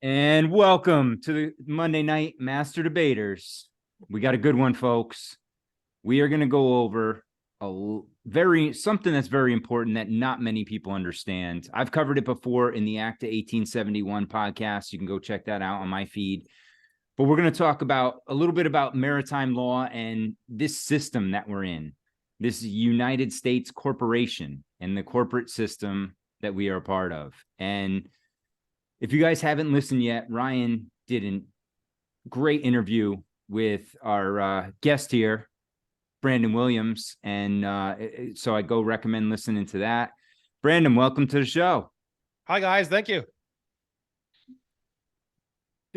And welcome to the Monday Night MasterDebaters. We got a good one, folks. We are going to go over something that's very important that not many people understand. I've covered it before in the Act of 1871 podcast. You can go check that out on my feed. But we're going to talk about a little bit about maritime law and this system that we're in, this United States corporation and the corporate system that we are a part of. And if you guys haven't listened yet, Ryan did a great interview with our guest here, Brandon Williams. And so I go recommend listening to that. Brandon, welcome to the show. Hi, guys. Thank you.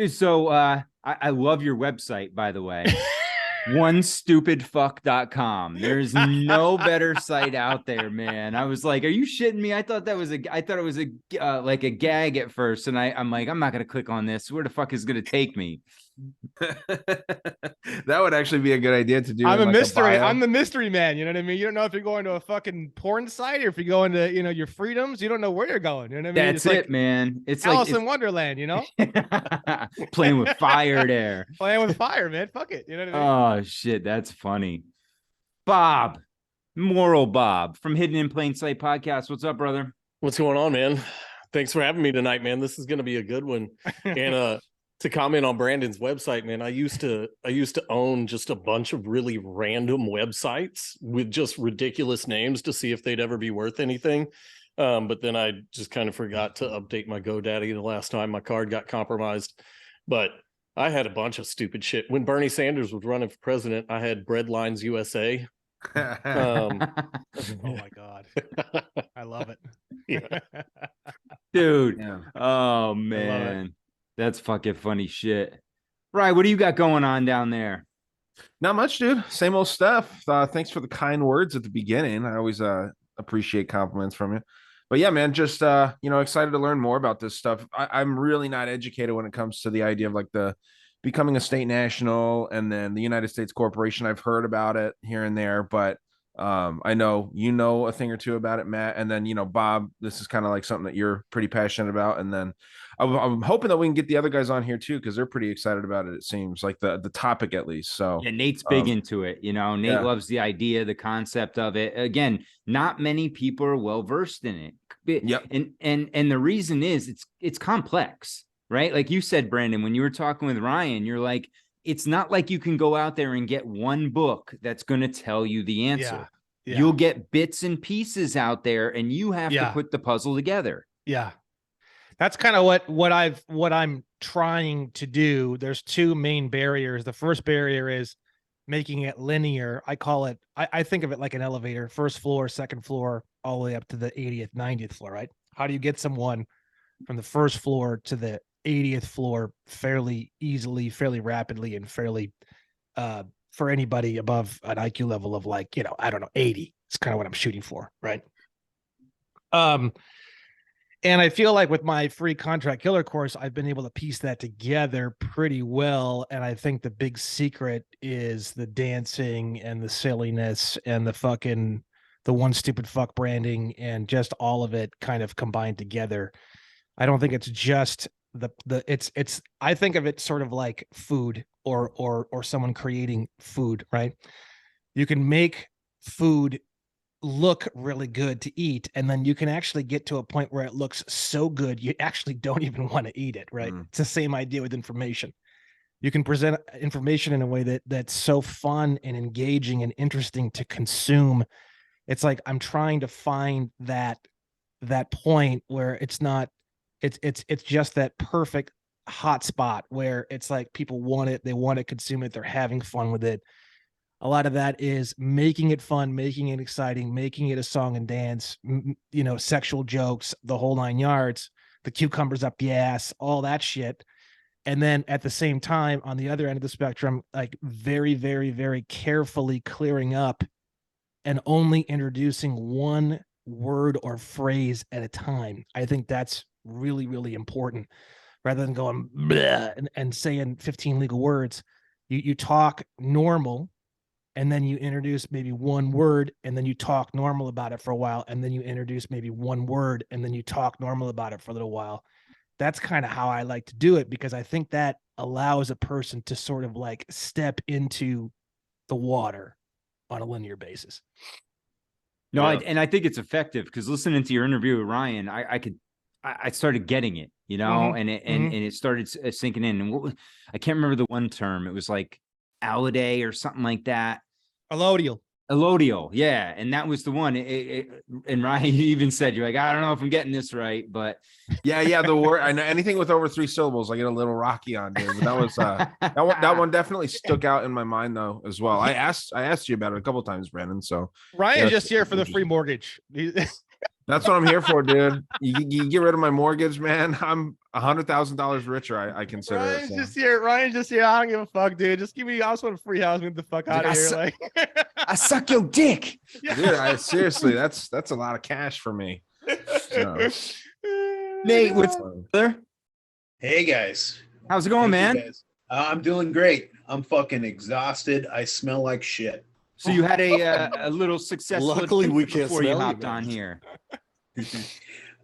So I love your website, by the way. onestupidfuck.com. There's no better site out there, man. I was like, are you shitting me? I thought it was like a gag at first. And I'm like, I'm not going to click on this. Where the fuck is going to take me? That would actually be a good idea to do. I'm a mystery. I'm the mystery man. You know what I mean? You don't know if you're going to a fucking porn site or if you're going to, your freedoms. You don't know where you're going. You know what I mean? That's it, man. It's Alice in Wonderland, playing with fire there. Playing with fire, man. Fuck it. You know what I mean? Oh, shit. That's funny. Bob, Moral Bob from Hidden in Plain Sight podcast. What's up, brother? What's going on, man? Thanks for having me tonight, man. This is going to be a good one. And, to comment on Brandon's website, man, I used to own just a bunch of really random websites with just ridiculous names to see if they'd ever be worth anything. But then I just kind of forgot to update my GoDaddy the last time my card got compromised. But I had a bunch of stupid shit. When Bernie Sanders was running for president, I had Breadlines USA. Oh my God. I love it. Yeah. Dude. Yeah. Oh man. That's fucking funny shit. Right, what do you got going on down there? Not much, dude. Same old stuff. Thanks for the kind words at the beginning. I always appreciate compliments from you. But yeah, man, just excited to learn more about this stuff. I'm really not educated when it comes to the idea of like the becoming a state national and then the United States corporation. I've heard about it here and there, but I know a thing or two about it, Matt, and then Bob, this is kind of like something that you're pretty passionate about, and then I'm hoping that we can get the other guys on here too because they're pretty excited about it. It seems like the topic at least. So yeah, Nate's big into it. Nate loves the idea, the concept of it. Again, not many people are well versed in it. Yep. And the reason is it's complex, right? Like you said, Brandon, when you were talking with Ryan, you're like, it's not like you can go out there and get one book that's going to tell you the answer. Yeah. You'll get bits and pieces out there and you have to put the puzzle together. Yeah. That's kind of what I'm trying to do. There's two main barriers. The first barrier is making it linear. I think of it like an elevator, first floor, second floor, all the way up to the 80th, 90th floor, right? How do you get someone from the first floor to the 80th floor fairly easily, fairly rapidly, and fairly for anybody above an IQ level of 80? It's kind of what I'm shooting for, right? And I feel like with my free contract killer course, I've been able to piece that together pretty well. And I think the big secret is the dancing and the silliness and the one stupid fuck branding and just all of it kind of combined together. I don't think it's just I think of it sort of like food or someone creating food, right? You can make food look really good to eat, and then you can actually get to a point where it looks so good you actually don't even want to eat it, right? It's the same idea with information. You can present information in a way that's so fun and engaging and interesting to consume. It's like I'm trying to find that point where it's just that perfect hot spot where it's like people want it, they want to consume it, they're having fun with it. A lot of that is making it fun, making it exciting, making it a song and dance, sexual jokes, the whole 9 yards, the cucumbers up the ass, all that shit. And then at the same time, on the other end of the spectrum, like very, very, very carefully clearing up and only introducing one word or phrase at a time. I think that's really, really important. Rather than going bleh and saying 15 legal words, you talk normal and then you introduce maybe one word, and then you talk normal about it for a while, and then you introduce maybe one word, and then you talk normal about it for a little while. That's kind of how I like to do it, because I think that allows a person to sort of like step into the water on a linear basis. No, Yeah. and I think it's effective, because listening to your interview with Ryan, I started getting it, you know, and it started sinking in. And what was, I can't remember the one term. It was like alliday or something like that. Allodial, yeah, and that was the one. And Ryan even said, "You're like, I don't know if I'm getting this right, but Yeah. The word, I know anything with over 3 syllables, I get a little rocky on, dude. But that was that one definitely stuck out in my mind though as well. I asked you about it a couple times, Brandon. So Ryan's just here for the free mortgage. that's what I'm here for, dude. You get rid of my mortgage, man. I'm $100,000 richer. I consider Ryan's it. So. just here. Ryan's just here. I don't give a fuck, dude. Just give me. I also want a free house. Get the fuck out of here. Like, I suck your dick." Dude, seriously, that's a lot of cash for me. So. Nate, what's there? Hey guys, How's it going, Thank you man? guys. I'm doing great. I'm fucking exhausted. I smell like shit. So you had a little successful Luckily, we adventure can't before you smell you hopped guys. on here.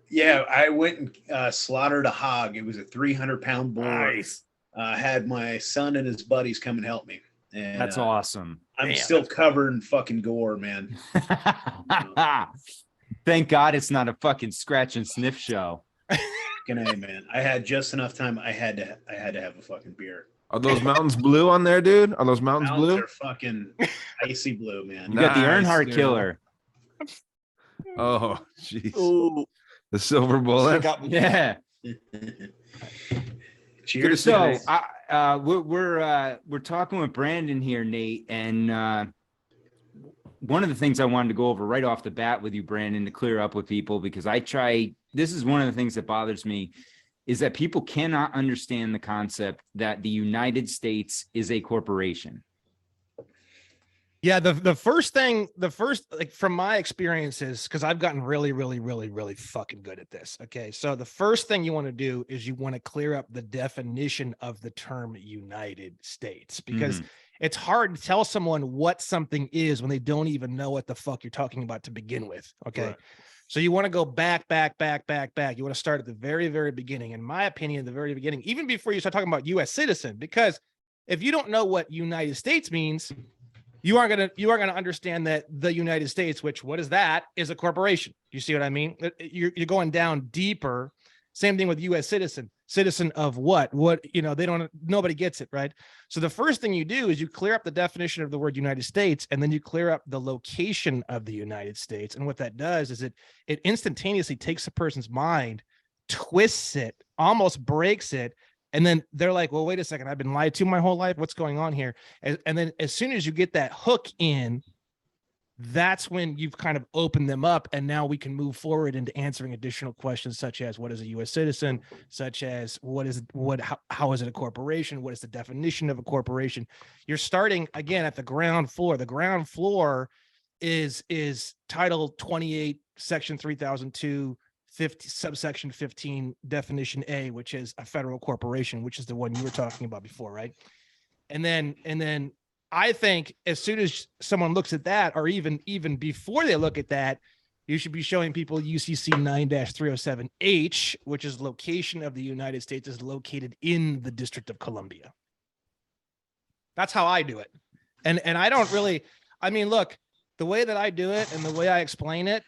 Yeah, I went and slaughtered a hog. It was a 300-pound boar. Nice. Had my son and his buddies come and help me. And That's awesome. I'm still covered in fucking gore, man. Thank God it's not a fucking scratch and sniff show. Fucking A, man. I had just enough time. I had to have a fucking beer. Are those mountains blue on there, dude? Are those mountains Mountains blue? are fucking icy blue, man. You got the Nice, Earnhardt dude. killer. Oh, jeez. Oh, The silver bullet. Yeah. Cheers. So guys. we're talking with Brandon here, Nate, and one of the things I wanted to go over right off the bat with you, Brandon, to clear up with people, because this is one of the things that bothers me, is that people cannot understand the concept that the United States is a corporation. Yeah, the first like from my experiences, because I've gotten really, really, really, really fucking good at this. Okay, so the first thing you want to do is you want to clear up the definition of the term United States, because it's hard to tell someone what something is when they don't even know what the fuck you're talking about to begin with. Okay. Right. So you want to go back. You want to start at the very, very beginning. In my opinion, the very beginning, even before you start talking about U.S. citizen, because if you don't know what United States means, you aren't gonna understand that the United States, which what is that, is a corporation. You see what I mean? You're going down deeper. Same thing with U.S. citizen. Citizen of what? What, nobody gets it, right? So the first thing you do is you clear up the definition of the word United States, and then you clear up the location of the United States. And what that does is it instantaneously takes a person's mind, twists it, almost breaks it. And then they're like, well, wait a second, I've been lied to my whole life. What's going on here? And then as soon as you get that hook in, that's when you've kind of opened them up. And now we can move forward into answering additional questions, such as what is a U.S. citizen, such as how is it a corporation? What is the definition of a corporation? You're starting again at the ground floor. The ground floor is Title 28, Section 3002, subsection 15, definition A, which is a federal corporation, which is the one you were talking about before, right? And then I think as soon as someone looks at that, or even before they look at that, you should be showing people UCC 9-307H, which is location of the United States is located in the District of Columbia. That's how I do it. And I don't really, I mean, look, the way that I do it and the way I explain it,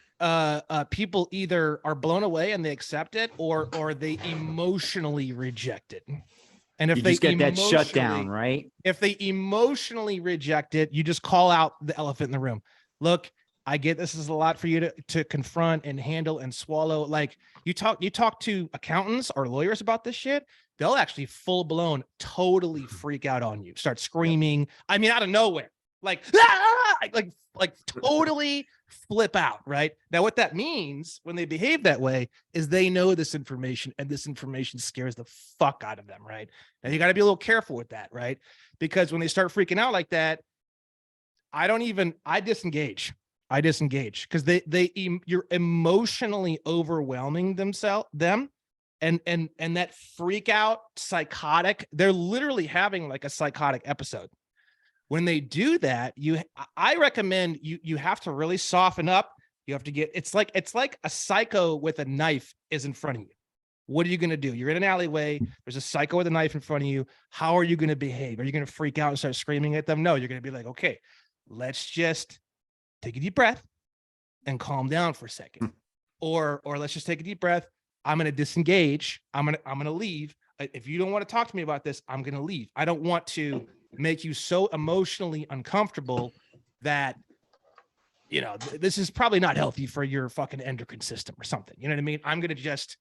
people either are blown away and they accept it, or they emotionally reject it. And if You they just get that emotionally- shutdown, right? If they emotionally reject it, you just call out the elephant in the room. Look, I get this is a lot for you to confront and handle and swallow. Like you talk to accountants or lawyers about this shit, they'll actually full blown totally freak out on you, start screaming. I mean, out of nowhere, like totally flip out. Right now, what that means when they behave that way is they know this information, and this information scares the fuck out of them. Right now, you got to be a little careful with that, right? Because when they start freaking out like that, I disengage. Because you're emotionally overwhelming them, and that freak out psychotic, they're literally having like a psychotic episode when they do that, I recommend you have to really soften up. You have to get, it's like a psycho with a knife is in front of you. What are you going to do? You're in an alleyway. There's a psycho with a knife in front of you. How are you going to behave? Are you going to freak out and start screaming at them? No, you're going to be like, okay, let's just take a deep breath and calm down for a second. Or let's just take a deep breath. I'm going to disengage. I'm going to leave. If you don't want to talk to me about this, I'm going to leave. I don't want to make you so emotionally uncomfortable that, this is probably not healthy for your fucking endocrine system or something. You know what I mean? I'm going to just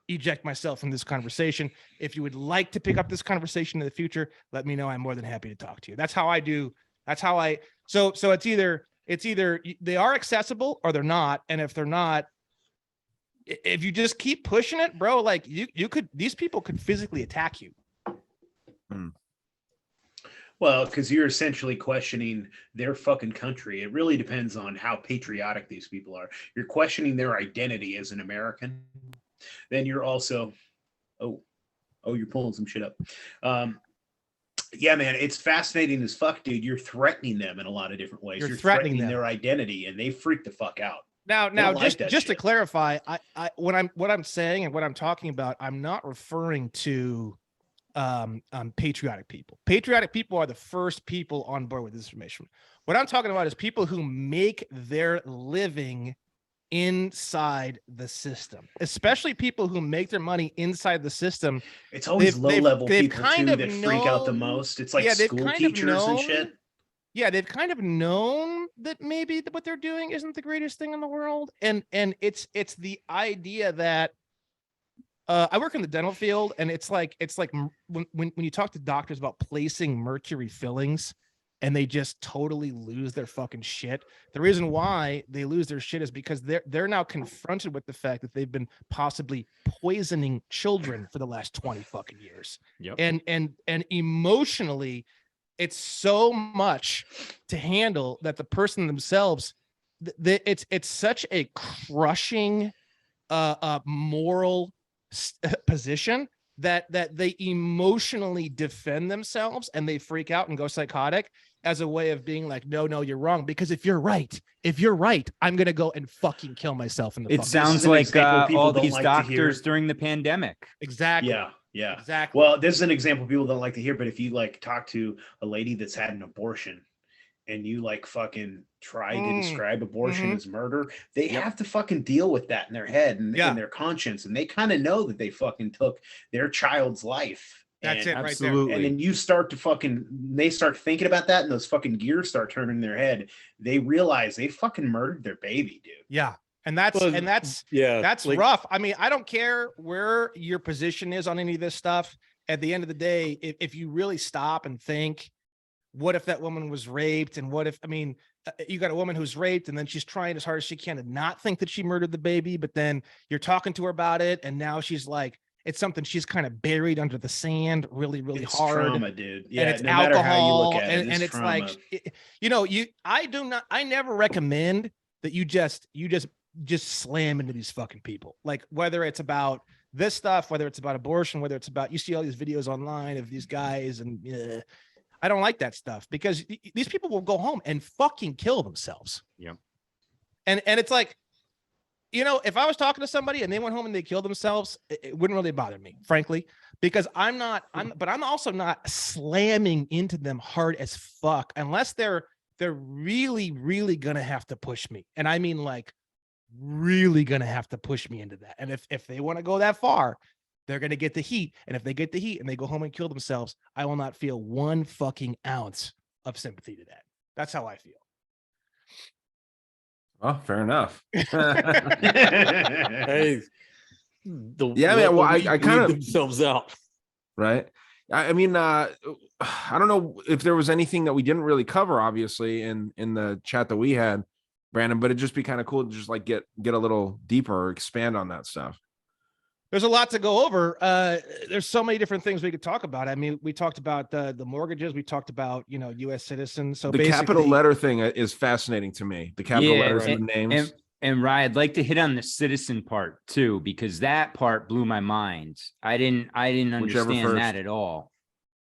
eject myself from this conversation. If you would like to pick up this conversation in the future, let me know. I'm more than happy to talk to you. That's how I do. That's how I, so it's either they are accessible or they're not. And if they're not, if you just keep pushing it, bro, like these people could physically attack you. Well, because you're essentially questioning their fucking country. It really depends on how patriotic these people are. You're questioning their identity as an American. Then you're also, you're pulling some shit up. Yeah, man, it's fascinating as fuck, dude. You're threatening them in a lot of different ways. You're threatening their identity, and they freak the fuck out. Now, just to clarify, I what I'm saying and what I'm talking about, I'm not referring to patriotic people. Patriotic people are the first people on board with this information. What I'm talking about is people who make their living inside the system, especially people who make their money inside the system. It's always low-level people too that freak out the most. It's like school teachers and shit. Yeah, they've kind of known that maybe what they're doing isn't the greatest thing in the world, and it's the idea that I work in the dental field, and it's like when you talk to doctors about placing mercury fillings, and they just totally lose their fucking shit. The reason why they lose their shit is because they're now confronted with the fact that they've been possibly poisoning children for the last 20 fucking years. Yep. And emotionally, it's so much to handle that the person themselves, it's such a crushing moral position that they emotionally defend themselves and they freak out and go psychotic as a way of being like, no, you're wrong. Because if you're right, I'm going to go and fucking kill myself in the It sounds like all these doctors during the pandemic. Exactly. Yeah, exactly. Well, this is an example people don't like to hear, but if you like talk to a lady that's had an abortion and you like fucking try to describe abortion as murder, they have to fucking deal with that in their head and in their conscience. And they kind of know that they fucking took their child's life. That's it right Absolutely. there. And then you start to they start thinking about that and those fucking gears start turning in their head. They realize they fucking murdered their baby, dude. Yeah. And that's like, rough. I mean, I don't care where your position is on any of this stuff. At the end of the day, if you really stop and think, what if that woman was raped? And what if, you got a woman who's raped and then she's trying as hard as she can to not think that she murdered the baby, but then you're talking to her about it. And now she's like, it's something she's kind of buried under the sand really, really it's hard. Trauma, dude. Yeah, and it's no alcohol. Matter how you look at and it's trauma. Like, I never recommend that you just slam into these fucking people. Like whether it's about this stuff, whether it's about abortion, whether it's about, you see all these videos online of these guys and I don't like that stuff because these people will go home and fucking kill themselves. Yeah. And it's like, if I was talking to somebody and they went home and they killed themselves, it wouldn't really bother me, frankly, because I'm also not slamming into them hard as fuck unless they're really, really going to have to push me. And I mean, like, really going to have to push me into that. And if they want to go that far, they're going to get the heat. And if they get the heat and they go home and kill themselves, I will not feel one fucking ounce of sympathy to that. That's how I feel. Oh, fair enough. Hey, man. Well, I kind of themselves out, right? I mean, I don't know if there was anything that we didn't really cover, obviously, in the chat that we had, Brandon, but it'd just be kind of cool to just like get a little deeper or expand on that stuff. There's a lot to go over. There's so many different things we could talk about. I mean, we talked about the mortgages. We talked about, US citizens. So the capital letter thing is fascinating to me. The capital letters and the names. And Ryan, I'd like to hit on the citizen part too, because that part blew my mind. I didn't understand that at all.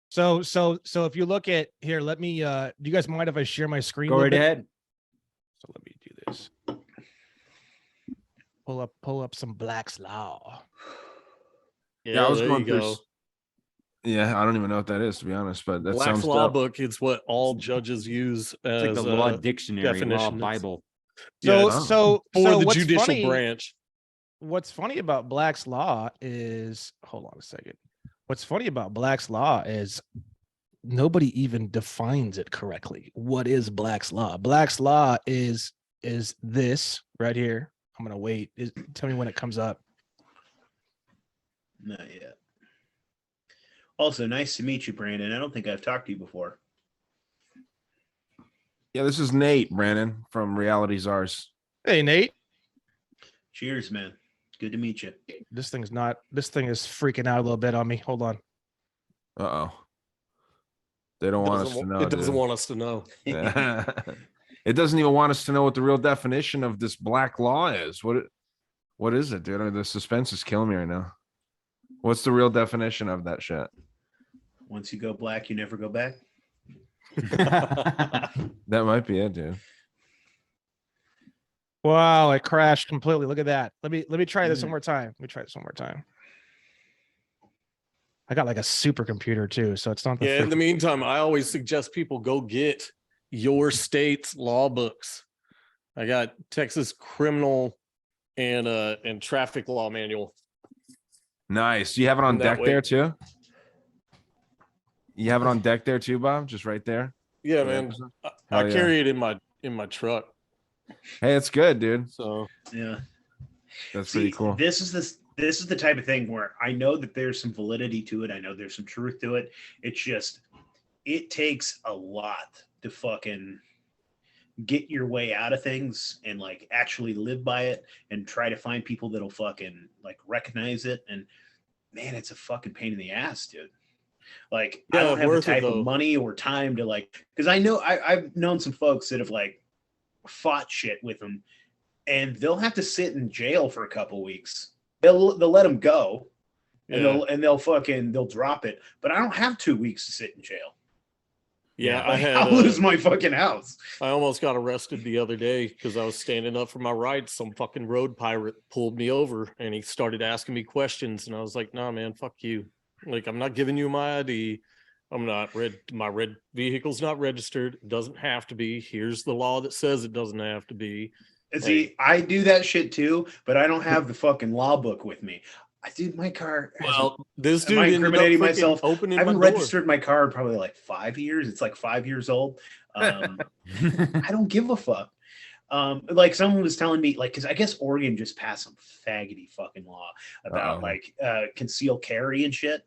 So if you look at here, let me. Do you guys mind if I share my screen? Go right ahead. So let me do this. Pull up some Black's Law. Yeah, I was there going you through. go. Yeah, I don't even know what that is, to be honest, but that Black's sounds Law dope. book. It's what all judges use as It's like the law dictionary, law definition. Bible. So Yeah. so for so the what's judicial funny, branch. What's funny about Black's Law is, hold on a second. What's funny about Black's Law is nobody even defines it correctly. What is Black's Law? Black's Law is this right here. I'm gonna wait. Tell me when it comes up. Not yet. Also, nice to meet you, Brandon. I don't think I've talked to you before. Yeah, this is Nate, Brandon, from Reality Czars. Hey Nate. Cheers, man. Good to meet you. This thing is freaking out a little bit on me. Hold on. Uh-oh. They don't want us to know. It doesn't dude. want us to know. It doesn't even want us to know what the real definition of this black law is. What is it, dude? I mean, the suspense is killing me right now. What's the real definition of that shit? Once you go black, you never go back. That might be it, dude. Wow, it crashed completely. Look at that. Let me try this one more time. I got like a supercomputer too, so it's not the Yeah, in the meantime, I always suggest people go get your state's law books. I got Texas criminal and traffic law manual. Nice. Do you have it on In that deck way. there too? You have it on deck there too, Bob? Just right there? Yeah, man. I Hell yeah. carry it in my truck. Hey, it's good, dude. So Yeah. That's pretty cool. This is the type of thing where I know that there's some validity to it. I know there's some truth to it. It's just, it takes a lot to fucking get your way out of things and like actually live by it and try to find people that'll fucking like recognize it. And man, it's a fucking pain in the ass, dude. Like, I Yeah, don't have the worth it, type of though. money or time to like, because I know I've known some folks that have like fought shit with them, and they'll have to sit in jail for a couple weeks. They'll let them go, and yeah, they'll drop it. But I don't have 2 weeks to sit in jail. yeah. Like, I had I'll lose my fucking house. I almost got arrested the other day because I was standing up for my rights. Some fucking road pirate pulled me over and he started asking me questions. And I was like, nah, man, fuck you. Like, I'm not giving you my ID. My red vehicle's not registered. It doesn't have to be. Here's the law that says it doesn't have to be. And see, I do that shit too, but I don't have the fucking law book with me. Dude, my car. Well, this Am dude I ended up incriminating freaking myself? opening I haven't my door. registered my car in probably like 5 years. It's like 5 years old. I don't give a fuck. Like someone was telling me, like, because I guess Oregon just passed some faggoty fucking law about like concealed carry and shit.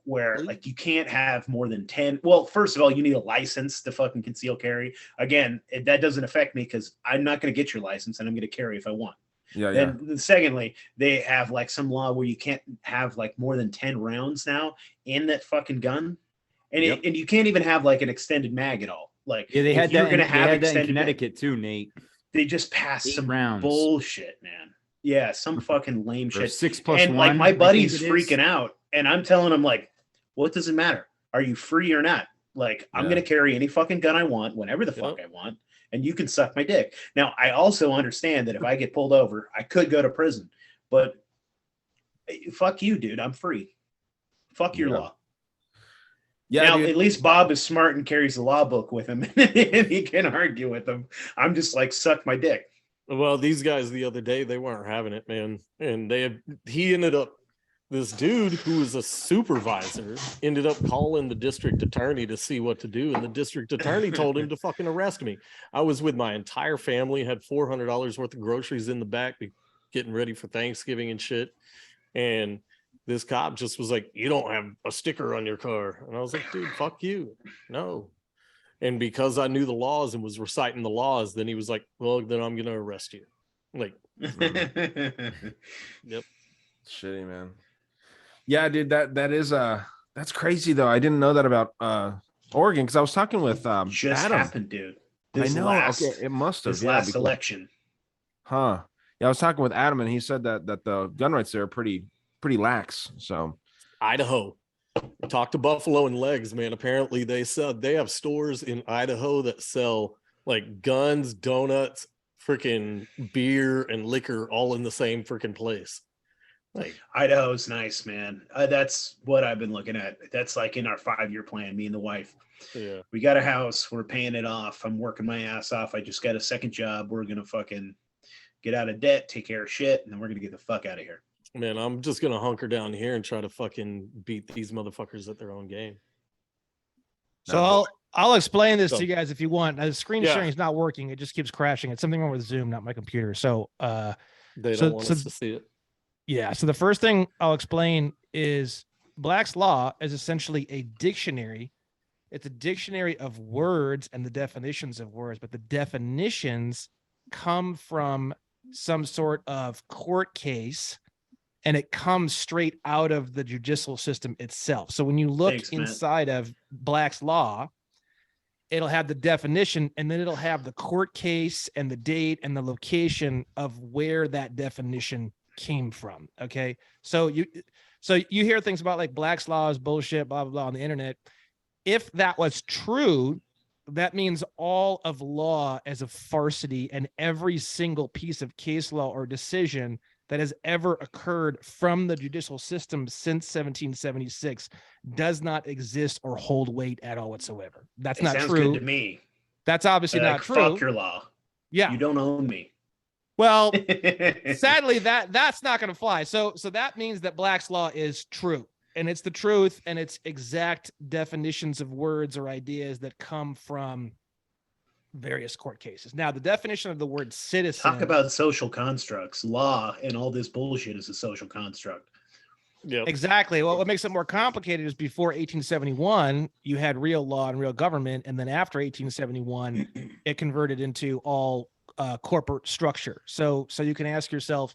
Where like you can't have more than 10. Well, first of all, you need a license to fucking conceal carry. Again, that doesn't affect me because I'm not going to get your license and I'm going to carry if I want. Yeah, yeah. Then secondly, they have like some law where you can't have like more than 10 rounds now in that fucking gun. And and you can't even have like an extended mag at all. Like, Yeah, they had that. Gonna They have had that in extended mag, Connecticut too, Nate. they just passed 8 some rounds. bullshit, man. Yeah, some fucking lame Or shit. 6+1. And like my I think buddy's it is. freaking out, and I'm telling him like, what does it matter? Are you free or not? Like, I'm Yeah. gonna carry any fucking gun I want, whenever the fuck I want, and you can suck my dick. Now, I also understand that if I get pulled over, I could go to prison, but fuck you, dude. I'm free. Fuck your Yeah. law. Yeah, Now, dude. at least Bob is smart and carries the law book with him, and he can argue with them. I'm just like, suck my dick. Well, these guys the other day, they weren't having it, man. And he ended up, this dude who was a supervisor ended up calling the district attorney to see what to do. And the district attorney told him to fucking arrest me. I was with my entire family, had $400 worth of groceries in the back, getting ready for Thanksgiving and shit. And this cop just was like, you don't have a sticker on your car. And I was like, dude, fuck you. No. And because I knew the laws and was reciting the laws, then he was like, well, then I'm going to arrest you. I'm like, yep. Shitty, man. Yeah, dude, that is that's crazy though. I didn't know that about Oregon because I was talking with Just Adam. happened, dude. I know. Okay, it must have. This Yeah, last because- election. Huh. Yeah, I was talking with Adam and he said that the gun rights there are pretty lax. So Idaho. Talk to Buffalo and Legs, man. Apparently they have stores in Idaho that sell like guns, donuts, freaking beer and liquor all in the same freaking place. Like Idaho's nice, man. That's what I've been looking at. That's like in our 5-year plan, me and the wife. yeah. We got a house. We're paying it off. I'm working my ass off. I just got a second job. We're going to fucking get out of debt, take care of shit, and then we're going to get the fuck out of here. Man, I'm just gonna hunker down here and try to fucking beat these motherfuckers at their own game. So I'll explain this So- to you guys if you want. The screen Yeah. sharing is not working. It just keeps crashing. It's something wrong with Zoom, not my computer. So They So- don't want so- us to see it. yeah. So the first thing I'll explain is Black's Law is essentially a dictionary. It's a dictionary of words and the definitions of words, but the definitions come from some sort of court case, and it comes straight out of the judicial system itself. So when you look Thanks, man. inside of Black's Law, it'll have the definition, and then it'll have the court case and the date and the location of where that definition came from. Okay. So you hear things about like Black's Law is bullshit, blah, blah, blah on the internet. If that was true, that means all of law as a varsity and every single piece of case law or decision that has ever occurred from the judicial system since 1776 does not exist or hold weight at all whatsoever. That's It not sounds true. good to me. That's obviously Like, not true. fuck your law. Yeah. You don't own me. Well, sadly, that's not going to fly. So that means that Black's Law is true, and it's the truth, and it's exact definitions of words or ideas that come from various court cases. Now, the definition of the word citizen. Talk about social constructs. Law and all this bullshit is a social construct. Yeah. Exactly. Well, what makes it more complicated is before 1871, you had real law and real government, and then after 1871, it converted into all corporate structure. So you can ask yourself,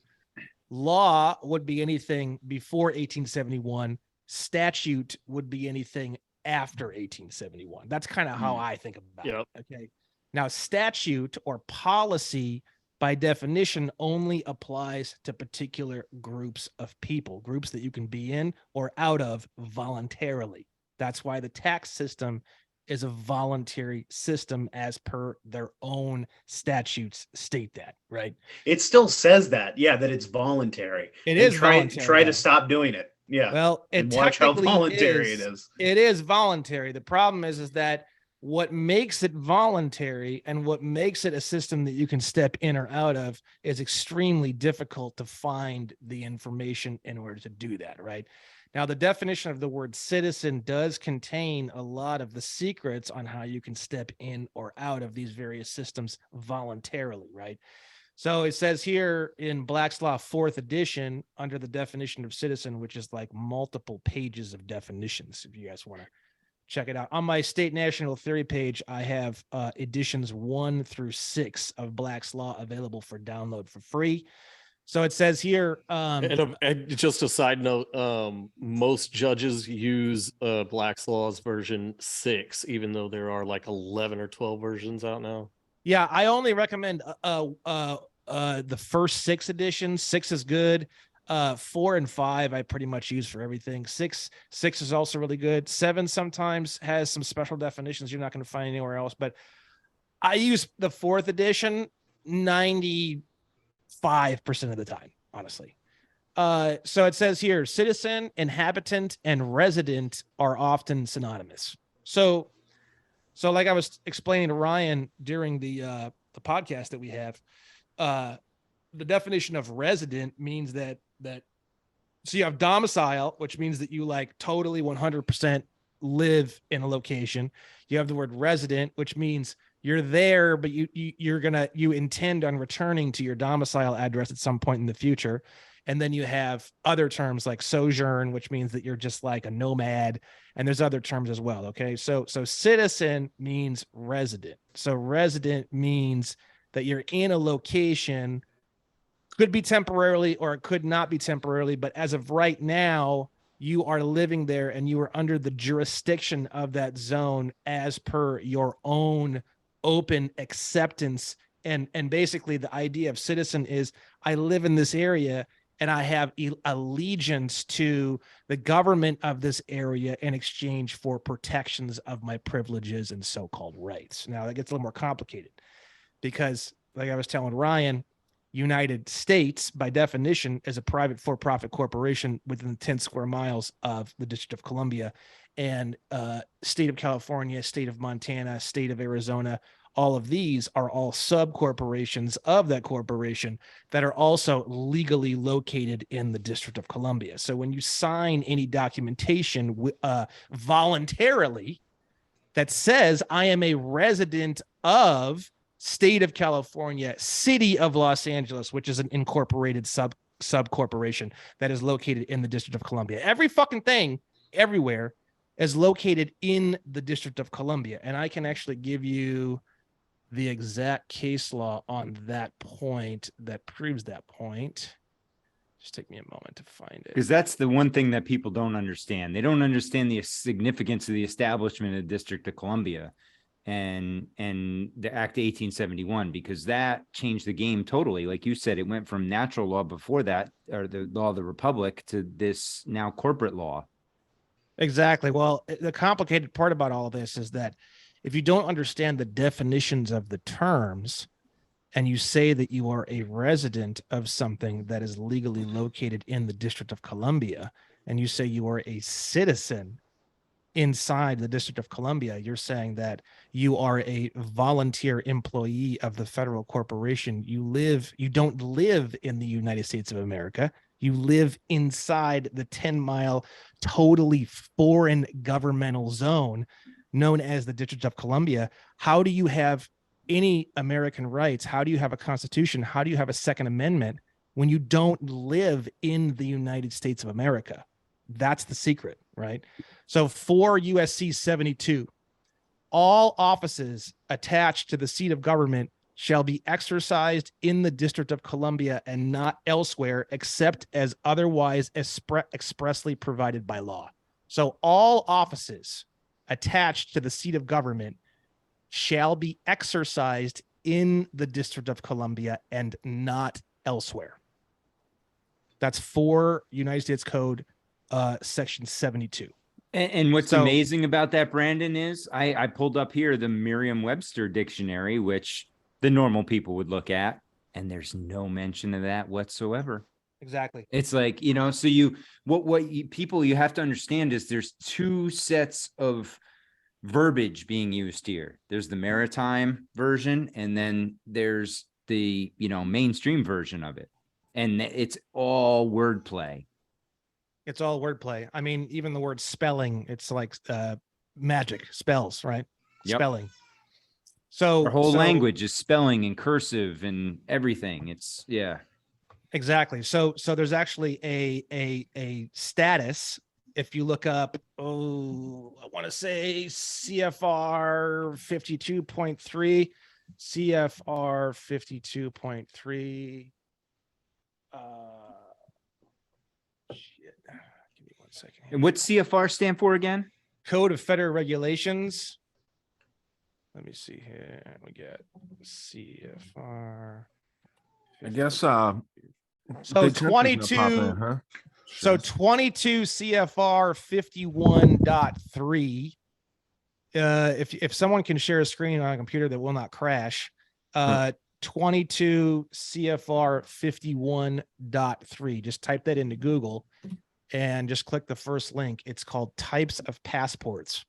law would be anything before 1871. Statute would be anything after 1871. That's kind of how I think about Yep. it. Okay. Now, statute or policy, by definition, only applies to particular groups of people, groups that you can be in or out of voluntarily. That's why the tax system is a voluntary system as per their own statutes state that, right? It still says that, yeah, that it's voluntary. It And is try voluntary. to stop doing it. Yeah. Well, it And watch how technically voluntary it is. It is voluntary. The problem is that what makes it voluntary and what makes it a system that you can step in or out of is extremely difficult to find the information in order to do that, right? Now, the definition of the word citizen does contain a lot of the secrets on how you can step in or out of these various systems voluntarily, right? So it says here in Black's Law 4th edition, under the definition of citizen, which is like multiple pages of definitions, if you guys want to check it out. On my state national theory page, I have editions 1 through 6 of Black's Law available for download for free. So it says here, And just a side note, most judges use Black's Law's version 6, even though there are like 11 or 12 versions out now. yeah, I only recommend the first 6 editions. 6 is good. 4 and 5 I pretty much use for everything. 6 is also really good. 7 sometimes has some special definitions you're not going to find anywhere else, but I use the 4th edition 95% of the time, honestly. So it says here, citizen, inhabitant, and resident are often synonymous. So like I was explaining to Ryan during the podcast that we have, the definition of resident means that so you have domicile, which means that you like totally 100% live in a location. You have the word resident, which means you're there, but you intend on returning to your domicile address at some point in the future. And then you have other terms like sojourn, which means that you're just like a nomad. And there's other terms as well. Okay. So citizen means resident. So resident means that you're in a location, could be temporarily or it could not be temporarily, but as of right now, you are living there and you are under the jurisdiction of that zone as per your own open acceptance. And basically the idea of citizen is I live in this area and I have allegiance to the government of this area in exchange for protections of my privileges and so-called rights. Now that gets a little more complicated because, like I was telling Ryan, United States, by definition, is a private for-profit corporation within 10 square miles of the District of Columbia, and state of California, state of Montana, state of Arizona, all of these are all sub corporations of that corporation that are also legally located in the District of Columbia. So when you sign any documentation voluntarily that says I am a resident of state of California, city of Los Angeles, which is an incorporated sub corporation that is located in the District of Columbia. Every fucking thing everywhere is located in the District of Columbia. And I can actually give you the exact case law on that point that proves that point. Just take me a moment to find it. Because that's the one thing that people don't understand. They don't understand the significance of the establishment of the District of Columbia and the Act 1871, because that changed the game totally. Like you said, it went from natural law before that, or the law of the Republic, to this now corporate law. Exactly. Well, the complicated part about all of this is that if you don't understand the definitions of the terms and you say that you are a resident of something that is legally located in the District of Columbia, and you say you are a citizen inside the District of Columbia, you're saying that you are a volunteer employee of the federal corporation. You don't live in the United States of America. You live inside the 10-mile totally foreign governmental zone known as the District of Columbia. How do you have any American rights? How do you have a constitution? How do you have a Second Amendment when you don't live in the United States of America? That's the secret, right? So for USC 72, all offices attached to the seat of government shall be exercised in the District of Columbia and not elsewhere, except as otherwise expressly provided by law. So all offices attached to the seat of government shall be exercised in the District of Columbia and not elsewhere. That's for United States Code section 72. And what's amazing about that, Brandon, is I pulled up here the Merriam-Webster dictionary, which the normal people would look at, and there's no mention of that whatsoever. Exactly. It's like, so people you have to understand is there's two sets of verbiage being used here. There's the maritime version, and then there's the, mainstream version of it. And it's all wordplay. It's all wordplay. I mean, even the word spelling, it's like magic spells, right? Yep. Spelling. So our whole language is spelling and cursive and everything. It's exactly. So there's actually a status. If you look up, I want to say CFR 52.3, CFR 52.3. Shit. Give me 1 second. And what's CFR stand for again? Code of Federal Regulations. Let me see here. We get CFR. I guess so Big Country's gonna 22 pop in, huh? So 22 CFR 51.3. If someone can share a screen on a computer that will not crash, 22 CFR 51.3. Just type that into Google and just click the first link. It's called Types of Passports.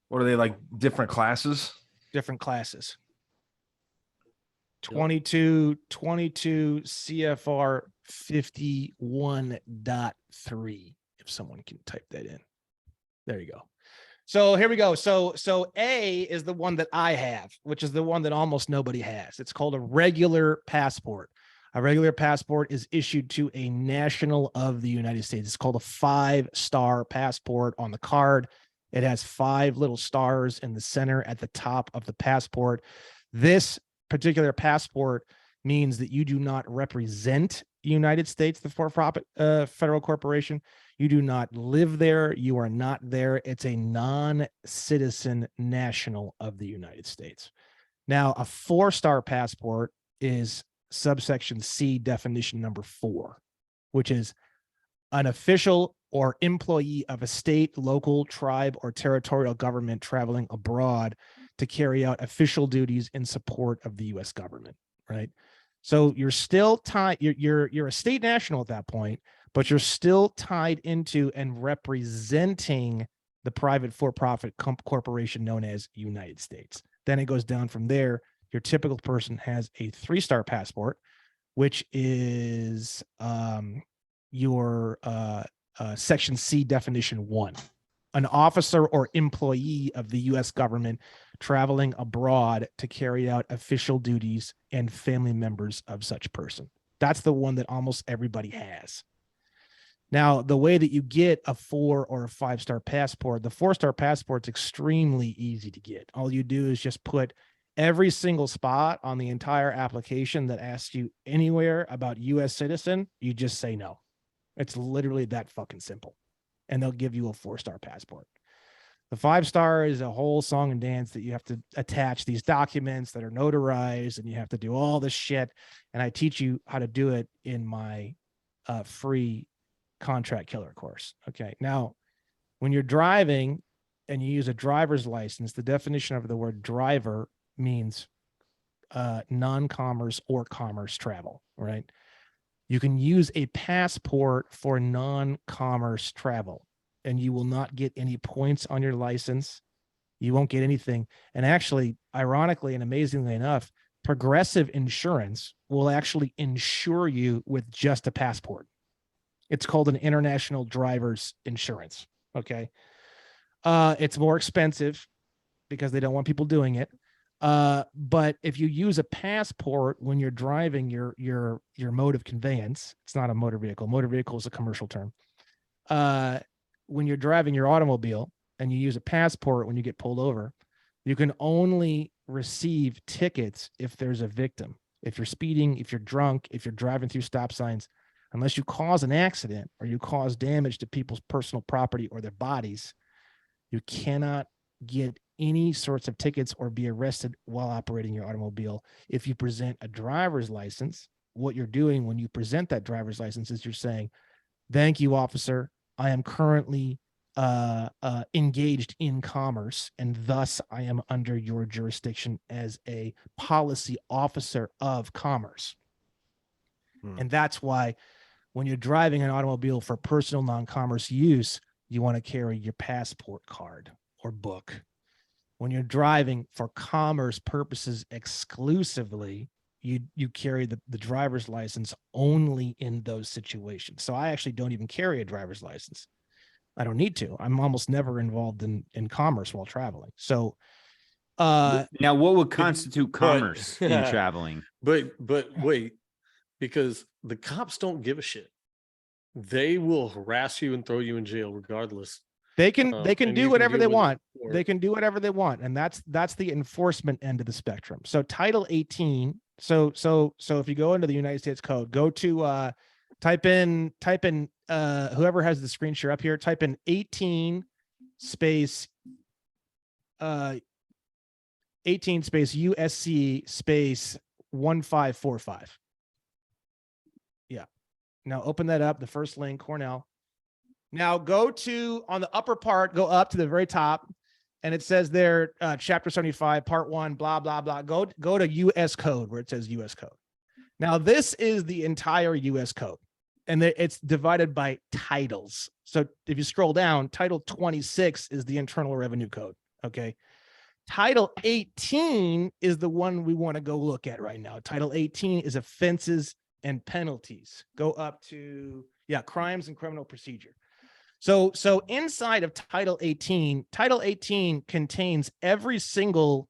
What are they, like different classes? Different classes. 22 CFR 51.3. If someone can type that in. There you go. So here we go. So A is the one that I have, which is the one that almost nobody has. It's called a regular passport. A regular passport is issued to a national of the United States. It's called a 5-star passport on the card. It has 5 little stars in the center at the top of the passport. This particular passport means that you do not represent the United States, the for-profit federal corporation. You do not live there. You are not there. It's a non-citizen national of the United States. Now, a 4-star passport is subsection C, definition number 4, which is an official or employee of a state, local, tribe, or territorial government traveling abroad to carry out official duties in support of the U.S. government, right? So you're still tied, you're a state national at that point, but you're still tied into and representing the private for-profit corporation known as United States. Then it goes down from there. Your typical person has a 3-star passport, which is your section C, definition 1, an officer or employee of the U.S. government traveling abroad to carry out official duties and family members of such person. That's the one that almost everybody has. Now, the way that you get a 4 or a 5-star passport, the 4-star passport's extremely easy to get. All you do is just put every single spot on the entire application that asks you anywhere about U.S. citizen, you just say no. It's literally that fucking simple. And they'll give you a 4-star passport. The 5-star is a whole song and dance that you have to attach these documents that are notarized, and you have to do all this shit. And I teach you how to do it in my free contract killer course. Okay. Now, when you're driving and you use a driver's license, the definition of the word driver means non-commerce or commerce travel, right? You can use a passport for non-commerce travel, and you will not get any points on your license. You won't get anything. And actually, ironically and amazingly enough, Progressive Insurance will actually insure you with just a passport. It's called an international driver's insurance. Okay. It's more expensive because they don't want people doing it. But if you use a passport when you're driving your mode of conveyance, it's not a motor vehicle. Motor vehicle is a commercial term. When you're driving your automobile and you use a passport when you get pulled over, you can only receive tickets if there's a victim. If you're speeding, if you're drunk, if you're driving through stop signs, unless you cause an accident or you cause damage to people's personal property or their bodies, you cannot get any sorts of tickets or be arrested while operating your automobile. If you present a driver's license, what you're doing when you present that driver's license is you're saying, "Thank you, officer. I am currently engaged in commerce, and thus I am under your jurisdiction as a policy officer of commerce." And that's why when you're driving an automobile for personal non-commerce use, you want to carry your passport card or book. When you're driving for commerce purposes exclusively, you carry the driver's license only in those situations. So I actually don't even carry a driver's license. I don't need to. I'm almost never involved in commerce while traveling. So now what would constitute commerce in traveling? But wait, because the cops don't give a shit. They will harass you and throw you in jail regardless. They can do whatever they want. Or... They can do whatever they want, and that's the enforcement end of the spectrum. So Title 18. So if you go into the United States Code, go to type in whoever has the screen share up here, type in 18 space USC space 1545. Yeah. Now open that up, the first link, Cornell. Now go to, on the upper part, go up to the very top, and it says there, chapter 75, part 1, blah, blah, blah. Go to US Code where it says US Code. Now this is the entire US Code, and it's divided by titles. So if you scroll down, Title 26 is the Internal Revenue Code, okay? Title 18 is the one we want to go look at right now. Title 18 is offenses and penalties. Go up to, crimes and criminal procedure. So inside of Title 18 contains every single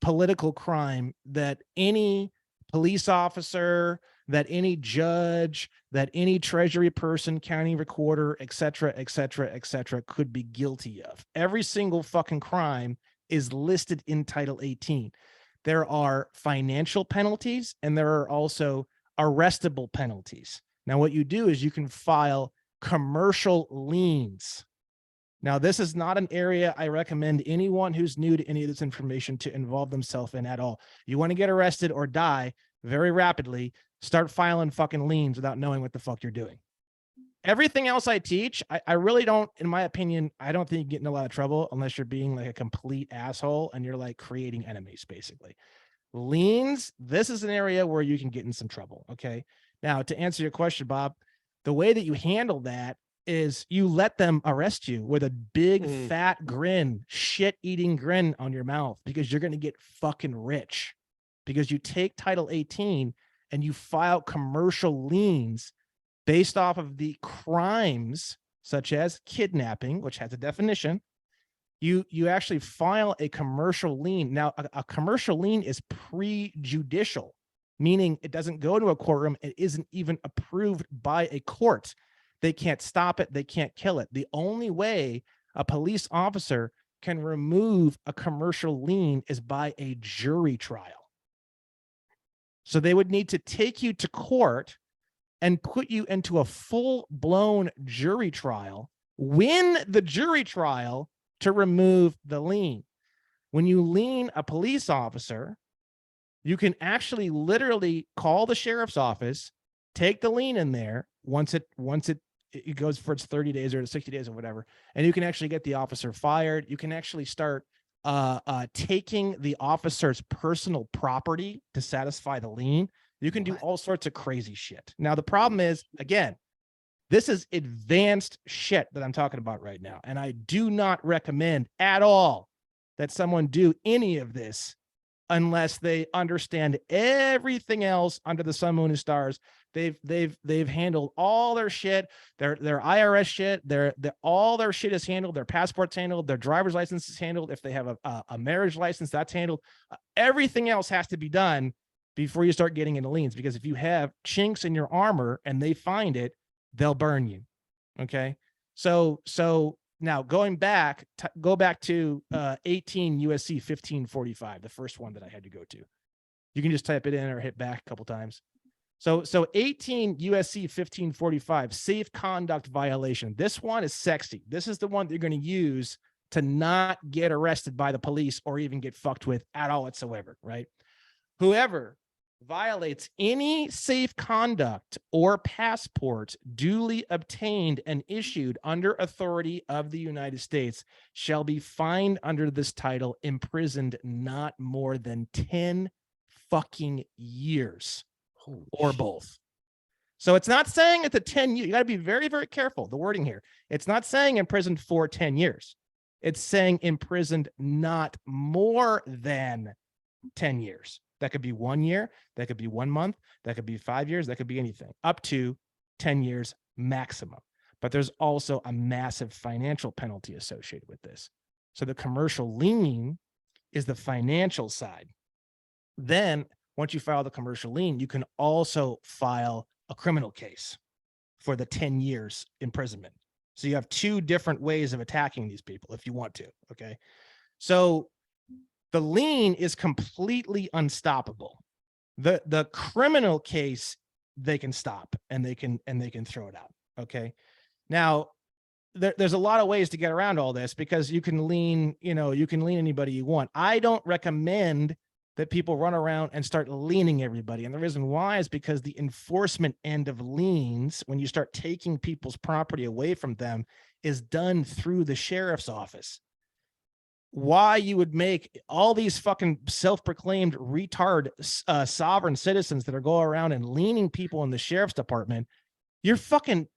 political crime that any police officer, that any judge, that any treasury person, county recorder, et cetera, could be guilty of. Every single fucking crime is listed in Title 18. There are financial penalties, and there are also arrestable penalties. Now, what you do is you can file commercial liens. Now, this is not an area I recommend anyone who's new to any of this information to involve themselves in at all. You want to get arrested or die, very rapidly, start filing fucking liens without knowing what the fuck you're doing. Everything else I teach, I really don't, in my opinion, I don't think you get in a lot of trouble unless you're being like a complete asshole and you're like creating enemies, basically. Liens, this is an area where you can get in some trouble. Okay. Now, to answer your question, Bob, the way that you handle that is you let them arrest you with a big fat grin, shit-eating grin on your mouth, because you're going to get fucking rich, because you take Title 18 and you file commercial liens based off of the crimes such as kidnapping, which has a definition. You actually file a commercial lien. Now, a commercial lien is prejudicial, meaning it doesn't go to a courtroom. It isn't even approved by a court. They can't stop it. They can't kill it. The only way a police officer can remove a commercial lien is by a jury trial. So they would need to take you to court and put you into a full-blown jury trial, win the jury trial to remove the lien. When you lien a police officer, you can actually literally call the sheriff's office, take the lien in there once it goes for its 30 days or 60 days or whatever, and you can actually get the officer fired. You can actually start taking the officer's personal property to satisfy the lien. You can do all sorts of crazy shit. Now, the problem is, again, this is advanced shit that I'm talking about right now. And I do not recommend at all that someone do any of this unless they understand everything else under the sun, moon, and stars. They've handled all their shit, their IRS shit, all their shit is handled, their passport's handled, their driver's license is handled. If they have a marriage license, that's handled. Everything else has to be done before you start getting into liens, because if you have chinks in your armor and they find it, they'll burn you. Okay. So now go back to 18 USC 1545, the first one that I had to go to. You can just type it in or hit back a couple times. So 18 USC 1545, safe conduct violation. This one is sexy. This is the one that you're going to use to not get arrested by the police or even get fucked with at all whatsoever, right? Whoever violates any safe conduct or passport duly obtained and issued under authority of the United States shall be fined under this title, imprisoned not more than 10 fucking years or both. So it's not saying it's a 10 years. You got to be very, very careful. The wording here. It's not saying imprisoned for 10 years. It's saying imprisoned not more than 10 years. That could be 1 year. That could be 1 month. That could be 5 years. That could be anything up to 10 years maximum. But there's also a massive financial penalty associated with this. So the commercial lien is the financial side. Then once you file the commercial lien, you can also file a criminal case for the 10 years imprisonment. So you have two different ways of attacking these people if you want to. Okay. So the lien is completely unstoppable. The criminal case, they can stop and they can throw it out. Okay. Now there's a lot of ways to get around all this, because you can lien anybody you want. I don't recommend that people run around and start liening everybody. And the reason why is because the enforcement end of liens, when you start taking people's property away from them, is done through the sheriff's office. Why you would make all these fucking self-proclaimed retard sovereign citizens that are going around and liening people in the sheriff's department, you're shitting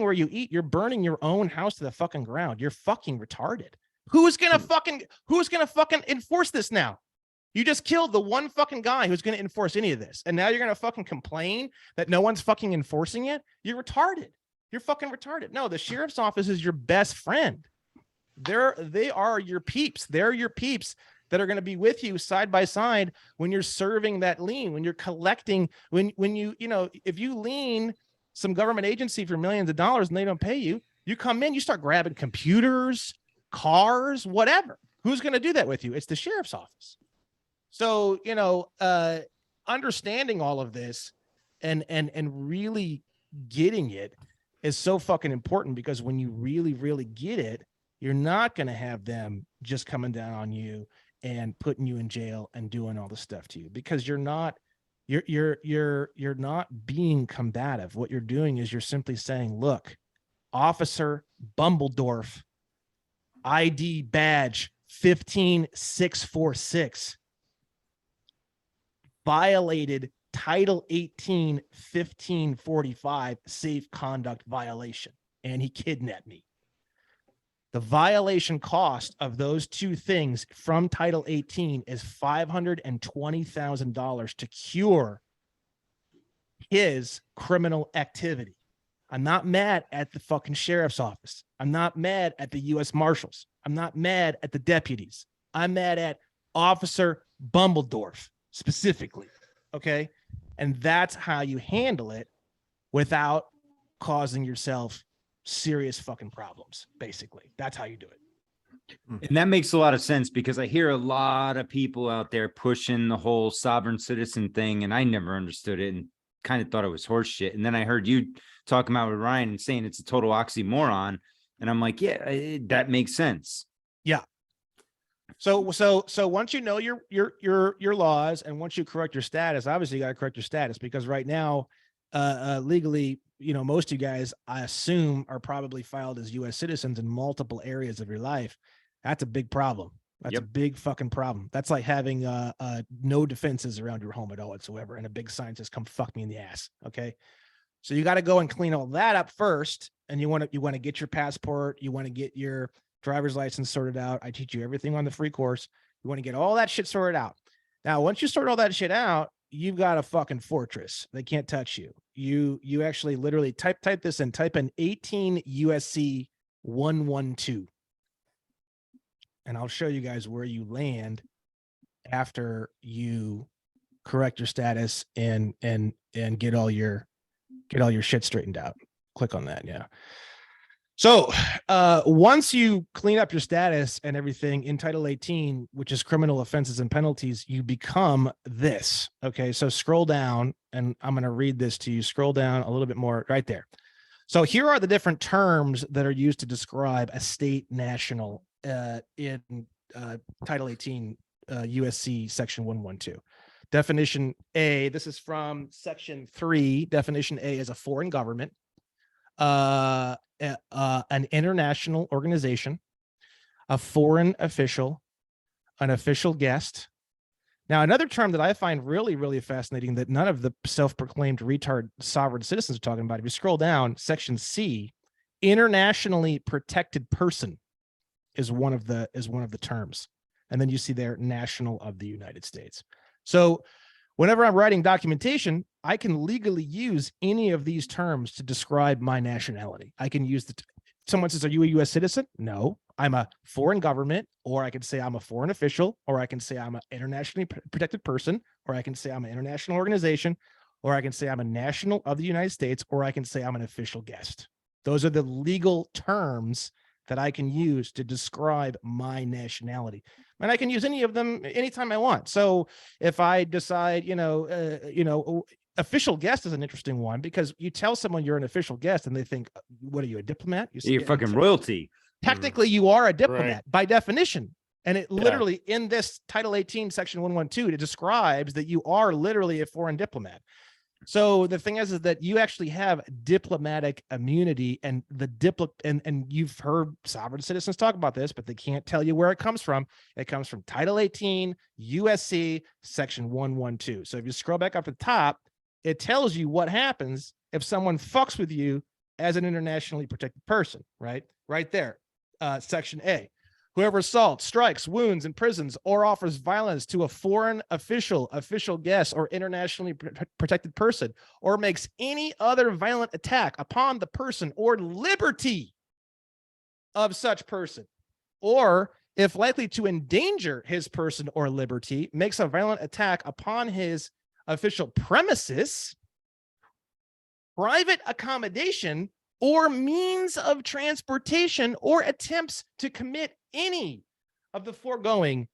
where you eat. You're burning your own house to the fucking ground. You're fucking retarded. Who's gonna fucking enforce this now? You just killed the one fucking guy who's going to enforce any of this. And now you're going to fucking complain that no one's fucking enforcing it? You're retarded. You're fucking retarded. No, the sheriff's office is your best friend. They are your peeps. They're your peeps that are going to be with you side by side when you're serving that lien, when you're collecting, when you if you lien some government agency for millions of dollars and they don't pay you, you come in, you start grabbing computers, cars, whatever. Who's going to do that with you? It's the sheriff's office. So, understanding all of this and really getting it is so fucking important, because when you really, really get it, you're not going to have them just coming down on you and putting you in jail and doing all this stuff to you, because you're not You're not being combative. What you're doing is you're simply saying, look, Officer Bumbledorf, ID badge 15646, violated Title 18 1545 safe conduct violation, and he kidnapped me. The violation cost of those two things from Title 18 is $520,000 to cure his criminal activity. I'm not mad at the fucking sheriff's office. I'm not mad at the U.S. Marshals. I'm not mad at the deputies. I'm mad at Officer Bumbledorf specifically. Okay. And that's how you handle it without causing yourself serious fucking problems. Basically, that's how you do it. And that makes a lot of sense because I hear a lot of people out there pushing the whole sovereign citizen thing, and I never understood it and kind of thought it was horse shit. And then I heard you talking about with Ryan and saying it's a total oxymoron, and I'm like, yeah, that makes sense. Yeah. So once you know your laws, and once you correct your status, obviously you got to correct your status, because right now, legally, you know, most of you guys, I assume, are probably filed as U.S. citizens in multiple areas of your life. That's a big problem. That's a big fucking problem. That's like having no defenses around your home at all whatsoever, and a big sign says, "Come fuck me in the ass." Okay, so you got to go and clean all that up first, and you want to get your passport, you want to get your driver's license sorted out. I teach you everything on the free course. You want to get all that shit sorted out. Now, once you sort all that shit out, you've got a fucking fortress. They can't touch you. You actually literally type this in, type in 18 USC 112. And I'll show you guys where you land after you correct your status and get all your shit straightened out. Click on that. Yeah. So once you clean up your status and everything in Title 18, which is criminal offenses and penalties, you become this. Okay, so scroll down, and I'm going to read this to you. Scroll down a little bit more right there. So here are the different terms that are used to describe a state national in Title 18 USC Section 112. Definition A, this is from Section 3. Definition A is a foreign government, an international organization, a foreign official, an official guest. Now, another term that I find really, really fascinating that none of the self-proclaimed retard sovereign citizens are talking about. If you scroll down, Section C, internationally protected person is one of the terms. And then you see there, national of the United States. So whenever I'm writing documentation, I can legally use any of these terms to describe my nationality. I can use someone says, "Are you a U.S. citizen?" No, I'm a foreign government, or I can say I'm a foreign official, or I can say I'm an internationally protected person, or I can say I'm an international organization, or I can say I'm a national of the United States, or I can say I'm an official guest. Those are the legal terms that I can use to describe my nationality. And I can use any of them anytime I want. So if I decide, official guest is an interesting one, because you tell someone you're an official guest and they think, what are you, a diplomat? You're fucking royalty. Technically, you are a diplomat by definition. And it literally, in this Title 18, Section 112, it describes that you are literally a foreign diplomat. So the thing is that you actually have diplomatic immunity, and and you've heard sovereign citizens talk about this, but they can't tell you where it comes from. It comes from Title 18 USC Section 112. So if you scroll back up to the top, it tells you what happens if someone fucks with you as an internationally protected person, right? Right there, Section A. Whoever assaults, strikes, wounds, imprisons, or offers violence to a foreign official, official guest, or internationally protected person, or makes any other violent attack upon the person or liberty of such person, or if likely to endanger his person or liberty, makes a violent attack upon his official premises, private accommodation, or means of transportation, or attempts to commit any of the foregoing,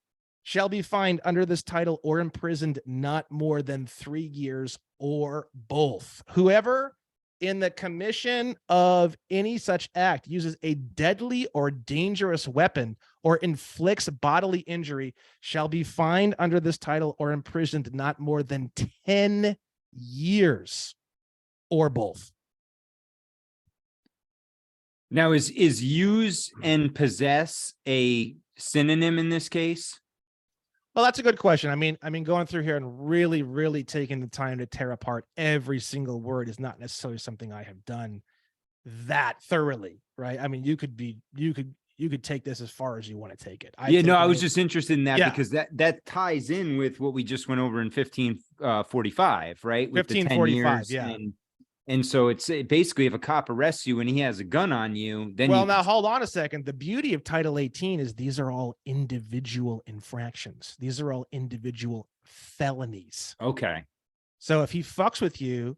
shall be fined under this title or imprisoned not more than 3 years, or both. Whoever in the commission of any such act uses a deadly or dangerous weapon or inflicts bodily injury shall be fined under this title or imprisoned not more than 10 years or both. Now, is use and possess a synonym in this case? Well, that's a good question. I mean, going through here and really taking the time to tear apart every single word is not necessarily something I have done that thoroughly, right? I mean, you could take this as far as you want to take it. I was just interested in that Yeah. because that ties in with what we just went over in 1545, right? With the 10 1545, years, yeah. And so it's basically if a cop arrests you and he has a gun on you, then Well, now hold on a second. The beauty of Title 18 is these are all individual infractions. These are all individual felonies. okay. So if he fucks with you,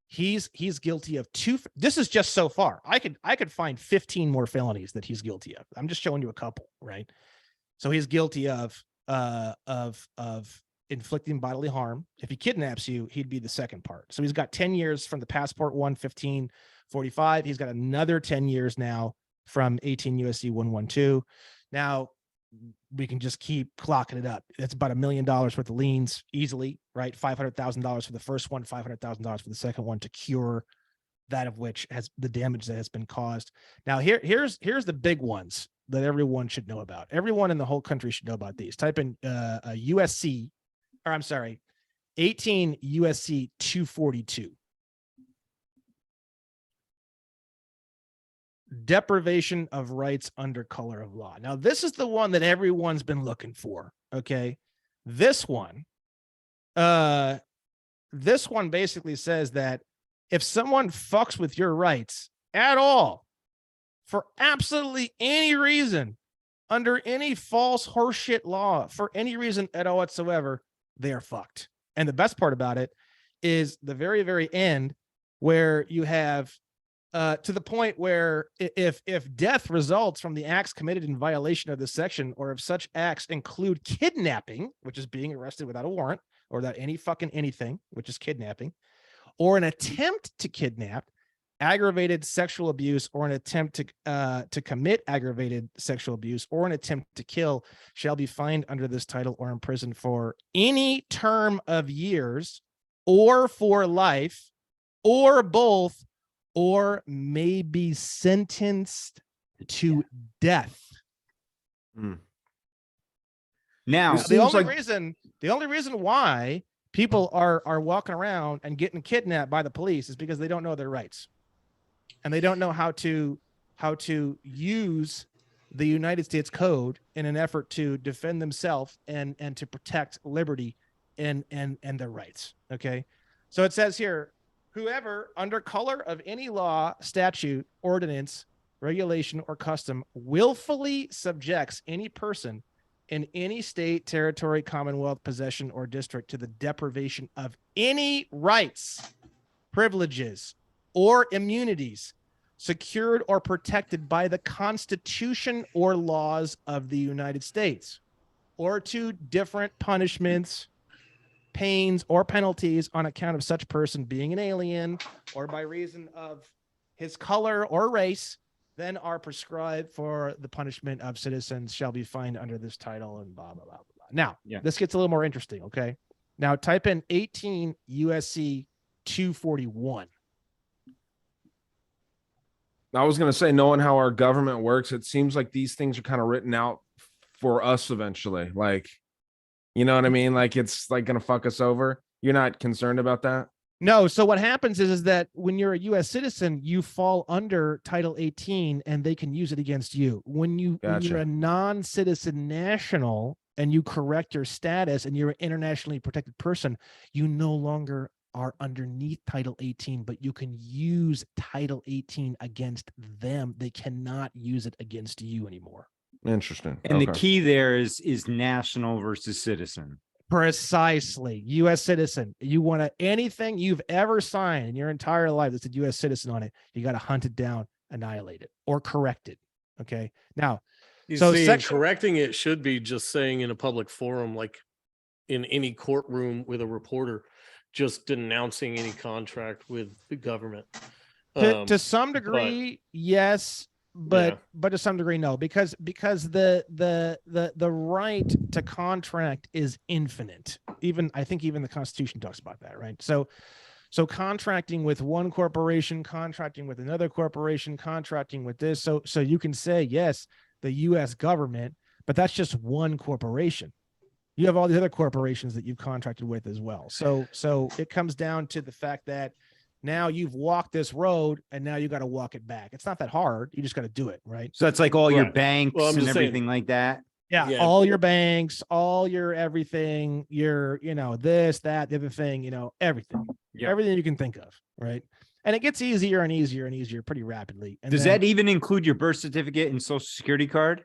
he's guilty of two. This is just so far. I could find 15 more felonies that he's guilty of. I'm just showing you a couple, right? So he's guilty of inflicting bodily harm. If he kidnaps you, he'd be the second part. So he's got 10 years from the passport 11545. He's got another 10 years now from 18 USC 112. Now we can just keep clocking it up. It's about $1 million worth of liens easily, right? $500,000 for the first one, $500,000 for the second one to cure that of which has the damage that has been caused. Now here's the big ones that everyone should know about. Everyone in the whole country should know about these. Type in USC, or I'm sorry, 18 USC 242. Deprivation of rights under color of law. Now, this is the one that everyone's been looking for. Okay. This one basically says that if someone fucks with your rights at all for absolutely any reason, under any false horseshit law, for any reason at all whatsoever, they are fucked. And the best part about it is the very, very end where you have to the point where if death results from the acts committed in violation of this section, or if such acts include kidnapping, which is being arrested without a warrant or without any fucking anything, which is kidnapping, or an attempt to kidnap, aggravated sexual abuse, or an attempt to commit aggravated sexual abuse, or an attempt to kill, shall be fined under this title or imprisoned for any term of years, or for life, or both, or may be sentenced to death. Now, The only reason why people are walking around and getting kidnapped by the police is because they don't know their rights, and they don't know how to use the United States Code in an effort to defend themselves and to protect liberty and their rights. Okay, so it says here, whoever, under color of any law, statute, ordinance, regulation, or custom, willfully subjects any person in any state, territory, commonwealth, possession, or district to the deprivation of any rights, privileges, or immunities secured or protected by the Constitution or laws of the United States, or to different punishments, pains, or penalties on account of such person being an alien, or by reason of his color or race, then are prescribed for the punishment of citizens, shall be fined under this title, and blah, blah, blah, blah. Now, This gets a little more interesting, okay? Now, type in 18 USC 241. I was going to say, knowing how our government works, it seems like these things are kind of written out for us eventually. Like, you know what I mean? Like, it's like going to fuck us over. You're not concerned about that? No. So what happens is that when you're a U.S. citizen, you fall under Title 18 and they can use it against you. When you're a non-citizen national and you correct your status and you're an internationally protected person, you no longer are underneath Title 18, but you can use Title 18 against them. They cannot use it against you anymore. Interesting. And the key there is national versus citizen. Precisely. U.S. citizen. You want to, anything you've ever signed in your entire life that's a U.S. citizen on it, you got to hunt it down, annihilate it, or correct it. Okay. Now, correcting it should be just saying in a public forum, like in any courtroom with a reporter, just denouncing any contract with the government. To some degree, yes, but to some degree, no, because the right to contract is infinite. I think even the Constitution talks about that, right? So contracting with one corporation, contracting with another corporation, contracting with this, so you can say yes, the U.S. government, but that's just one corporation. You have all the other corporations that you've contracted with as well. So it comes down to the fact that now you've walked this road and now you got to walk it back. It's not that hard. You just got to do it, right? So that's like all your Right. banks Well, I'm and just everything saying- like that. Yeah, all your banks, all your everything, your, this, that, the other thing, everything. Yep. Everything you can think of, right? And it gets easier and easier and easier pretty rapidly. And Does then that even include your birth certificate and social security card?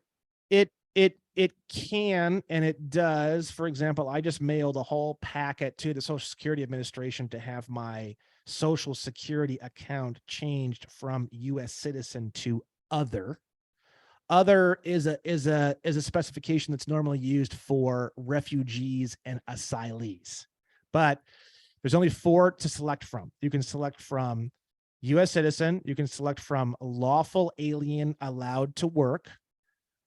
it can, and it does. For example, I just mailed a whole packet to the Social Security Administration to have my Social Security account changed from U.S. citizen to other. Other is a specification that's normally used for refugees and asylees, but there's only 4 to select from. You can select from U.S. citizen. You can select from lawful alien allowed to work.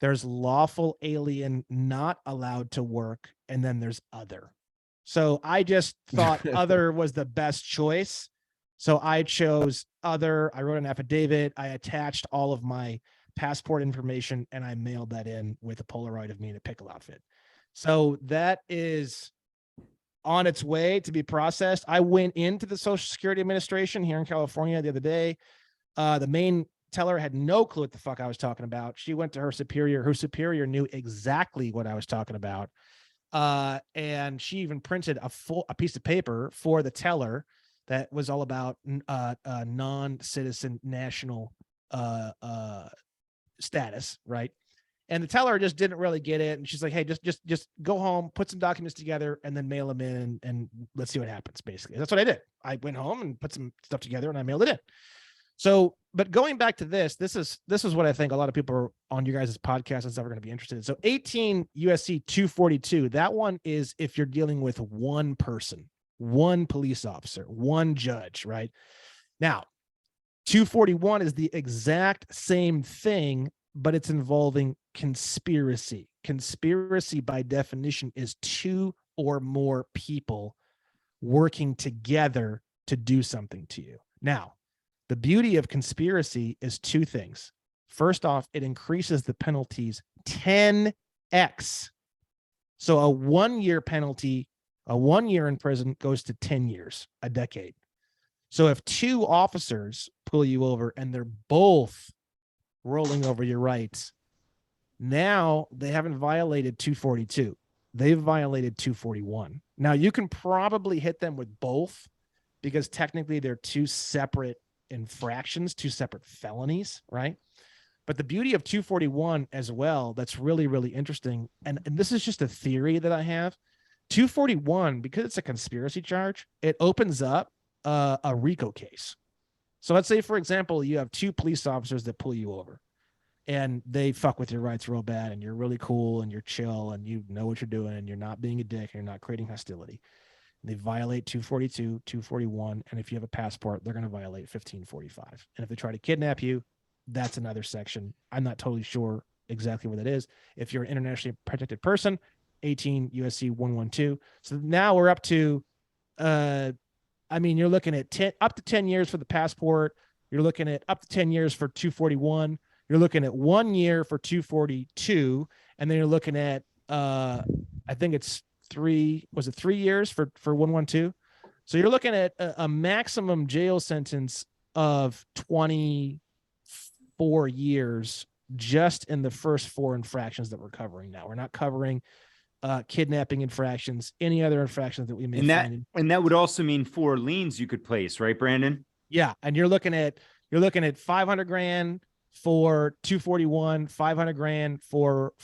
There's lawful alien not allowed to work, and then there's other. So I just thought other was the best choice. So I chose other. I wrote an affidavit. I attached all of my passport information, and I mailed that in with a Polaroid of me in a pickle outfit. So that is on its way to be processed. I went into the Social Security Administration here in California the other day. The main teller had no clue what the fuck I was talking about. She went to her superior. Her superior knew exactly what I was talking about. And she even printed a piece of paper for the teller that was all about non-citizen national status, right? And the teller just didn't really get it. And she's like, hey, just go home, put some documents together, and then mail them in, and let's see what happens, basically. That's what I did. I went home and put some stuff together, and I mailed it in. So, but going back to this is what I think a lot of people on you guys' podcast and stuff are going to be interested in. So 18 USC 242, that one is if you're dealing with one person, one police officer, one judge, right? Now, 241 is the exact same thing, but it's involving conspiracy. Conspiracy, by definition, is 2 or more people working together to do something to you. Now, the beauty of conspiracy is 2 things. First off, it increases the penalties 10x. So a 1-year penalty, a 1 year in prison goes to 10 years, a decade. So if 2 officers pull you over and they're both rolling over your rights, now they haven't violated 242. They've violated 241. Now you can probably hit them with both because technically they're 2 separate infractions, 2 separate felonies, right? But the beauty of 241 as well, that's really, really interesting. And this is just a theory that I have. 241, because it's a conspiracy charge, it opens up a RICO case. So let's say, for example, you have 2 police officers that pull you over and they fuck with your rights real bad, and you're really cool and you're chill and you know what you're doing and you're not being a dick and you're not creating hostility. They violate 242, 241, and if you have a passport, they're going to violate 1545. And if they try to kidnap you, that's another section. I'm not totally sure exactly what that is. If you're an internationally protected person, 18 USC 112. So now we're up to, you're looking at up to 10 years for the passport. You're looking at up to 10 years for 241. You're looking at 1 year for 242. And then you're looking at, I think it's 3 years for 112. So you're looking at a maximum jail sentence of 24 years just in the first 4 infractions that we're covering now. We're not covering kidnapping infractions, any other infractions that we may find. And that would also mean 4 liens you could place, right, Brandon? Yeah, and you're looking at $500,000 for 241, $500,000 for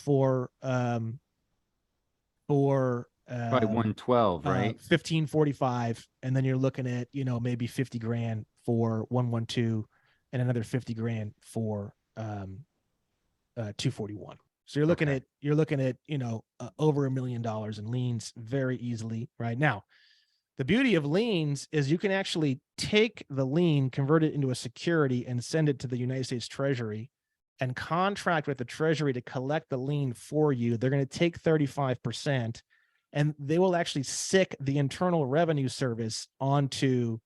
Probably 112, right? 1545, and then you're looking at maybe $50,000 for 112, and another $50,000 for 241. So you're looking at over $1 million in liens very easily right now. The beauty of liens is you can actually take the lien, convert it into a security, and send it to the United States Treasury and contract with the Treasury to collect the lien for you. They're going to take 35%, and they will actually sick the Internal Revenue Service onto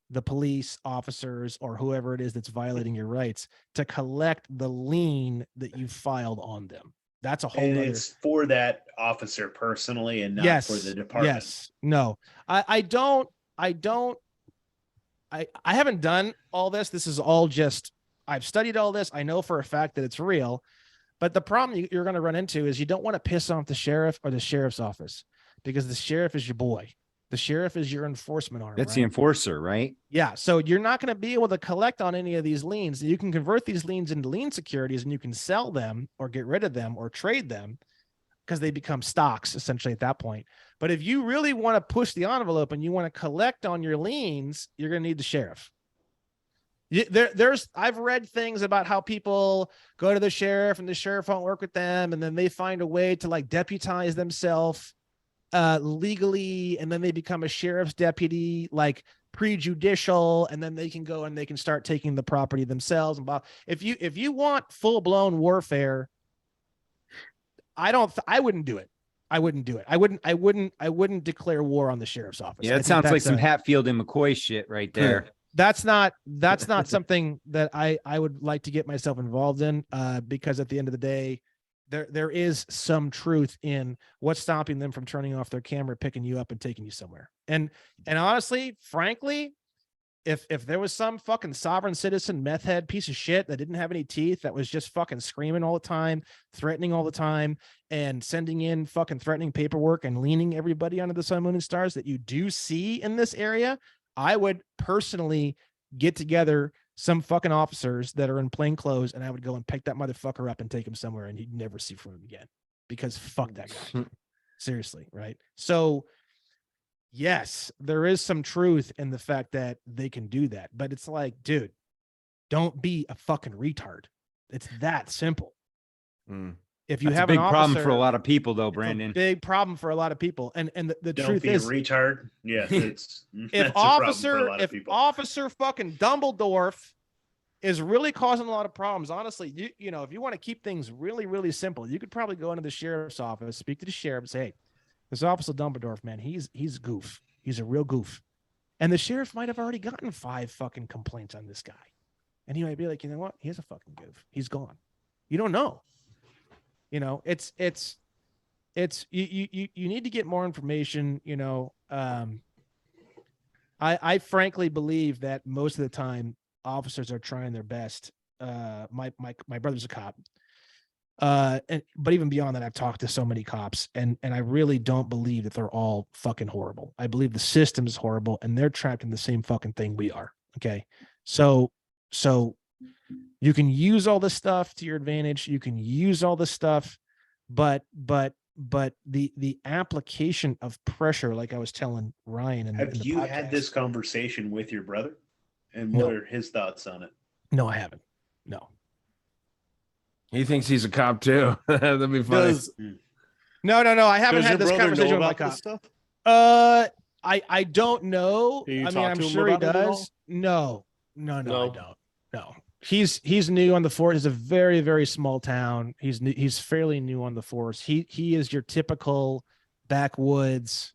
the police officers or whoever it is that's violating your rights to collect the lien that you filed on them. That's a whole And nother. it's for that officer personally and not for the department. Yes. No, I haven't done all this. This is all just, I've studied all this. I know for a fact that it's real, but the problem you're going to run into is you don't want to piss off the sheriff or the sheriff's office, because the sheriff is your boy. The sheriff is your enforcement arm. That's the enforcer, right? Yeah. So you're not going to be able to collect on any of these liens. You can convert these liens into lien securities, and you can sell them or get rid of them or trade them because they become stocks essentially at that point. But if you really want to push the envelope and you want to collect on your liens, you're going to need the sheriff. I've read things about how people go to the sheriff and the sheriff won't work with them, and then they find a way to like deputize themselves legally, and then they become a sheriff's deputy, like prejudicial, and then they can go and they can start taking the property themselves. And if you want full-blown warfare, I wouldn't do it. I wouldn't declare war on the sheriff's office. Yeah, it sounds like some Hatfield and McCoy shit right there. That's not something that I would like to get myself involved in, because at the end of the day, there is some truth in what's stopping them from turning off their camera, picking you up, and taking you somewhere. And honestly, frankly, if there was some fucking sovereign citizen meth head piece of shit that didn't have any teeth, that was just fucking screaming all the time, threatening all the time, and sending in fucking threatening paperwork and leaning everybody under the sun, moon, and stars that you do see in this area, I would personally get together some fucking officers that are in plain clothes, and I would go and pick that motherfucker up and take him somewhere, and you'd never see from him again, because fuck that guy. Seriously. Right. So yes, there is some truth in the fact that they can do that, but it's like, dude, don't be a fucking retard. It's that simple. If you That's have a big an officer, problem for a lot of people, though, Brandon. Big problem for a lot of people. And the Don't truth be is, a retard. Yeah, it's if officer fucking Dumbledore is really causing a lot of problems, honestly, you know, if you want to keep things really, really simple, you could probably go into the sheriff's office, speak to the sheriff, and say, hey, this Officer Dumbledore, man, he's a goof. He's a real goof. And the sheriff might have already gotten 5 fucking complaints on this guy. And he might be like, you know what? He's a fucking goof. He's gone. You don't know. You know, it's you need to get more information. You know, I frankly believe that most of the time officers are trying their best. My brother's a cop. But even beyond that, I've talked to so many cops, and I really don't believe that they're all fucking horrible. I believe the system is horrible, and they're trapped in the same fucking thing we are. Okay. So you can use all this stuff to your advantage. You can use all this stuff, but the application of pressure, like I was telling Ryan. Have you had this conversation with your brother? And what are his thoughts on it? No, I haven't. No. He thinks he's a cop too. That'd be funny. No. I haven't had this conversation with my cop. I don't know. I mean, I'm sure he does. No, I don't. No. He's new on the force. It's a very, very small town. He's fairly new on the force. He is your typical backwoods.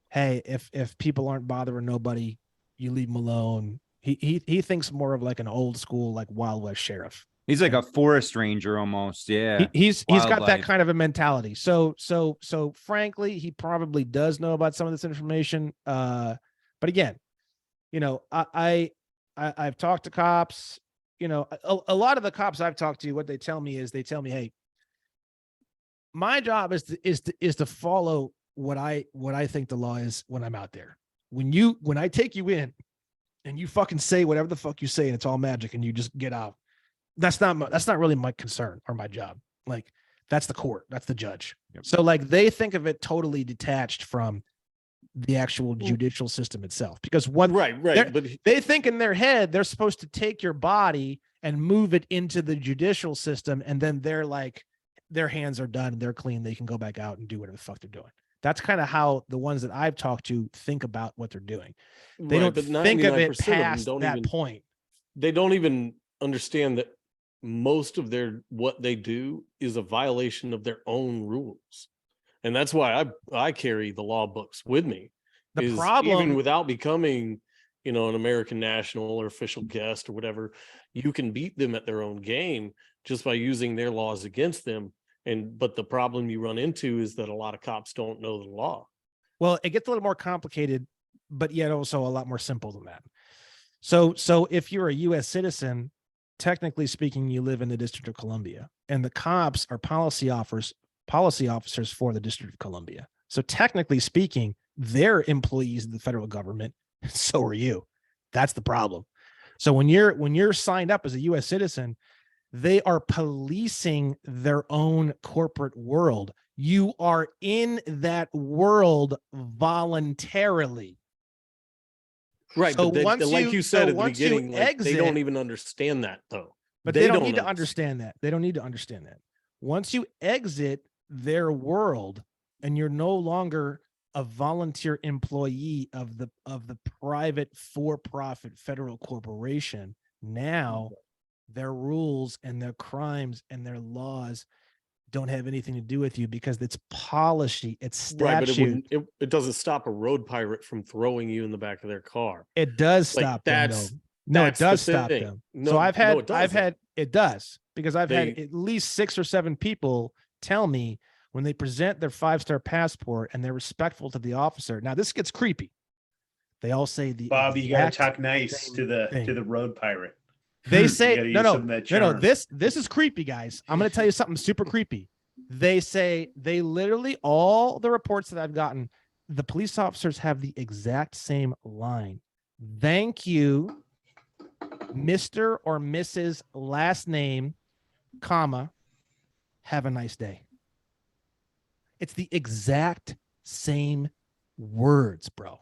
Hey, if people aren't bothering nobody, you leave them alone. He thinks more of like an old school, like Wild West sheriff. He's like a forest ranger almost. Yeah. He's got that kind of a mentality. So frankly, he probably does know about some of this information. But again, you know, I've talked to cops. You know, a lot of the cops I've talked to, what they tell me, hey, my job is to follow what I think the law is when I'm out there. When I take you in and you fucking say whatever the fuck you say and it's all magic and you just get out, that's not really my concern or my job. Like, that's the court, that's the judge. Yep. So like they think of it totally detached from the actual judicial system itself, because but they think in their head they're supposed to take your body and move it into the judicial system, and then they're like, their hands are done, they're clean, they can go back out and do whatever the fuck they're doing. That's kind of how the ones that I've talked to think about what they're doing. They Right, don't but think of it 99% of them past don't that even- point. They don't even understand that most of what they do is a violation of their own rules. And that's why I carry the law books with me. The is problem, even without becoming, an American national or official guest or whatever, you can beat them at their own game just by using their laws against them. But the problem you run into is that a lot of cops don't know the law. well, it gets a little more complicated, but yet also a lot more simple than that. So if you're a U.S. citizen, technically speaking, you live in the District of Columbia, and the cops are policy officers for the District of Columbia. So technically speaking, they're employees of the federal government. So are you. That's the problem. So when you're signed up as a U.S. citizen, they are policing their own corporate world. You are in that world voluntarily. Right. So But once like you- you so said at the once you beginning, like, they exit- don't even understand that though. But they don't need to understand that. They don't need to understand that. Once you exit their world and you're no longer a volunteer employee of the private for-profit federal corporation, now their rules and their crimes and their laws don't have anything to do with you because it's policy, it's statute. Right, but it doesn't stop a road pirate from throwing you in the back of their car. It does Like, stop them, that's- though. No, it that's the does stop thing. them. No, So I've no, had, it doesn't. it does, because I've had They- at least 6 or 7 people tell me when they present their 5-star passport and they're respectful to the officer. Now this gets creepy. They all say the Bob, you gotta exact talk nice same to the thing. road pirate. They You say gotta no, use no, some of that no, no. charm. This is creepy, guys. I'm going to tell you something super creepy. They say they literally, all the reports that I've gotten, the police officers have the exact same line. Thank you, Mr. or Mrs. last name, comma, have a nice day. It's the exact same words, bro.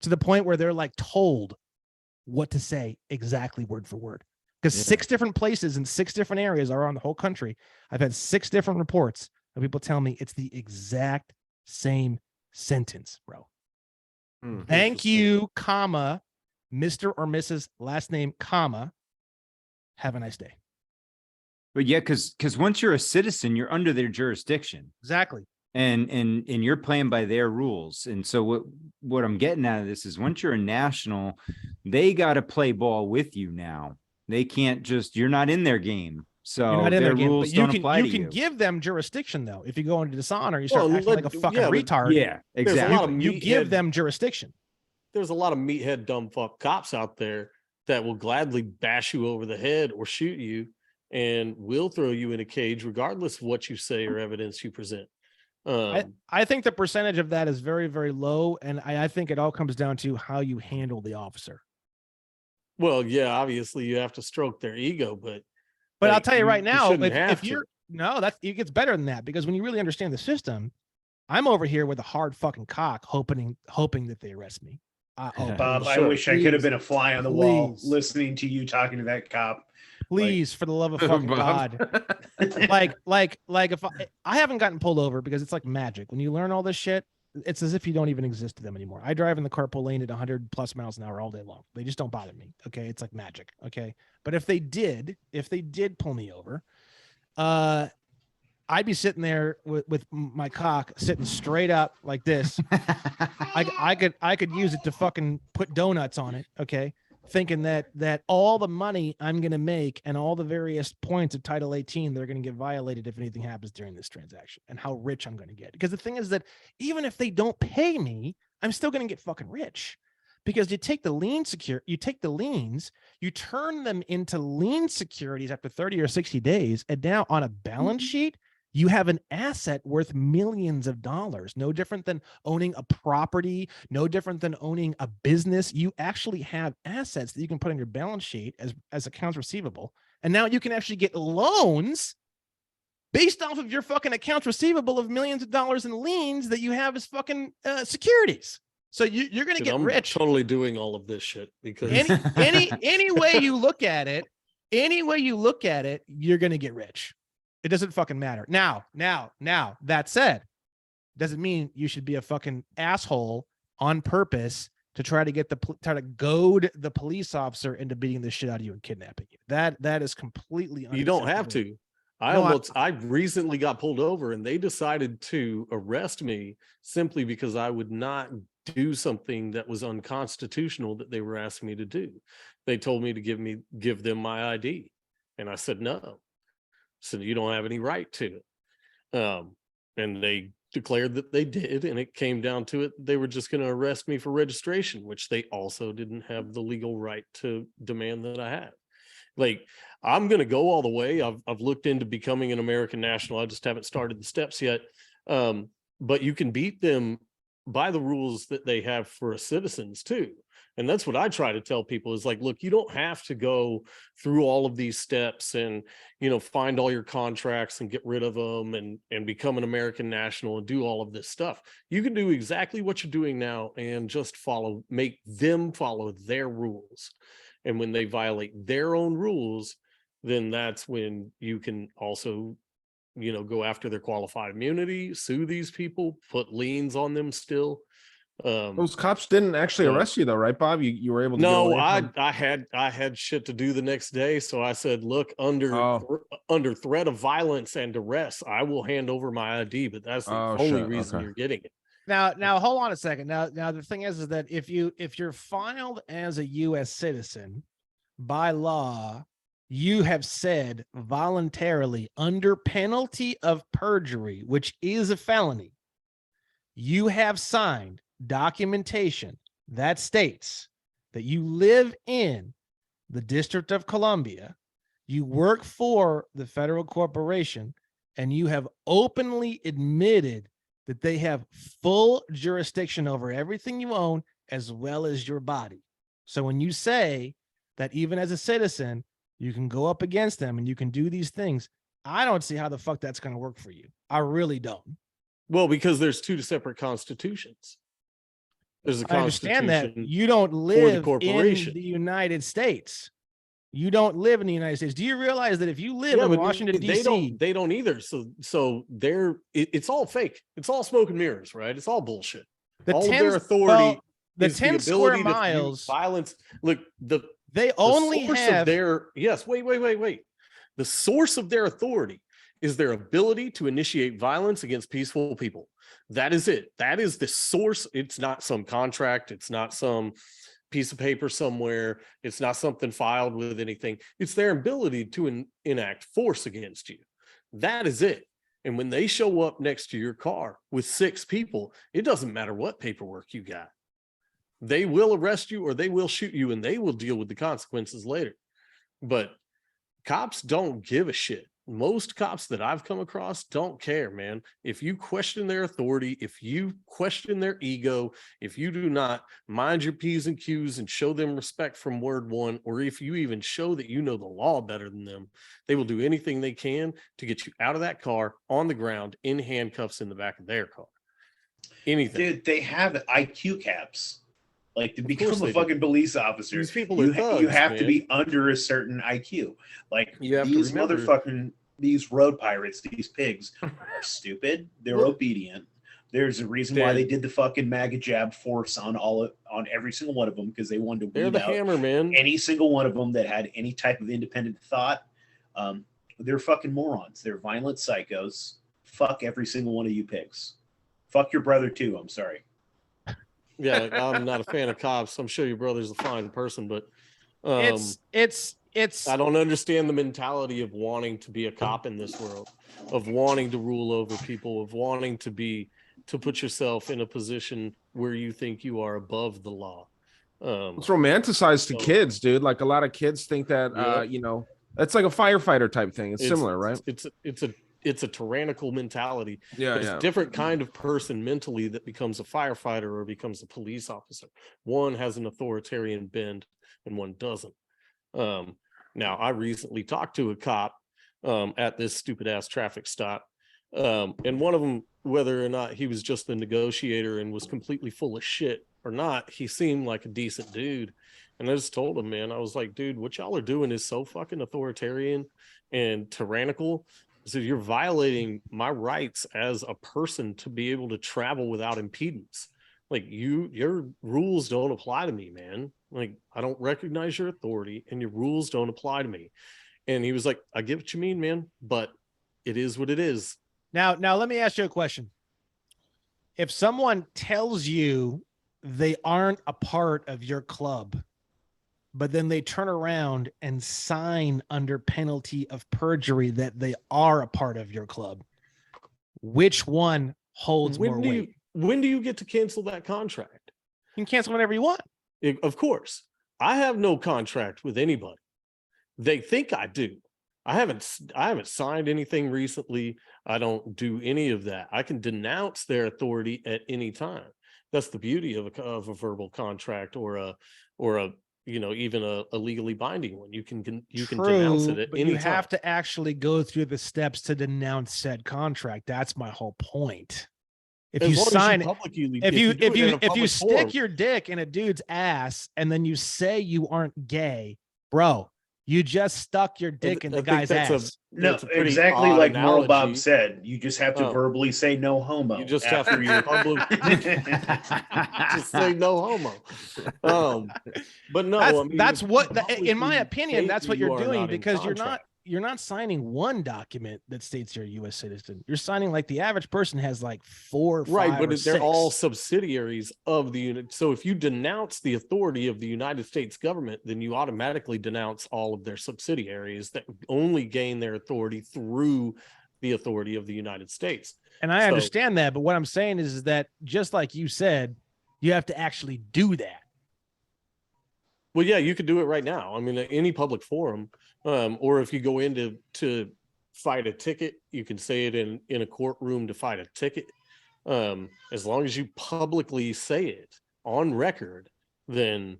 To the point where they're like told what to say exactly word for word. Because 6 different places in 6 different areas around the whole country, I've had 6 different reports of people tell me it's the exact same sentence, bro. Thank you, comma, Mr. or Mrs. last name, comma, have a nice day. But yeah, because once you're a citizen, you're under their jurisdiction. Exactly. And you're playing by their rules. And so what I'm getting out of this is once you're a national, they got to play ball with you now. They can't you're not in their game. So You're not in their their game, rules but you don't can, apply you to can you. give them jurisdiction, though. If you go into dishonor, you start Well, acting like a fucking yeah, but- retard. Yeah, There's a exactly. lot of You give meathead- them jurisdiction. There's a lot of meathead dumb fuck cops out there that will gladly bash you over the head or shoot you and will throw you in a cage regardless of what you say or evidence you present. I think the percentage of that is very, very low. And I think it all comes down to how you handle the officer. Well, yeah, obviously you have to stroke their ego, but I'll like, tell you right now, shouldn't have if to. you're it gets better than that, because when you really understand the system, I'm over here with a hard fucking cock, hoping that they arrest me. Bob, I Sure. wish I could have Please. been a fly on the wall Please. listening to you talking to that cop. Please, for the love of fucking God. like if I haven't gotten pulled over, because it's like magic. When you learn all this shit, it's as if you don't even exist to them anymore. I drive in the carpool lane at 100 plus miles an hour all day long. They just don't bother me. Okay. It's like magic. Okay. But if they did pull me over, I'd be sitting there with my cock sitting straight up like this. I could use it to fucking put donuts on it. Okay. Thinking that all the money I'm going to make and all the various points of Title 18, they're going to get violated if anything happens during this transaction, and how rich I'm going to get. Because the thing is that even if they don't pay me, I'm still going to get fucking rich, because you take the liens, you turn them into lien securities after 30 or 60 days. And now on a balance sheet, you have an asset worth millions of dollars. No different than owning a property, no different than owning a business. You actually have assets that you can put on your balance sheet as accounts receivable. And now you can actually get loans based off of your fucking accounts receivable of millions of dollars in liens that you have as fucking securities. So you're going to get I'm rich. totally doing all of this shit because Any way you look at it, you're going to get rich. It doesn't fucking matter. Now, that said, doesn't mean you should be a fucking asshole on purpose to try to try to goad the police officer into beating the shit out of you and kidnapping you. That is completely You don't have unacceptable. to. I recently got pulled over and they decided to arrest me simply because I would not do something that was unconstitutional that they were asking me to do. They told me to give them my ID. And I said, no. So you don't have any right to it. And they declared that they did, and it came down to it. They were just going to arrest me for registration, which they also didn't have the legal right to demand that I had. Like, I'm going to go all the way. I've looked into becoming an American national. I just haven't started the steps yet. But you can beat them by the rules that they have for citizens too. And that's what I try to tell people is like, look, you don't have to go through all of these steps and, find all your contracts and get rid of them and become an American national and do all of this stuff. You can do exactly what you're doing now and just make them follow their rules. And when they violate their own rules, then that's when you can also, go after their qualified immunity, sue these people, put liens on them still. Those cops didn't actually arrest you though, right, Bob? You were able to no, get away I had shit to do the next day. So I said, look, under threat of violence and arrest, I will hand over my ID, but that's the only reason you're getting it. Now hold on a second. Now the thing is that if you're filed as a US citizen, by law, you have said voluntarily under penalty of perjury, which is a felony, you have signed documentation that states that you live in the District of Columbia, you work for the federal corporation, and you have openly admitted that they have full jurisdiction over everything you own as well as your body. So when you say that even as a citizen, you can go up against them and you can do these things, I don't see how the fuck that's going to work for you. I really don't. Well, because there's two separate constitutions. There's a constitution. I understand that you don't live in the United States. You don't live in the United States. Do you realize that if you live in Washington, D.C. They don't either. So it's all fake. It's all smoke and mirrors, right? It's all bullshit. All of their authority the 10 square miles violence. Look, they only have wait. The source of their authority is their ability to initiate violence against peaceful people. That is it. That is the source. It's not some contract. It's not some piece of paper somewhere. It's not something filed with anything. It's their ability to enact force against you. That is it. And when they show up next to your car with 6 people, it doesn't matter what paperwork you got. They will arrest you or they will shoot you and they will deal with the consequences later. But cops don't give a shit. Most cops that I've come across don't care, man. If you question their authority, if you question their ego, if you do not mind your P's and Q's and show them respect from word one, or if you even show that you know the law better than them, they will do anything they can to get you out of that car on the ground in handcuffs in the back of their car. Anything. Dude, they have IQ caps. Like to become a fucking police officer, these people are thugs, you have man. to be under a certain IQ. Like these motherfucking these road pirates, these pigs are stupid. They're obedient. There's a reason why they did the fucking MAGA jab force on every single one of them, because they wanted to weed out hammer, man. Any single one of them that had any type of independent thought. They're fucking morons. They're violent psychos. Fuck every single one of you pigs. Fuck your brother too. I'm sorry. Yeah, I'm not a fan of cops. I'm sure your brother's a fine person, but it's I don't understand the mentality of wanting to be a cop in this world, of wanting to rule over people, of wanting to put yourself in a position where you think you are above the law. It's romanticized to kids, dude. Like a lot of kids think that that's like a firefighter type thing. It's similar, right? It's a tyrannical mentality. Yeah, it's a different kind of person mentally that becomes a firefighter or becomes a police officer. One has an authoritarian bend and one doesn't. Now, I recently talked to a cop at this stupid ass traffic stop. And one of them, whether or not he was just the negotiator and was completely full of shit or not, he seemed like a decent dude. And I just told him, man, I was like, dude, what y'all are doing is so fucking authoritarian and tyrannical I said, you're violating my rights as a person to be able to travel without impedance. Like your rules don't apply to me, man. Like, I don't recognize your authority and your rules don't apply to me. And he was like, I get what you mean, man, but it is what it is. Now let me ask you a question. If someone tells you they aren't a part of your club, but then they turn around and sign under penalty of perjury that they are a part of your club, which one holds more weight? When do you get to cancel that contract? You can cancel whenever you want. Of course. I have no contract with anybody. They think I do. I haven't signed anything recently. I don't do any of that. I can denounce their authority at any time. That's the beauty of a verbal contract or a even a legally binding one. You can denounce it at any time. You have to actually go through the steps to denounce said contract. That's my whole point. If you sign, if you stick your dick in a dude's ass and then you say you aren't gay, bro, you just stuck your dick in the guy's ass. No, exactly like Moral Bob said. You just have to verbally say no homo. You just have to just say no homo. But no, that's what, in my opinion, that's what you're doing, because you're not signing one document that states you're a U.S. citizen. You're signing, like, the average person has like 4, 5, right, but or they're 6. all subsidiaries of the unit. So if you denounce the authority of the United States government, then you automatically denounce all of their subsidiaries that only gain their authority through the authority of the United States. And I understand that, but what I'm saying is that, just like you said, you have to actually do that. Well, yeah, you could do it right now. I mean, any public forum, or if you go in to fight a ticket, you can say it in a courtroom to fight a ticket. As long as you publicly say it on record, then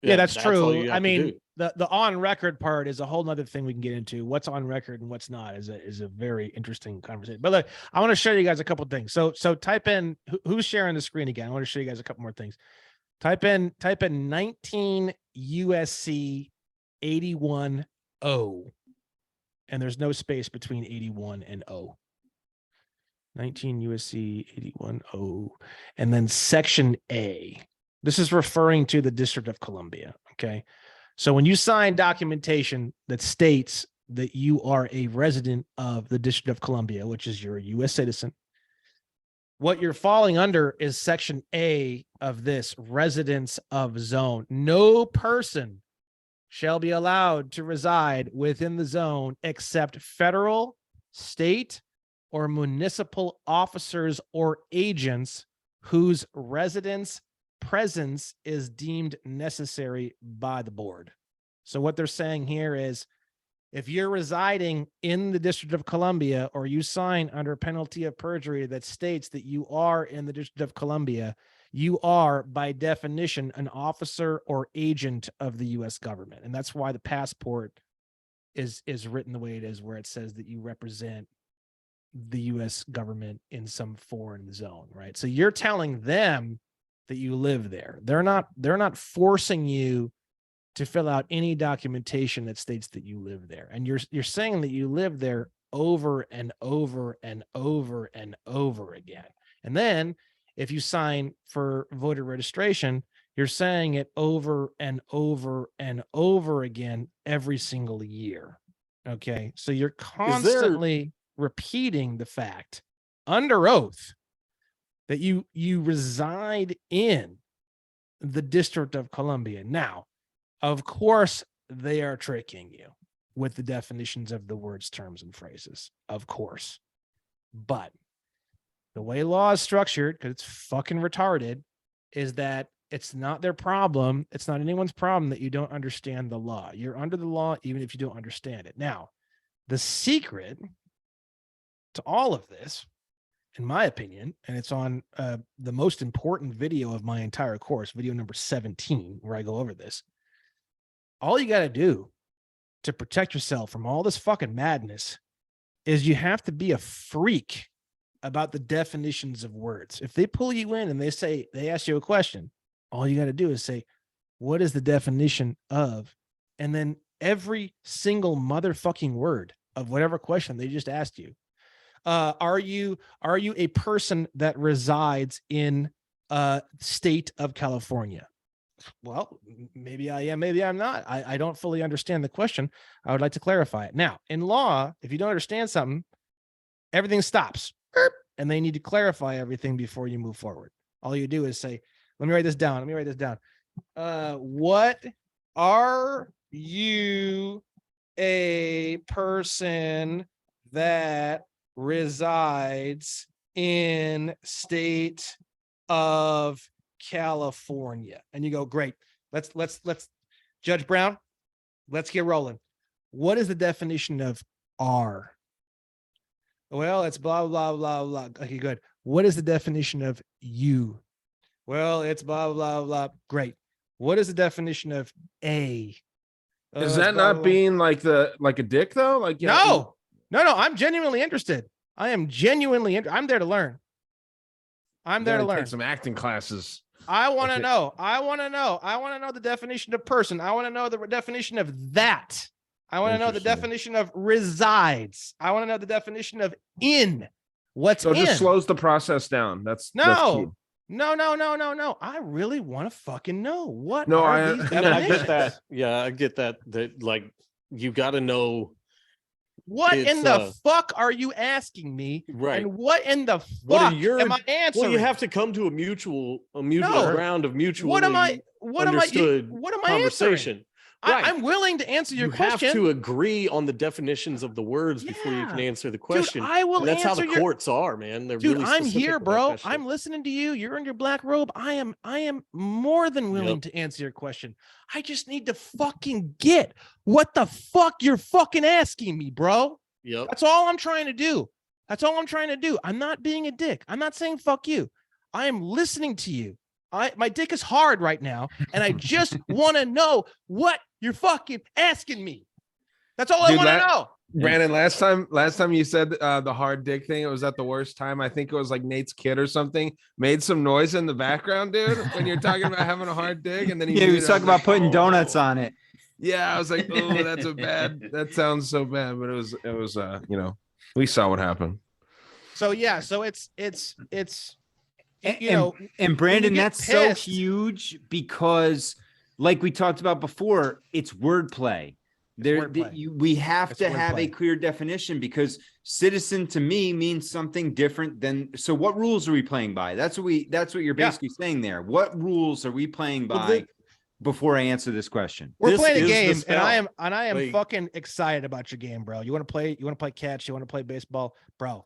yeah, that's true. I mean, the on record part is a whole nother thing we can get into. What's on record and what's not is a very interesting conversation. But look, I want to show you guys a couple of things. So type in, who's sharing the screen again? I want to show you guys a couple more things. Type in 19 USC 81O, and there's no space between 81 and O. 19 USC 81O, and then section A. This is referring to the District of Columbia. Okay. So when you sign documentation that states that you are a resident of the District of Columbia, which is you're a U.S. citizen, what you're falling under is section A of this, residence of zone. No person shall be allowed to reside within the zone except federal, state, or municipal officers or agents whose residence presence is deemed necessary by the board. So what they're saying here is, if you're residing in the District of Columbia, or you sign under penalty of perjury that states that you are in the District of Columbia, you are by definition an officer or agent of the U.S. government. And that's why the passport is written the way it is, where it says that you represent the U.S. government in some foreign zone, right? So you're telling them that you live there. They're not forcing you to fill out any documentation that states that you live there. And you're saying that you live there over and over and over and over again. And then if you sign for voter registration, you're saying it over and over and over again every single year. Okay. So you're constantly repeating the fact under oath that you reside in the District of Columbia. Now, of course, they are tricking you with the definitions of the words, terms, and phrases. Of course. But the way law is structured, because it's fucking retarded, is that it's not their problem. It's not anyone's problem that you don't understand the law. You're under the law even if you don't understand it. Now, the secret to all of this, in my opinion, and it's on the most important video of my entire course, video number 17, where I go over this. All you got to do to protect yourself from all this fucking madness is you have to be a freak about the definitions of words. If they pull you in and they ask you a question, all you got to do is say, what is the definition of? And then every single motherfucking word of whatever question they just asked you. Are you a person that resides in state of California? Well, maybe I am, maybe I'm not. I don't fully understand the question. I would like to clarify it. Now, in law, if you don't understand something, everything stops. And they need to clarify everything before you move forward. All you do is say, let me write this down. What are you a person that resides in state of California? And you go, great. Let's Judge Brown, let's get rolling. What is the definition of R? Well, it's blah, blah, blah, blah. Okay, good. What is the definition of U? Well, it's blah, blah, blah. Great. What is the definition of A? Is that blah, not blah, being like a dick though? Like no. I'm genuinely interested. I am genuinely I'm there to learn. I'm there to learn. Take some acting classes. I want to know. I want to know the definition of person. I want to know the definition of that. I want to know the definition of resides. I want to know the definition of in. What's so it in? just slows the process down. That's key. No. I really want to fucking know what No, are these No, I definitions. get that. Yeah, I get that. That like you got to know What It's, in the fuck are you asking me? right. And what in the What are fuck your- am I answering? Well, you have to come to a mutual No. ground of mutual. what am I understood answering? conversation. Right. I'm willing to answer your You question. have to agree on the definitions of the words before you can Yeah. answer the question. Dude, I will And that's how answer the your courts are, man. They're Dude, really I'm specific here, about bro. that shit. I'm listening to you. You're in your black robe. I am more than willing Yep. to answer your question. I just need to fucking get what the fuck you're fucking asking me, bro. Yep. That's all I'm trying to do. I'm not being a dick. I'm not saying fuck you. I am listening to you. My dick is hard right now, and I just want to know what you're fucking asking me. That's all I Dude, want to know. Brandon, last time you said the hard dick thing, it was at the worst time. I think it was like Nate's kid or something made some noise in the background, dude, when you're talking about having a hard dick, and then He was talking about putting donuts on it. Yeah, I was like, oh, that's that sounds so bad, but it was we saw what happened. So yeah, so it's And Brandon, get that's so pissed- huge because, like we talked about before, it's wordplay. We have It's to have a wordplay. clear definition because citizen to me means something different than. So, what rules are we playing by? That's what you're basically saying there. What rules are we playing Well, by before I answer this question? We're This playing a is the game, and spell. I am Like- fucking excited about your game, bro. You want to play catch? You want to play baseball, bro?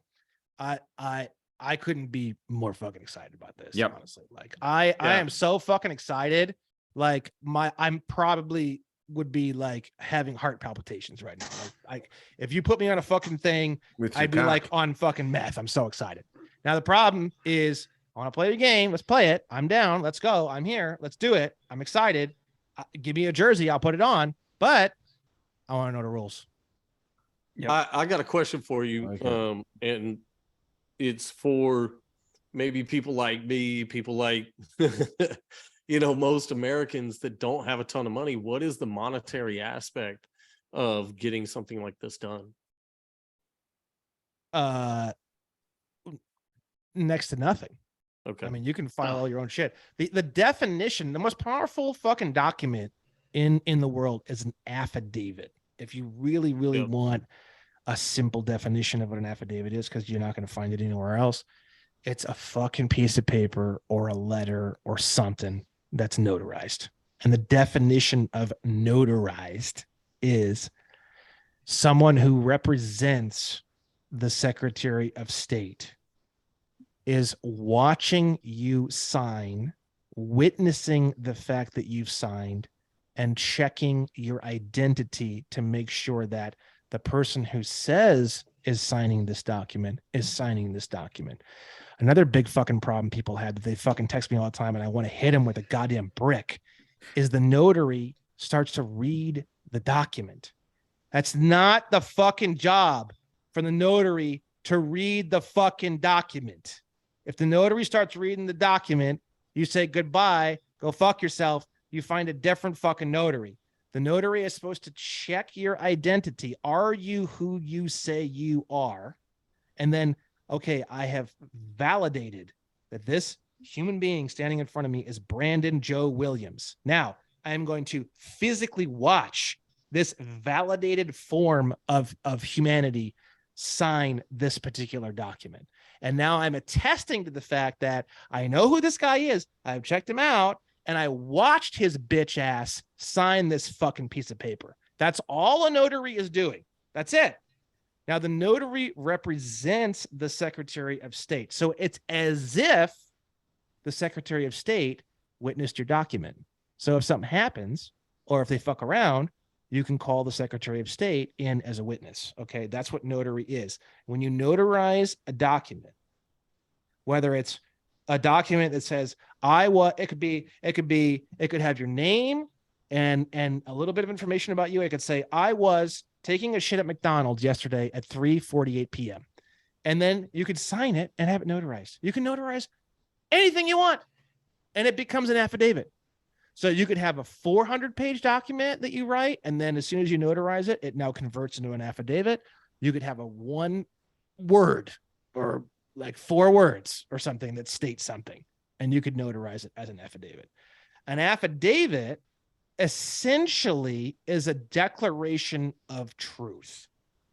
I couldn't be more fucking excited about this. Yep. Honestly, like I am so fucking excited. Like I'm probably would be like having heart palpitations right now. Like if you put me on a fucking thing, With your I'd be cock. like on fucking meth. I'm so excited. Now the problem is I want to play the game. Let's play it. I'm down. Let's go. I'm here. Let's do it. I'm excited. Give me a jersey. I'll put it on. But I want to know the rules. Yep. I got a question for you. Okay. And it's for maybe people like me, people like most Americans that don't have a ton of money. What is the monetary aspect of getting something like this done? Next to nothing. Okay. I mean, you can file all your own shit. The definition, the most powerful fucking document in the world is an affidavit. If you really Yep. want a simple definition of what an affidavit is, because you're not going to find it anywhere else, it's a fucking piece of paper or a letter or something that's notarized. And the definition of notarized is someone who represents the Secretary of State is watching you sign, witnessing the fact that you've signed, and checking your identity to make sure that the person who says is signing this document is signing this document. Another big fucking problem people had that they fucking text me all the time, and I want to hit them with a goddamn brick, is the notary starts to read the document. That's not the fucking job for the notary to read the fucking document. If the notary starts reading the document, you say goodbye, go fuck yourself. You find a different fucking notary. The notary is supposed to check your identity. Are you who you say you are? And then, okay, I have validated that this human being standing in front of me is Brandon Joe Williams. Now, I am going to physically watch this validated form of humanity sign this particular document. And now I'm attesting to the fact that I know who this guy is. I've checked him out, and I watched his bitch ass sign this fucking piece of paper. That's all a notary is doing. That's it. Now, the notary represents the Secretary of State. So it's as if the Secretary of State witnessed your document. So if something happens, or if they fuck around, you can call the Secretary of State in as a witness. Okay, that's what notary is. When you notarize a document, whether it's a document that says it could have your name and a little bit of information about you. It could say, I was taking a shit at McDonald's yesterday at 3:48 p.m. And then you could sign it and have it notarized. You can notarize anything you want, and it becomes an affidavit. So you could have a 400-page document that you write, and then as soon as you notarize it, it now converts into an affidavit. You could have a 1 word or like 4 words or something that states something, and you could notarize it as an affidavit. An affidavit essentially is a declaration of truth.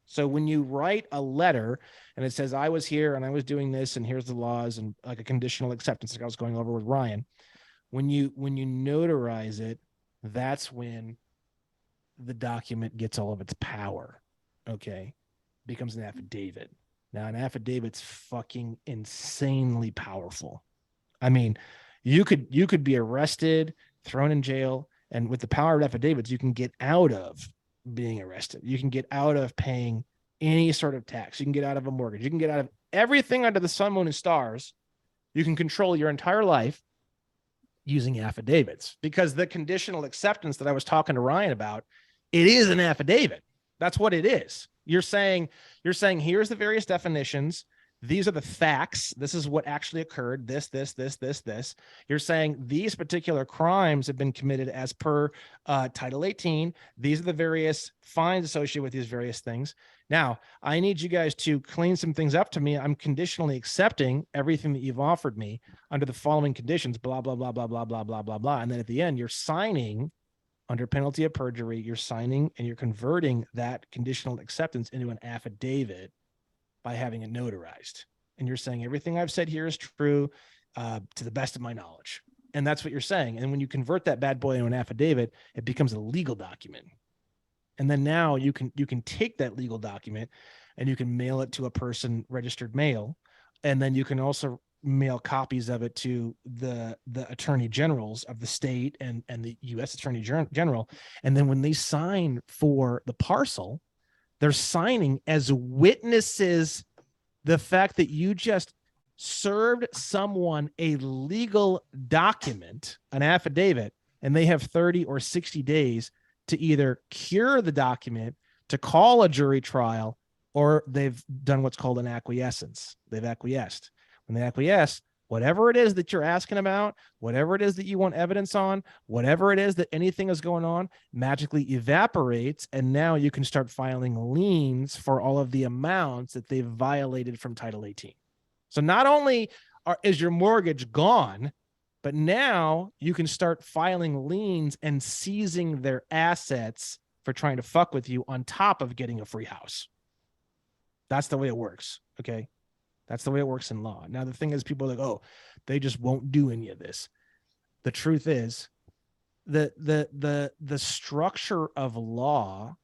So when you write a letter and it says, I was here and I was doing this, and here's the laws, and like a conditional acceptance like I was going over with Ryan, when you notarize it, that's when the document gets all of its power. Okay. Becomes an affidavit. Now, an affidavit's fucking insanely powerful. I mean, you could be arrested, thrown in jail, and with the power of affidavits, you can get out of being arrested. You can get out of paying any sort of tax. You can get out of a mortgage. You can get out of everything under the sun, moon, and stars. You can control your entire life using affidavits, because the conditional acceptance that I was talking to Ryan about, it is an affidavit. That's what it is. You're saying, here's the various definitions. These are the facts. This is what actually occurred. This. You're saying these particular crimes have been committed as per Title 18. These are the various fines associated with these various things. Now, I need you guys to clean some things up to me. I'm conditionally accepting everything that you've offered me under the following conditions, blah, blah, blah, blah, blah, blah, blah, blah, blah. And then at the end, you're signing under penalty of perjury. You're signing and you're converting that conditional acceptance into an affidavit by having it notarized. And you're saying everything I've said here is true to the best of my knowledge. And that's what you're saying. And when you convert that bad boy into an affidavit, it becomes a legal document. And then now you can take that legal document and you can mail it to a person, registered mail. And then you can also mail copies of it to the attorney generals of the state and the US Attorney General. And then when they sign for the parcel, they're signing as witnesses the fact that you just served someone a legal document, an affidavit, and they have 30 or 60 days to either cure the document, to call a jury trial, or they've done what's called an acquiescence. They've acquiesced. When they acquiesce, whatever it is that you're asking about, whatever it is that you want evidence on, whatever it is that anything is going on, magically evaporates, and now you can start filing liens for all of the amounts that they've violated from Title 18. So not only is your mortgage gone, but now you can start filing liens and seizing their assets for trying to fuck with you on top of getting a free house. That's the way it works, okay? That's the way it works in law. Now, the thing is, people are like, oh, they just won't do any of this. The truth is, the structure of law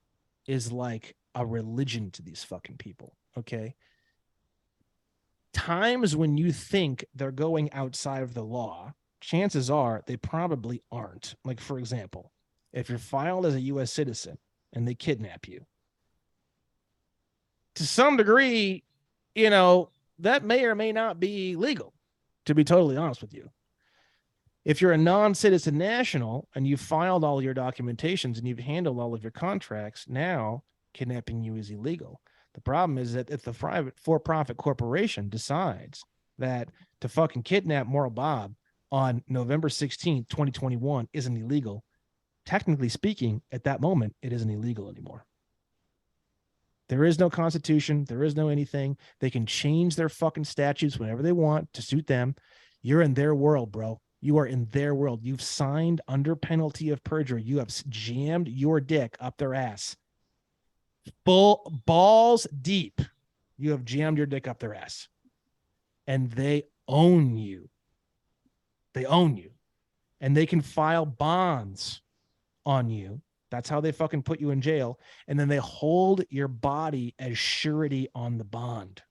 is like a religion to these fucking people, okay? Times when you think they're going outside of the law, chances are they probably aren't. Like, for example, if you're filed as a U.S. citizen and they kidnap you, to some degree, you know, that may or may not be legal, to be totally honest with you. If you're a non-citizen national and you've filed all your documentations and you've handled all of your contracts, now kidnapping you is illegal. The problem is that if the private for-profit corporation decides that to fucking kidnap Moral Bob on November 16th, 2021 isn't illegal, technically speaking, at that moment, it isn't illegal anymore. There is no constitution. There is no anything. They can change their fucking statutes whenever they want to suit them. You're in their world, bro. You are in their world. You've signed under penalty of perjury. You have jammed your dick up their ass. Full balls deep. You have jammed your dick up their ass. And they own you. They own you. And they can file bonds on you. That's how they fucking put you in jail. And then they hold your body as surety on the bond.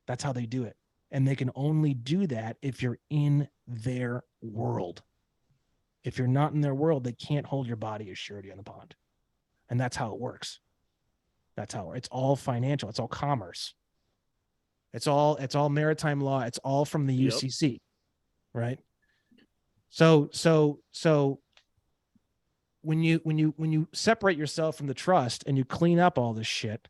That's how they do it. And they can only do that if you're in their world. If you're not in their world, they can't hold your body as surety on the bond. And that's how it works. That's how it's all financial. It's all commerce. It's all maritime law. It's all from the UCC, right? So when you separate yourself from the trust and you clean up all this shit,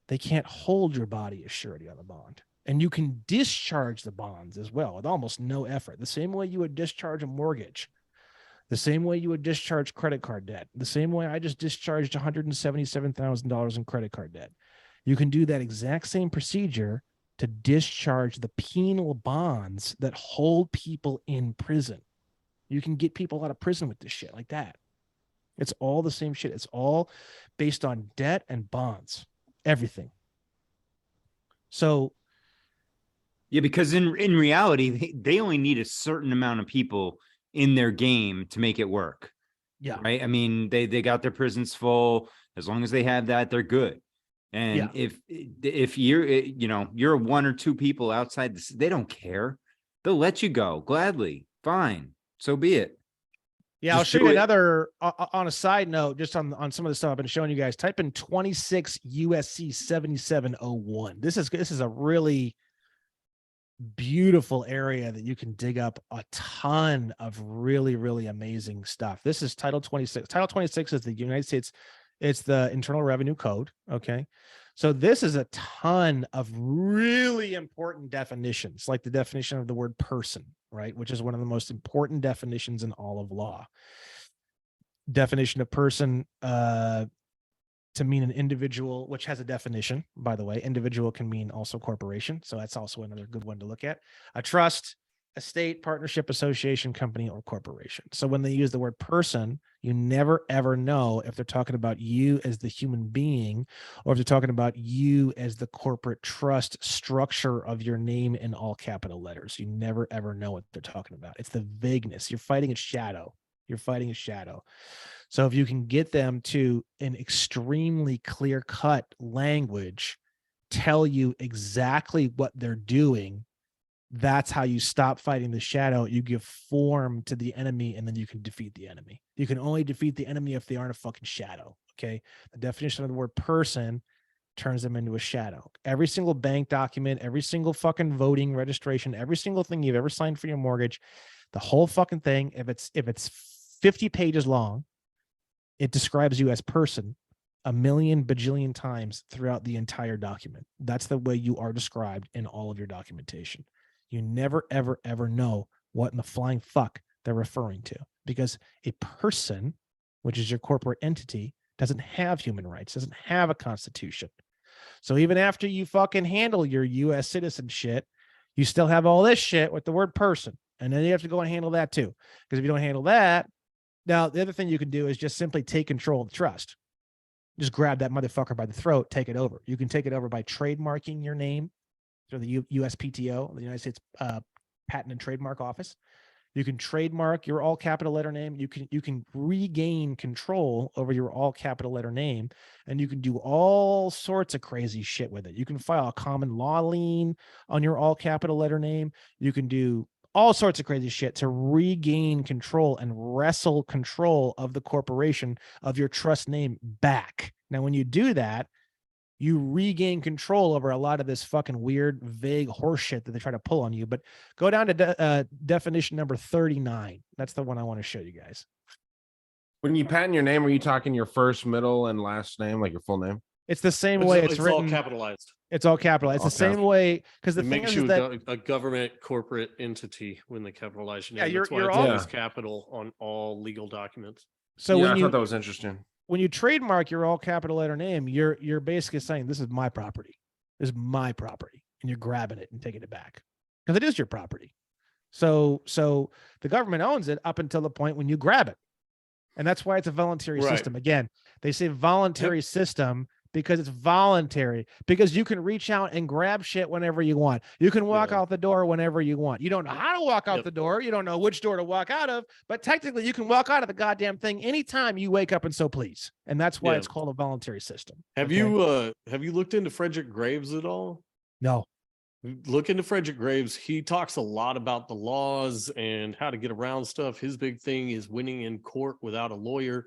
they can't hold your body as surety on the bond. And you can discharge the bonds as well with almost no effort. The same way you would discharge a mortgage, the same way you would discharge credit card debt, the same way I just discharged $177,000 in credit card debt. You can do that exact same procedure to discharge the penal bonds that hold people in prison. You can get people out of prison with this shit like that. It's all the same shit. It's all based on debt and bonds, everything. So, yeah, because in reality, they only need a certain amount of people in their game to make it work. yeah, Right. I mean, they got their prisons full. As long as they have that, they're good. And if you're one or two people outside this, they don't care. They'll let you go gladly. Fine. So be it. yeah. I'll Just show do you it. another on a side note, just on some of the stuff I've been showing you guys. Type in 26 USC 7701. This is a really beautiful area that you can dig up a ton of really, really amazing stuff. This is Title 26. Title 26 is the United States. It's the Internal Revenue Code. Okay. So this is a ton of really important definitions, like the definition of the word person, right? Which is one of the most important definitions in all of law. Definition of person, to mean an individual, which has a definition, by the way. Individual can mean also corporation. So that's also another good one to look at. A trust, a state, partnership, association, company, or corporation. So when they use the word person, you never, ever know if they're talking about you as the human being or if they're talking about you as the corporate trust structure of your name in all capital letters. You never, ever know what they're talking about. It's the vagueness. You're fighting a shadow. You're fighting a shadow. So if you can get them to, in extremely clear-cut language, tell you exactly what they're doing, that's how you stop fighting the shadow. You give form to the enemy, and then you can defeat the enemy. You can only defeat the enemy if they aren't a fucking shadow, okay? The definition of the word person turns them into a shadow. Every single bank document, every single fucking voting registration, every single thing you've ever signed for your mortgage, the whole fucking thing, if it's 50 pages long, it describes you as person a million bajillion times throughout the entire document. That's the way you are described in all of your documentation. You never, ever, ever know what in the flying fuck they're referring to, because a person, which is your corporate entity, doesn't have human rights, doesn't have a constitution. So even after you fucking handle your US citizen shit, you still have all this shit with the word person. And then you have to go and handle that too. Because if you don't handle that, now the other thing you can do is just simply take control of the trust. Just grab that motherfucker by the throat, take it over. You can take it over by trademarking your name through the USPTO, the United States Patent and Trademark Office. You can trademark your all capital letter name. You can regain control over your all capital letter name, and you can do all sorts of crazy shit with it. You can file a common law lien on your all capital letter name. You can do all sorts of crazy shit to regain control and wrestle control of the corporation, of your trust name back. Now, when you do that, you regain control over a lot of this fucking weird, vague horse shit that they try to pull on you. But go down to definition number 39. That's the one I want to show you guys. When you patent your name, are you talking your first, middle, and last name, like your full name? It's the same way it's written. All capitalized. It's all capitalized. It's the same way, because the It thing makes is you that a government corporate entity when they capitalize your Yeah, name. you're That's why it's all- always capital on all legal documents. So yeah, when I you thought that was interesting. when you trademark your all capital letter name, you're basically saying this is my property. This is my property, and you're grabbing it and taking it back because it is your property. So the government owns it up until the point when you grab it. And that's why it's a voluntary Right. system. Again, they say voluntary system because it's voluntary, because you can reach out and grab shit whenever you want. You can walk out the door whenever you want. You don't know how to walk out the door. You don't know which door to walk out of, but technically you can walk out of the goddamn thing anytime you wake up and so please. And that's why it's called a voluntary system. Have you looked into Frederick Graves at all? No. Look into Frederick Graves. He talks a lot about the laws and how to get around stuff. His big thing is winning in court without a lawyer.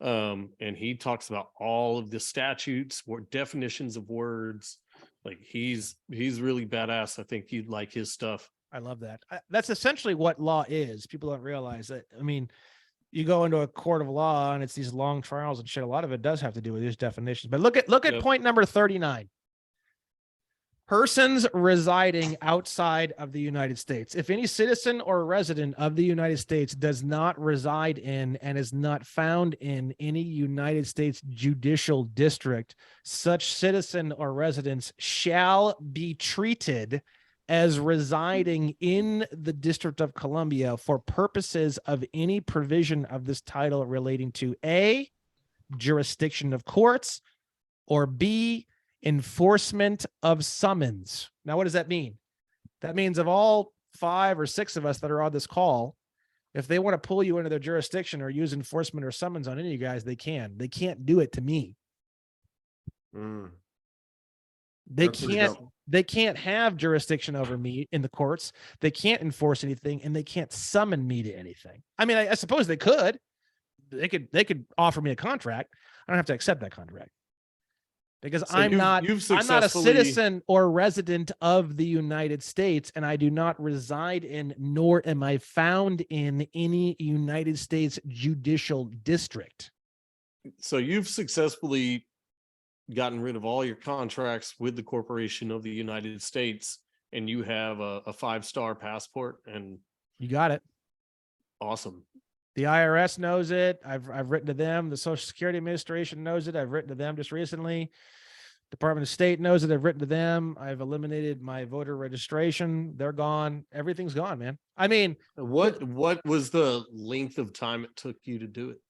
And he talks about all of the statutes, definitions of words. Like he's really badass. I think you'd like his stuff. I love that. That's essentially what law is. People don't realize that. I mean, you go into a court of law and it's these long trials and shit. A lot of it does have to do with these definitions. But look at point number 39. Persons residing outside of the United States. If any citizen or resident of the United States does not reside in and is not found in any United States judicial district, such citizen or residents shall be treated as residing in the District of Columbia for purposes of any provision of this title relating to A, jurisdiction of courts, or B, enforcement of summons. Now, what does that mean? That means of all 5 or 6 of us that are on this call, if they want to pull you into their jurisdiction or use enforcement or summons on any of you guys, they can. They can't do it to me. They can't have jurisdiction over me in the courts. They can't enforce anything, and they can't summon me to anything. I mean, I suppose they could. They could offer me a contract. I don't have to accept that contract. Because so I'm not a citizen or resident of the United States, and I do not reside in, nor am I found in any United States judicial district. So you've successfully gotten rid of all your contracts with the corporation of the United States, and you have a 5-star passport, and you got it. Awesome. The IRS knows it. I've written to them. The Social Security Administration knows it. I've written to them just recently. Department of State knows it. I've written to them. I've eliminated my voter registration. They're gone. Everything's gone, man. I mean, what was the length of time it took you to do it?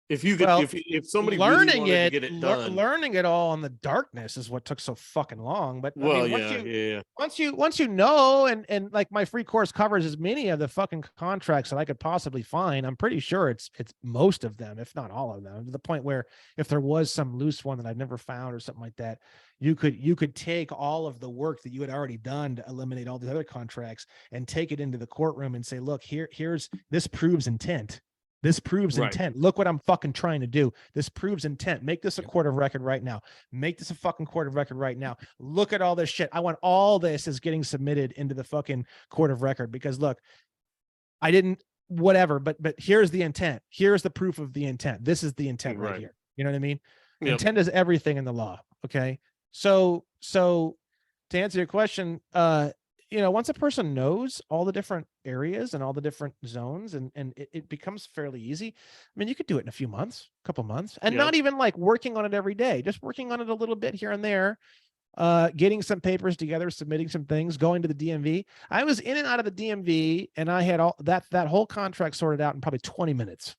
If you could, if somebody learning really wanted to get it done, learning it all in the darkness is what took so fucking long. But well, I mean, once you know, and like my free course covers as many of the fucking contracts that I could possibly find. I'm pretty sure it's most of them, if not all of them, to the point where if there was some loose one that I've never found or something like that, you could take all of the work that you had already done to eliminate all the other contracts and take it into the courtroom and say, look, here's this proves intent. This proves intent. Look what I'm fucking trying to do. This proves intent. Make this a court of record right now. Make this a fucking court of record right now. Look at all this shit. I want all this is getting submitted into the fucking court of record because look, I didn't whatever, but here's the intent. Here's the proof of the intent. This is the intent right here. You know what I mean? Yep. Intent is everything in the law. Okay. So to answer your question, once a person knows all the different areas and all the different zones and it becomes fairly easy. I mean, you could do it in a few months, a couple months, and not even like working on it every day, just working on it a little bit here and there, getting some papers together, submitting some things, going to the DMV. I was in and out of the DMV and I had all that whole contract sorted out in probably 20 minutes.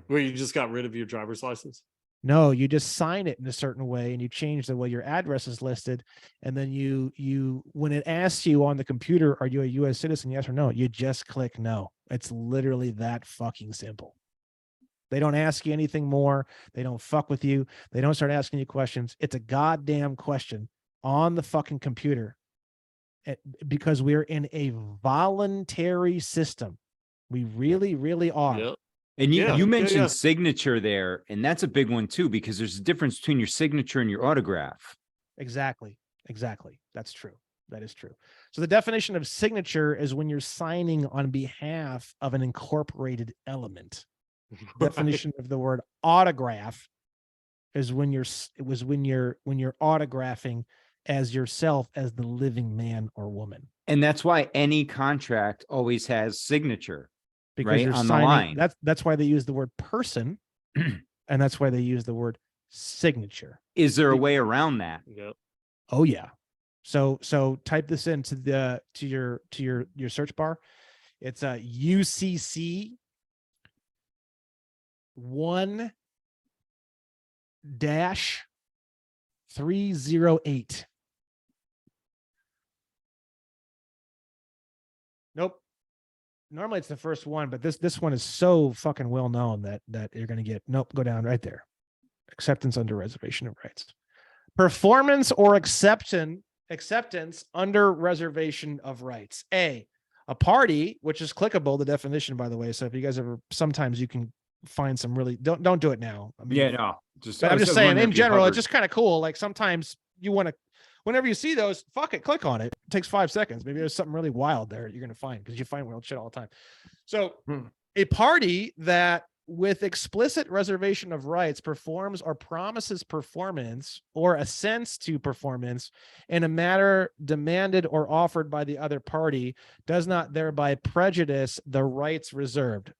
Where you just got rid of your driver's license? No, you just sign it in a certain way and you change the way your address is listed. And then you when it asks you on the computer, are you a US citizen? Yes or no? You just click no. It's literally that fucking simple. They don't ask you anything more. They don't fuck with you. They don't start asking you questions. It's a goddamn question on the fucking computer because we're in a voluntary system. We really, really are. Yep. And you mentioned signature there, and that's a big one too, because there's a difference between your signature and your autograph. Exactly. That's true. That is true. So the definition of signature is when you're signing on behalf of an incorporated element. Definition of the word autograph is when you're autographing as yourself as the living man or woman. And that's why any contract always has signature. because right you're on the signing. line. That's why they use the word person, and that's why they use the word signature. Is there a way around that? Yep. Oh yeah. So type this into your search bar. It's a UCC 1-308. Nope. Normally it's the first one, but this one is so fucking well known that you're gonna get go down right there. Acceptance under reservation of rights. Performance or acceptance under reservation of rights. A party, which is clickable, the definition, by the way. So if you guys ever, sometimes you can find some really, don't do it now. I mean, Yeah, no. but I'm just saying wondering in if you general, it's hovered. just kind of cool. Like sometimes you want to, whenever you see those, fuck it, click on it. It takes 5 seconds. Maybe there's something really wild there you're going to find, because you find wild shit all the time. So a party that with explicit reservation of rights performs or promises performance or assents to performance in a matter demanded or offered by the other party does not thereby prejudice the rights reserved.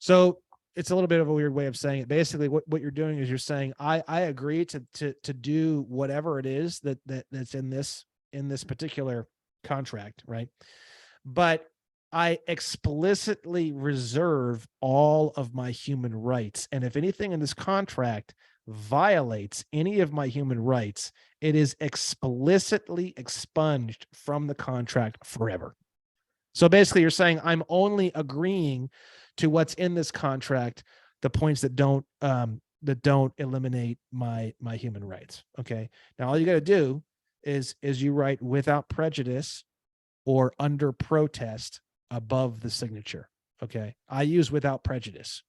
So it's a little bit of a weird way of saying it. Basically, what you're doing is you're saying, I agree to do whatever it is that's in this particular contract, right? But I explicitly reserve all of my human rights. And if anything in this contract violates any of my human rights, it is explicitly expunged from the contract forever. So basically you're saying I'm only agreeing to what's in this contract, the points that don't eliminate my human rights. Okay. Now all you got to do is you write without prejudice or under protest above the signature. Okay. I use without prejudice,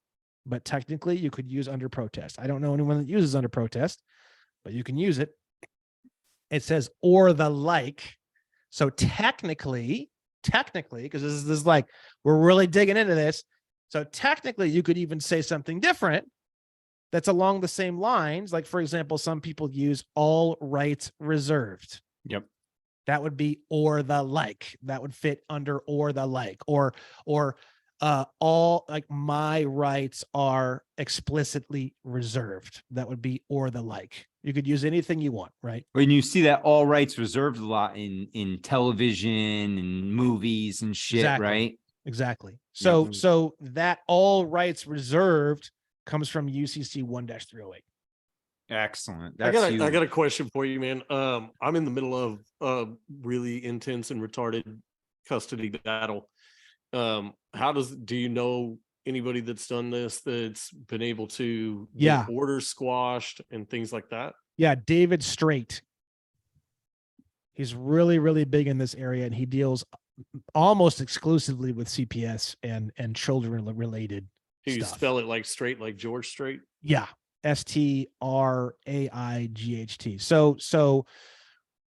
but technically you could use under protest. I don't know anyone that uses under protest, but you can use it. It says, or the like. So technically, because this is like, we're really digging into this. So technically you could even say something different that's along the same lines. Like, for example, some people use all rights reserved. Yep. That would be or the like. That would fit under or the like, or all, like, my rights are explicitly reserved. That would be or the like. You could use anything you want, right? When you see that all rights reserved a lot in television and movies and shit, Exactly. right? Exactly. So that all rights reserved comes from UCC 1-308. Excellent. I That's got a question for you, man. I'm in the middle of a really intense and retarded custody battle. Do you know anybody that's done this, that's been able to get orders squashed and things like that? Yeah, David Straight. He's really, really big in this area, and he deals almost exclusively with CPS and children related Do you stuff. spell it like straight, like George Strait? Yeah. STRAIGHT. So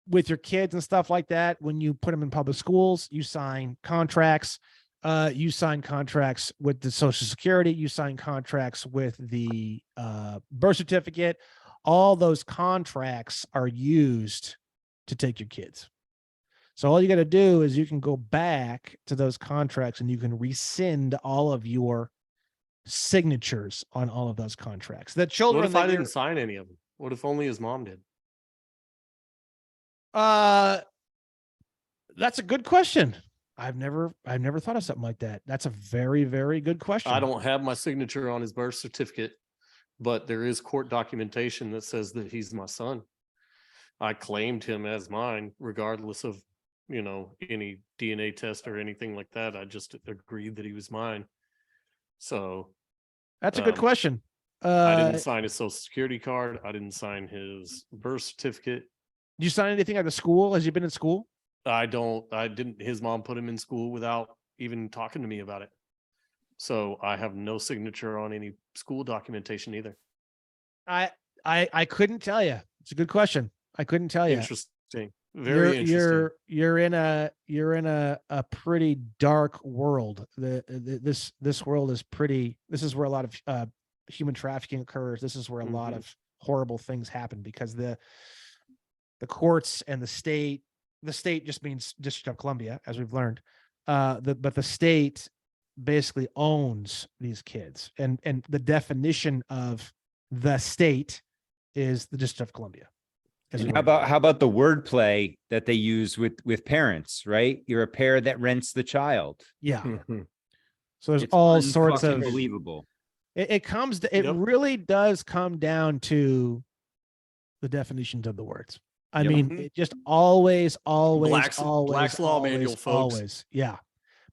with your kids and stuff like that, when you put them in public schools, you sign contracts. You sign contracts with the Social Security. You sign contracts with the birth certificate. All those contracts are used to take your kids. So all you got to do is you can go back to those contracts and you can rescind all of your signatures on all of those contracts. The children. What if I didn't sign any of them? What if only his mom did? That's a good question. I've never thought of something like that. That's a very, very good question. I don't have my signature on his birth certificate, but there is court documentation that says that he's my son. I claimed him as mine, regardless of, any DNA test or anything like that. I just agreed that he was mine. So that's a good question. I didn't sign his social security card. I didn't sign his birth certificate. Did you sign anything at the school? Has he been in school? I didn't. His mom put him in school without even talking to me about it. So I have no signature on any school documentation either. I couldn't tell you. It's a good question. I couldn't tell you. Interesting. Very interesting. You're in a pretty dark world. This world is pretty. This is where a lot of human trafficking occurs. This is where a lot of horrible things happen, because the courts and the state just means District of Columbia, as we've learned. But the state basically owns these kids. And the definition of the state is the District of Columbia. And how about the wordplay that they use with parents, right? You're a parent that rents the child. Yeah. So there's It's all sorts of unbelievable. It really does come down to the definitions of the words. I mean, it just always Black's Law Manual, folks. Yeah.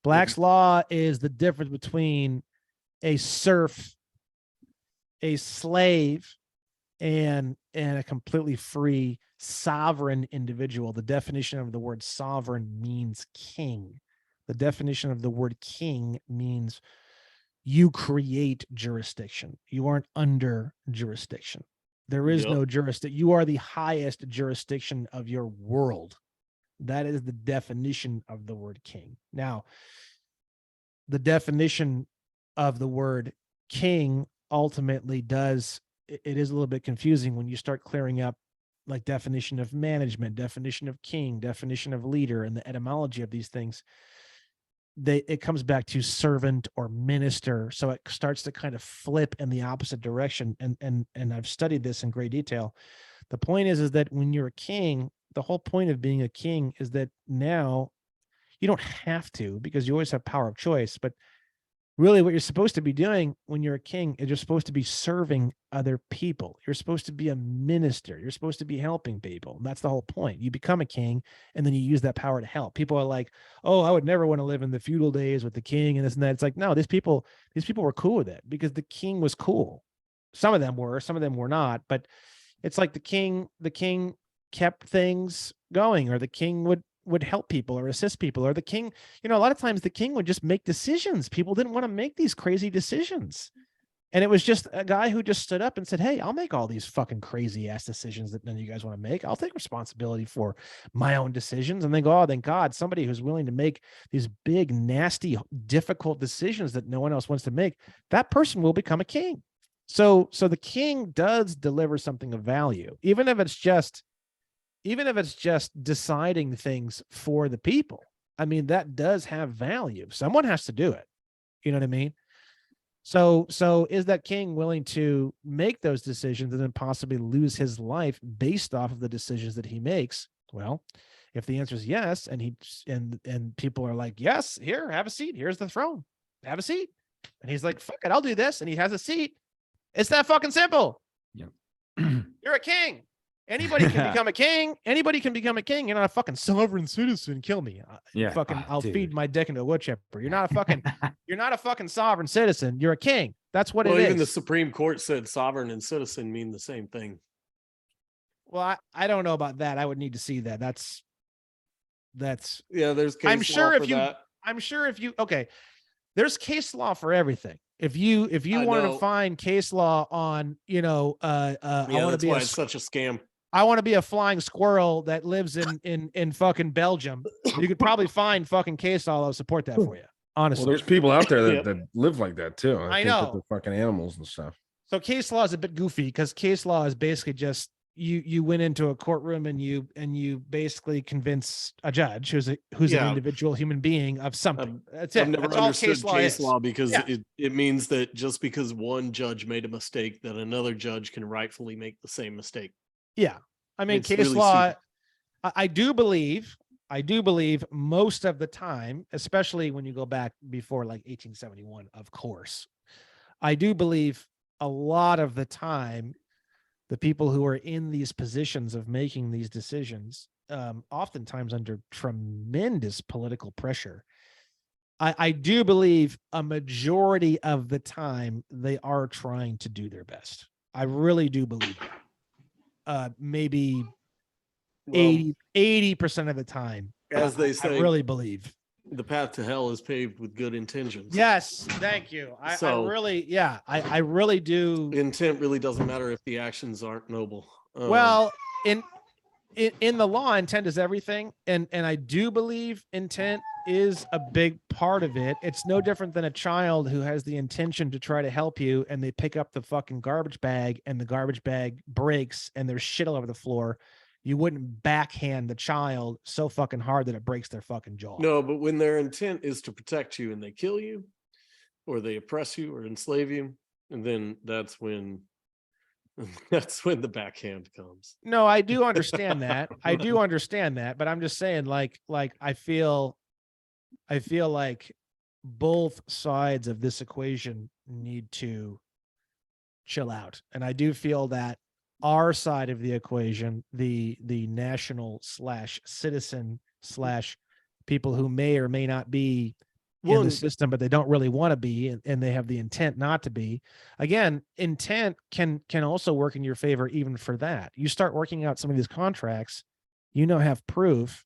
Black's Law is the difference between a serf, a slave, and a completely free sovereign individual. The definition of the word sovereign means king. The definition of the word king means you create jurisdiction. You aren't under jurisdiction. There is no jurisdiction. You are the highest jurisdiction of your world. That is the definition of the word king. Now, the definition of the word king ultimately it is a little bit confusing when you start clearing up like definition of management, definition of king, definition of leader, and the etymology of these things. It comes back to servant or minister. So it starts to kind of flip in the opposite direction. And I've studied this in great detail. The point is that when you're a king, the whole point of being a king is that now you don't have to, because you always have power of choice, but really what you're supposed to be doing when you're a king is you're supposed to be serving other people. You're supposed to be a minister. You're supposed to be helping people. And that's the whole point. You become a king and then you use that power to help. People are like, oh, I would never want to live in the feudal days with the king and this and that. It's like, no, these people were cool with it because the king was cool. Some of them were not, but it's like the king kept things going, or the king would help people or assist people, or the king, a lot of times the king would just make decisions. People didn't want to make these crazy decisions. And it was just a guy who just stood up and said, hey, I'll make all these fucking crazy ass decisions that none of you guys want to make. I'll take responsibility for my own decisions. And they go, oh, thank God, somebody who's willing to make these big, nasty, difficult decisions that no one else wants to make, that person will become a king. So the king does deliver something of value, even if it's just deciding things for the people. I mean, that does have value. Someone has to do it. You know what I mean? So is that king willing to make those decisions and then possibly lose his life based off of the decisions that he makes? Well, if the answer is yes, and people are like, yes, here, have a seat. Here's the throne. Have a seat. And he's like, fuck it, I'll do this. And he has a seat. It's that fucking simple. Yep. You're a king. Anybody can become a king. Anybody can become a king. You're not a fucking sovereign citizen. Kill me. I'll feed my dick into a wood chipper. You're not a fucking sovereign citizen. You're a king. That's what it is. Even the Supreme Court said sovereign and citizen mean the same thing. Well, I don't know about that. I would need to see that. That's there's case there's case law for everything. If you wanted to find case law on, I want to be it's such a scam. I want to be a flying squirrel that lives in fucking Belgium. You could probably find fucking case law that would support that for you. Honestly, well, there's people out there that live like that too. I know, that they're fucking animals and stuff. So case law is a bit goofy because case law is basically just you went into a courtroom and you basically convince a judge who's an individual human being of something. That's it. I've never That's all understood case law because it means that just because one judge made a mistake, that another judge can rightfully make the same mistake. Yeah. I mean, It's case really law, stupid. I do believe most of the time, especially when you go back before like 1871, of course, I do believe a lot of the time, the people who are in these positions of making these decisions, oftentimes under tremendous political pressure, I do believe a majority of the time they are trying to do their best. I really do believe that. Maybe 80% of the time, as they say, I really believe the path to hell is paved with good intentions. Yes, thank you. I really do. Intent really doesn't matter if the actions aren't noble. Well, in the law, intent is everything, and I do believe intent is a big part of it. It's no different than a child who has the intention to try to help you, and they pick up the fucking garbage bag, and the garbage bag breaks, and there's shit all over the floor. You wouldn't backhand the child so fucking hard that it breaks their fucking jaw. No, but when their intent is to protect you and they kill you, or they oppress you or enslave you, and then that's when the backhand comes. No, I do understand that. I do understand that, but I'm just saying, like I feel like both sides of this equation need to chill out. And I do feel that our side of the equation, the national / citizen / people who may or may not be in the system, but they don't really want to be, and they have the intent not to be. Again, intent can also work in your favor even for that. You start working out some of these contracts, have proof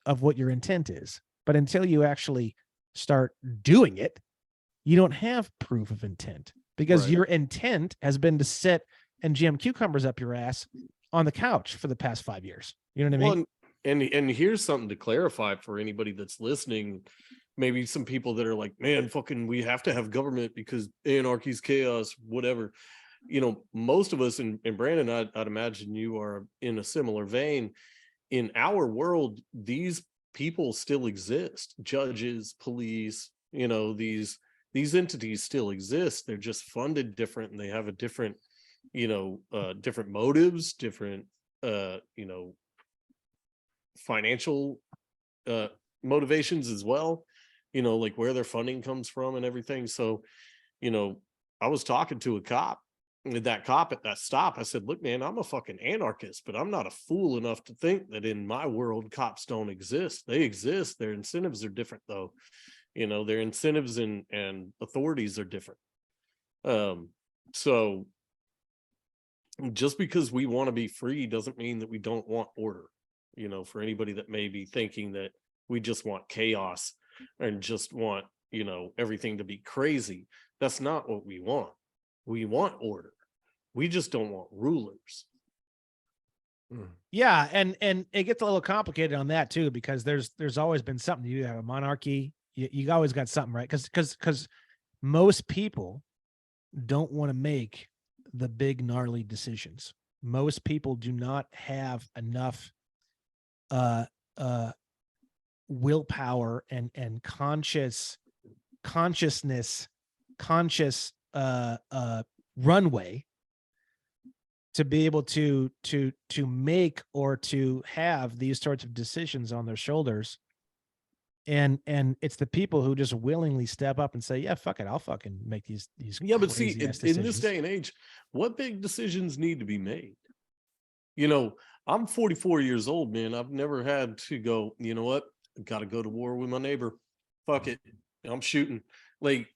of what your intent is. But until you actually start doing it, you don't have proof of intent, because Right. your intent has been to sit and jam cucumbers up your ass on the couch for the past 5 years. You know what I mean? Well, and here's something to clarify for anybody that's listening. Maybe some people that are like, man, fucking, we have to have government because anarchy's chaos, whatever. Most of us, and Brandon, I'd imagine you are in a similar vein. In our world, these people still exist. Judges, police, these entities still exist. They're just funded different, and they have a different, different motives, different, financial motivations as well, like where their funding comes from and everything. So, I was talking to a cop, that cop at that stop. I said, look, man, I'm a fucking anarchist, but I'm not a fool enough to think that in my world cops don't exist. They exist. Their incentives are different, though. Their incentives and authorities are different. So just because we want to be free doesn't mean that we don't want order. For anybody that may be thinking that we just want chaos and just want, everything to be crazy, that's not what we want. We want order. We just don't want rulers. Yeah, and it gets a little complicated on that too, because there's always been something. You have a monarchy, you always got something, right? Because most people don't want to make the big gnarly decisions. Most people do not have enough willpower and conscious runway to be able to make or to have these sorts of decisions on their shoulders. And it's the people who just willingly step up and say, yeah, fuck it, I'll fucking make these Yeah, but see, crazy-ass in this decisions. day and age, what big decisions need to be made? I'm 44 years old, man. I've never had to go, you know what? I've got to go to war with my neighbor. Fuck it. I'm shooting. Like,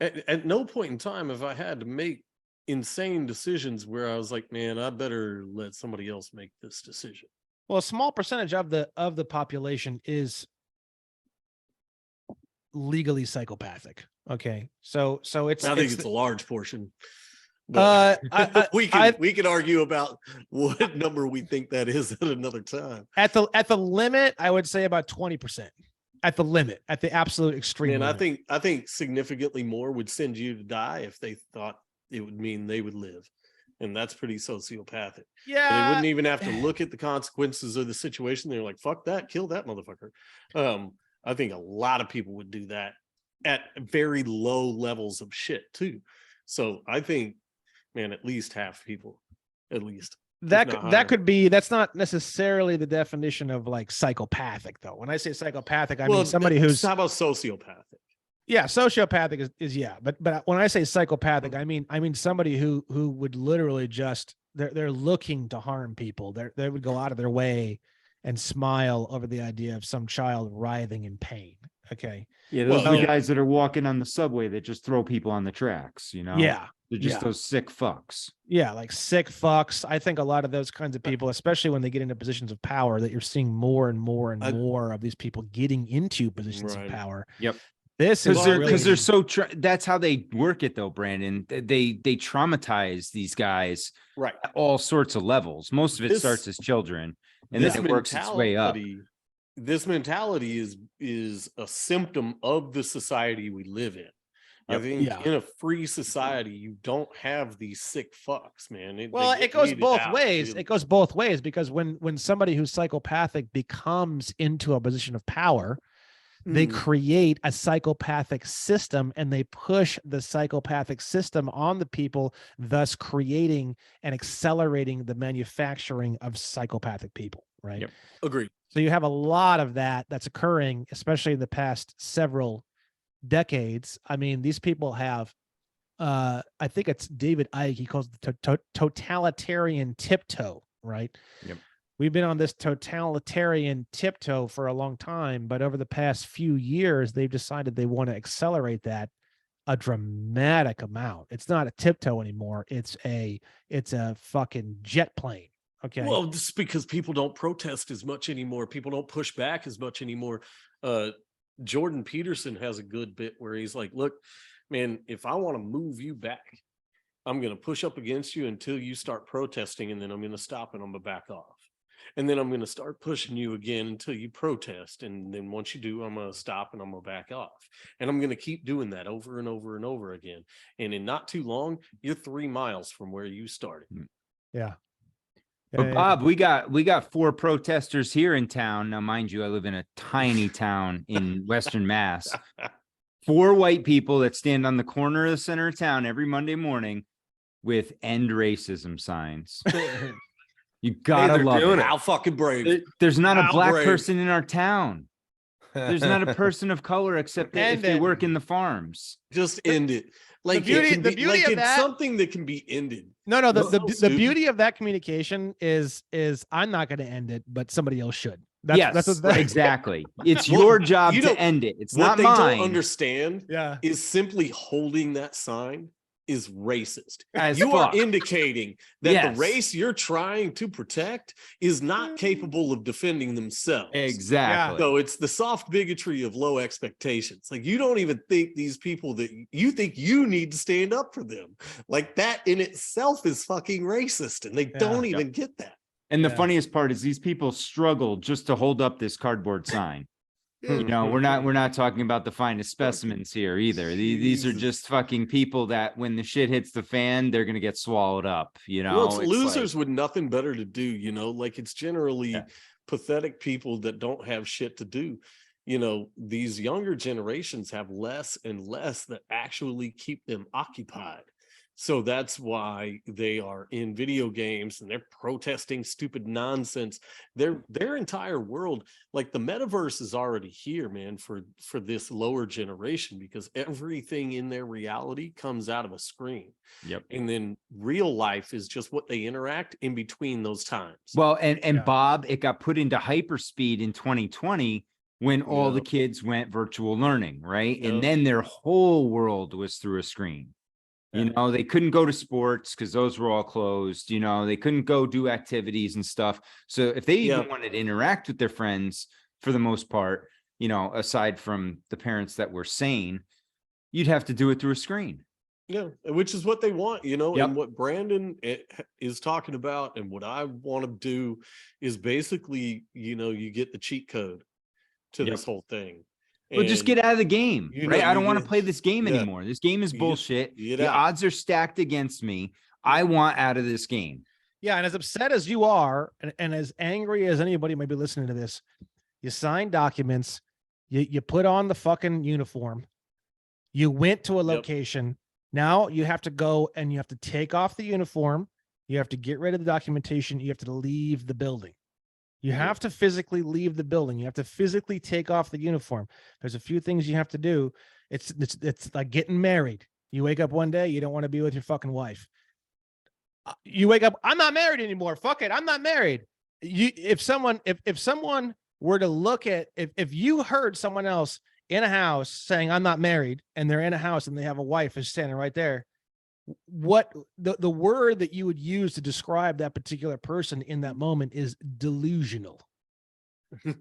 at no point in time have I had to make insane decisions where I was like, man, I better let somebody else make this decision. Well, a small percentage of the population is legally psychopathic. Okay, so it's I think it's a large portion. we We can argue about what number we think that is at another time. at the limit, I would say about 20%. At the limit, at the absolute extreme. And limit. I think significantly more would send you to die if they thought it would mean they would live. And that's pretty sociopathic. Yeah, And they wouldn't even have to look at the consequences of the situation. They're like, fuck that, kill that motherfucker. I think a lot of people would do that at very low levels of shit too. So I think, man, at least half people, at least. that could be. That's not necessarily the definition of like psychopathic, though. When I say psychopathic, I mean somebody who's. How about sociopathic? Yeah, sociopathic is yeah, but when I say psychopathic, I mean somebody who would literally just they're looking to harm people. They would go out of their way and smile over the idea of some child writhing in pain. Okay. Yeah, those are Well, the guys that are walking on the subway that just throw people on the tracks, Yeah. They're just Yeah. those sick fucks. Yeah, like sick fucks. I think a lot of those kinds of people, especially when they get into positions of power, that you're seeing more and more and more of these people getting into positions of power. Yep. This is Because they're so that's how they work it though, Brandon. They traumatize these guys Right. at all sorts of levels. Most of it starts as children, and then it works its way up. This mentality is a symptom of the society we live in. I think in a free society, you don't have these sick fucks, man. It goes both ways. It goes both ways, because when somebody who's psychopathic becomes into a position of power, they create a psychopathic system and they push the psychopathic system on the people, thus creating and accelerating the manufacturing of psychopathic people, right? Yep. Agreed. So you have a lot of that that's occurring, especially in the past several decades. I mean, these people have, I think it's David Icke, he calls it the totalitarian tiptoe, right? Yep. We've been on this totalitarian tiptoe for a long time, but over the past few years, they've decided they want to accelerate that a dramatic amount. It's not a tiptoe anymore. It's a fucking jet plane. Okay. Well, this is because people don't protest as much anymore. People don't push back as much anymore. Jordan Peterson has a good bit where he's like, look, man, if I want to move you back, I'm going to push up against you until you start protesting, and then I'm going to stop and I'm going to back off. And then I'm going to start pushing you again until you protest. And then once you do, I'm going to stop and I'm going to back off. And I'm going to keep doing that over and over and over again. And in not too long, you're 3 miles from where you started. Yeah. But Bob, we got 4 protesters here in town. Now, mind you, I live in a tiny town in Western Mass. 4 white people that stand on the corner of the center of town every Monday morning with "End Racism" signs. You gotta love it. How fucking brave. There's not a How black brave. person in our town. There's not a person of color except if they work in the farms. Just end it. Like beauty- it can the be, beauty like of it's that- something that can be ended. No, That's so the stupid. beauty of that communication is I'm not going to end it, but somebody else should. Yes, what exactly. It's Well, your job you to don't- end it. It's What not they mine. don't understand Yeah. is simply holding that sign is racist. As You are fuck. indicating that Yes. the race you're trying to protect is not capable of defending themselves. Exactly. So it's the soft bigotry of low expectations. Like, you don't even think these people that you think you need to stand up for them. Like, that in itself is fucking racist, and they don't even get that. And the Yeah. funniest part is these people struggle just to hold up this cardboard sign. You know, we're not talking about the finest specimens here either. These are Jesus. just fucking people that when the shit hits the fan, they're gonna get swallowed up. You know, Well, it's It's losers like- with nothing better to do, like it's generally Yeah. pathetic people that don't have shit to do. These younger generations have less and less that actually keep them occupied. So that's why they are in video games and they're protesting stupid nonsense. Their entire world, like the metaverse, is already here, man, for this lower generation, because everything in their reality comes out of a screen. Yep. And then real life is just what they interact in between those times. Well, and Yeah. Bob, it got put into hyperspeed in 2020 when all the Yep. kids went virtual learning, right? Yep. And then their whole world was through a screen. You know, they couldn't go to sports because those were all closed. You know, they couldn't go do activities and stuff. So if they even Yeah. wanted to interact with their friends, for the most part, aside from the parents that were sane, you'd have to do it through a screen. Yeah, which is what they want, Yep. and what Brandon is talking about, and what I want to do is basically, you get the cheat code to Yep. this whole thing. Well, just And get out of the game, you right? know, I don't you want to get- play this game yeah. anymore. This game is You get- bullshit. you get The out. odds are stacked against me. I want out of this game. Yeah, and as upset as you are, and as angry as anybody might be listening to this, you sign documents, you put on the fucking uniform, you went to a location. Now you have to go and you have to take off the uniform, you have to get rid of the documentation, you have to leave the building. You have to physically leave the building. You have to physically take off the uniform. There's a few things you have to do. It's like getting married. You wake up one day, you don't want to be with your fucking wife. You wake up, I'm not married anymore. Fuck it, I'm not married. If someone were to look at, if you heard someone else in a house saying I'm not married, and they're in a house and they have a wife who's standing right there, what the word that you would use to describe that particular person in that moment is delusional.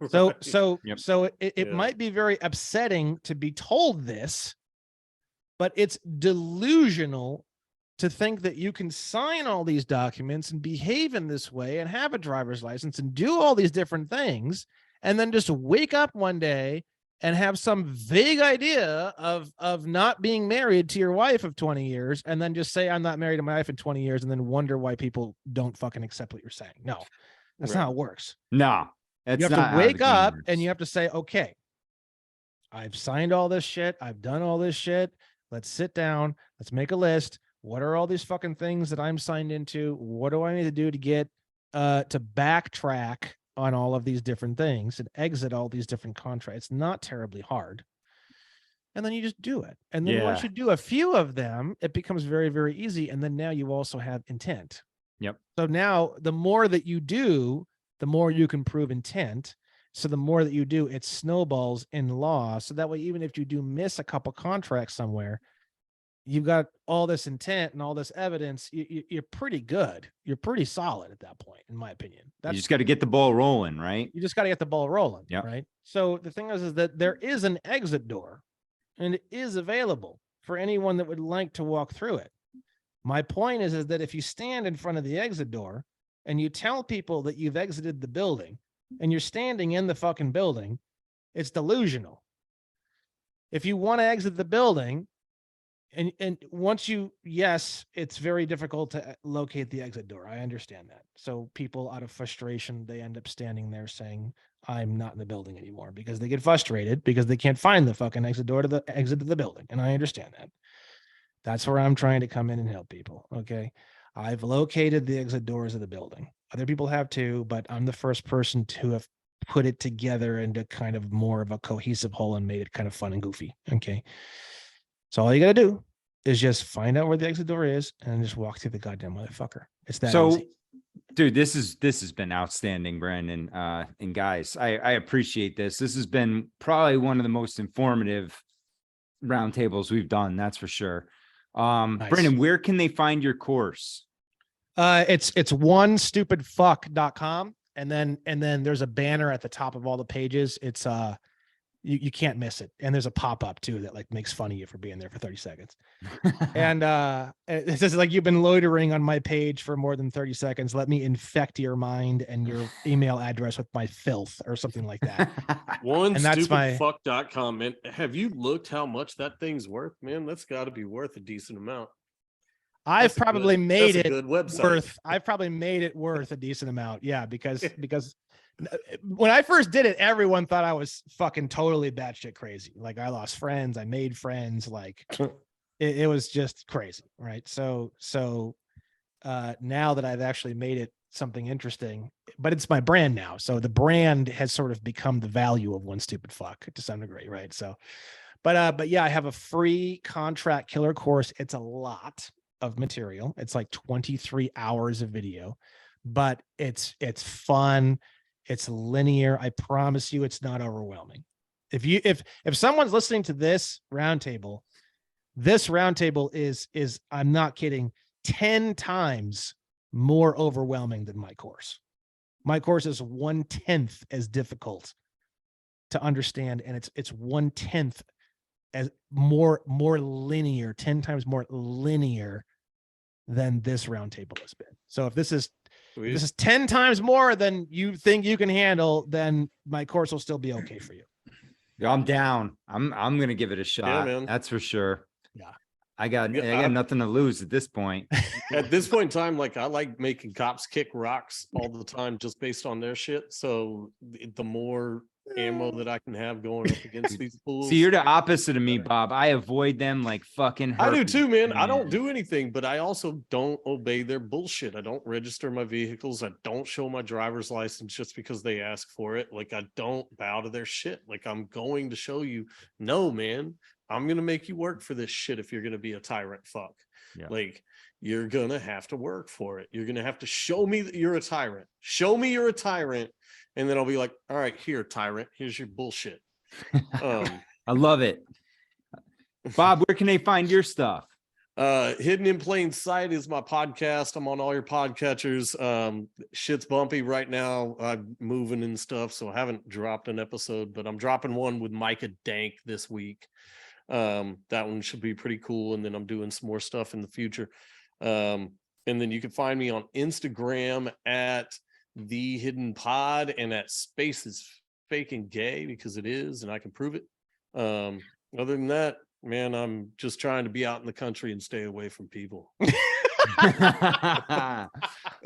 So Yep. it Yeah. might be very upsetting to be told this, but it's delusional to think that you can sign all these documents and behave in this way and have a driver's license and do all these different things, and then just wake up one day and have some vague idea of not being married to your wife of 20 years, and then just say, I'm not married to my wife in 20 years, and then wonder why people don't fucking accept what you're saying. No, that's not how it works. No, that's You have not to how wake the game up works. and you have to say, okay, I've signed all this shit. I've done all this shit. Let's sit down. Let's make a list. What are all these fucking things that I'm signed into? What do I need to do to get to backtrack on all of these different things and exit all these different contracts? It's not terribly hard. And then you just do it. And then once Yeah. you do a few of them, it becomes very, very easy. And then now you also have intent. Yep. So now the more that you do, the more you can prove intent. So the more that you do, it snowballs in law. So that way, even if you do miss a couple contracts somewhere, you've got all this intent and all this evidence. You're pretty good. You're pretty solid at that point, in my opinion. You just got to get the ball rolling, right? You just got to get the ball rolling. Yep. Right. So the thing is that there is an exit door, and it is available for anyone that would like to walk through it. My point is that if you stand in front of the exit door and you tell people that you've exited the building and you're standing in the fucking building, it's delusional. If you want to exit the building and once you, yes, it's very difficult to locate the exit door. I understand that. So people out of frustration, they end up standing there saying, I'm not in the building anymore, because they get frustrated because they can't find the fucking exit door to the exit of the building. And I understand that. That's where I'm trying to come in and help people. Okay. I've located the exit doors of the building. Other people have too, but I'm the first person to have put it together into kind of more of a cohesive whole and made it kind of fun and goofy. Okay. So all you got to do is just find out where the exit door is and just walk through the goddamn motherfucker. It's that So, easy. dude, this has been outstanding, Brandon. And guys, I appreciate this. This has been probably one of the most informative roundtables we've done. That's for sure. Nice. Brandon, where can they find your course? It's onestupidfuck.com. And then there's a banner at the top of all the pages. It's you can't miss it. And there's a pop-up too that like makes fun of you for being there for 30 seconds. And it says like, you've been loitering on my page for more than 30 seconds. Let me infect your mind and your email address with my filth or something like that. And that's OneStupidFuck.com, man. Have you looked how much that thing's worth, man? That's got to be worth a decent amount. I've probably made it good website. worth. I've probably made it worth a decent amount. Yeah, because when I first did it, everyone thought I was fucking totally batshit crazy. Like I lost friends, I made friends. Like it was just crazy, right? So now that I've actually made it something interesting, but it's my brand now. So the brand has sort of become the value of One Stupid Fuck to some degree, right? So, but yeah, I have a free contract killer course. It's a lot of material. It's like 23 hours of video, but it's fun. It's linear. I promise you it's not overwhelming. If someone's listening to this roundtable is, I'm not kidding, 10 times more overwhelming than my course. My course is 1/10 as difficult to understand. And it's 1/10 as more linear, 10 times more linear than this roundtable has been. So if this is 10 times more than you think you can handle, then my course will still be okay for you. Yeah, I'm down. I'm gonna give it a shot. man. That's for sure. Yeah. I got nothing to lose at this point. At this point in time, like I like making cops kick rocks all the time just based on their shit. So the more ammo that I can have going up against these fools. See, you're the opposite of me, Bob. I avoid them like fucking I do herpes, too, man. I don't do anything, but I also don't obey their bullshit. I don't register my vehicles. I don't show my driver's license just because they ask for it. Like I don't bow to their shit. Like I'm going to show you, no, man, I'm going to make you work for this shit if you're going to be a tyrant fuck. Yeah. Like you're going to have to work for it. You're going to have to show me that you're a tyrant. Show me you're a tyrant. And then I'll be like, all right, here, tyrant, here's your bullshit. I love it. Bob, where can they find your stuff? Hidden in Plain Sight is my podcast. I'm on all your podcatchers. Shit's bumpy right now. I'm moving and stuff, so I haven't dropped an episode, but I'm dropping one with Micah Dank this week. That one should be pretty cool. And then I'm doing some more stuff in the future. And then you can find me on Instagram at The Hidden Pod and at Space is Faking Gay, because it is, and I can prove it. Other than that, man, I'm just trying to be out in the country and stay away from people.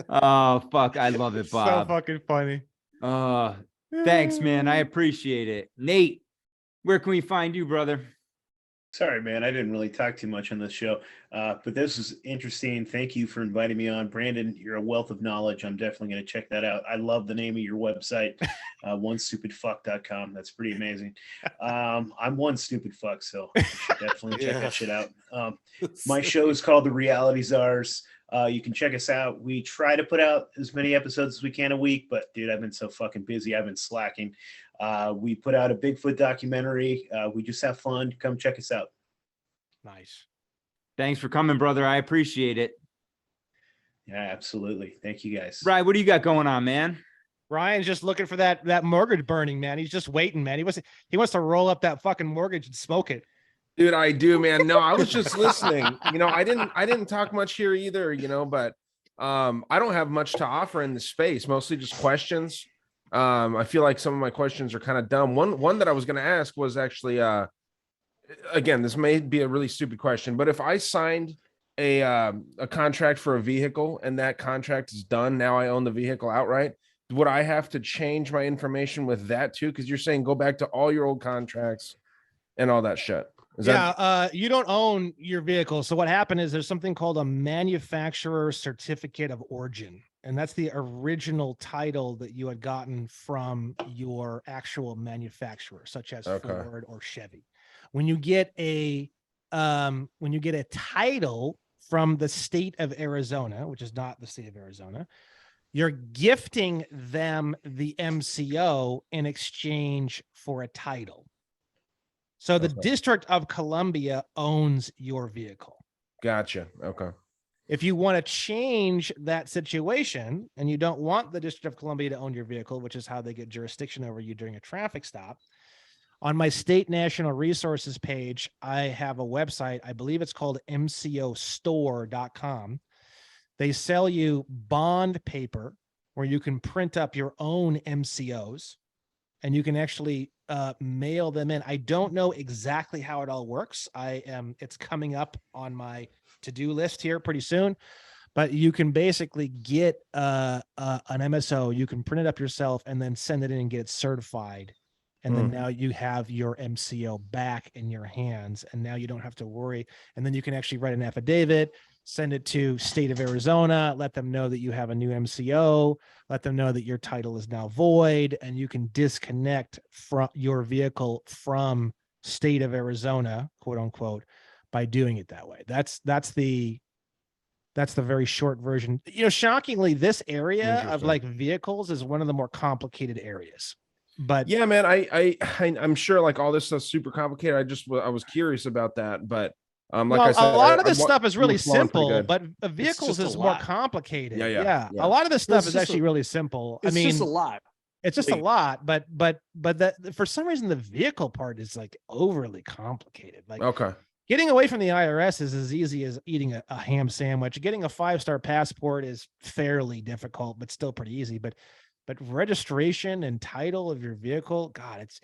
Oh, fuck. I love it, Bob. So fucking funny. Thanks, man. I appreciate it. Nate, Where can we find you, brother? Sorry, man. I didn't really talk too much on this show, but this is interesting. Thank you for inviting me on. Brandon, you're a wealth of knowledge. I'm definitely going to check that out. I love the name of your website, onestupidfuck.com. That's pretty amazing. I'm one stupid fuck, so you should definitely check that shit out. My show is called The Reality Czars. You can check us out. We try to put out as many episodes as we can a week, but dude, I've been so fucking busy. I've been slacking. We put out a Bigfoot documentary. We just have fun. Come check us out. Nice. Thanks for coming, brother. I appreciate it. Yeah, absolutely. Thank you guys. Right. What do you got going on, man? Ryan's just looking for that mortgage burning, man. He's just waiting, man. He wants to roll up that fucking mortgage and smoke it. Dude, I do, man. No, I was just listening. I didn't talk much here either, but I don't have much to offer in the space, mostly just questions. I feel like some of my questions are kind of dumb. One that I was going to ask was actually, again, this may be a really stupid question, but if I signed a contract for a vehicle and that contract is done, now I own the vehicle outright, would I have to change my information with that too? Because you're saying go back to all your old contracts and all that shit. You don't own your vehicle. So what happened is there's something called a manufacturer certificate of origin. And that's the original title that you had gotten from your actual manufacturer, such as Ford or Chevy. When you get a title from the state of Arizona, which is not the state of Arizona, you're gifting them the MCO in exchange for a title. So the District of Columbia owns your vehicle. Gotcha. Okay. If you want to change that situation and you don't want the District of Columbia to own your vehicle, which is how they get jurisdiction over you during a traffic stop, on my state national resources page, I have a website. I believe it's called mcostore.com. They sell you bond paper where you can print up your own MCOs and you can actually mail them in. I don't know exactly how it all works. It's coming up on my to-do list here pretty soon, but you can basically get an MSO, you can print it up yourself and then send it in and get it certified. And then now you have your MCO back in your hands and now you don't have to worry. And then you can actually write an affidavit, send it to state of Arizona, let them know that you have a new MCO, let them know that your title is now void, and you can disconnect from your vehicle from state of Arizona, quote unquote, by doing it that way. That's the very short version. Shockingly, this area of like vehicles is one of the more complicated areas. But yeah, man, I'm sure like all this stuff's super complicated. I was curious about that, but like I said, a lot of this stuff is really simple, but vehicles is more complicated. Yeah. A lot of this stuff is actually really simple. It's just a lot. It's just a lot, but that for some reason the vehicle part is like overly complicated. Like getting away from the IRS is as easy as eating a ham sandwich. Getting a 5-star passport is fairly difficult, but still pretty easy. But registration and title of your vehicle, God, it's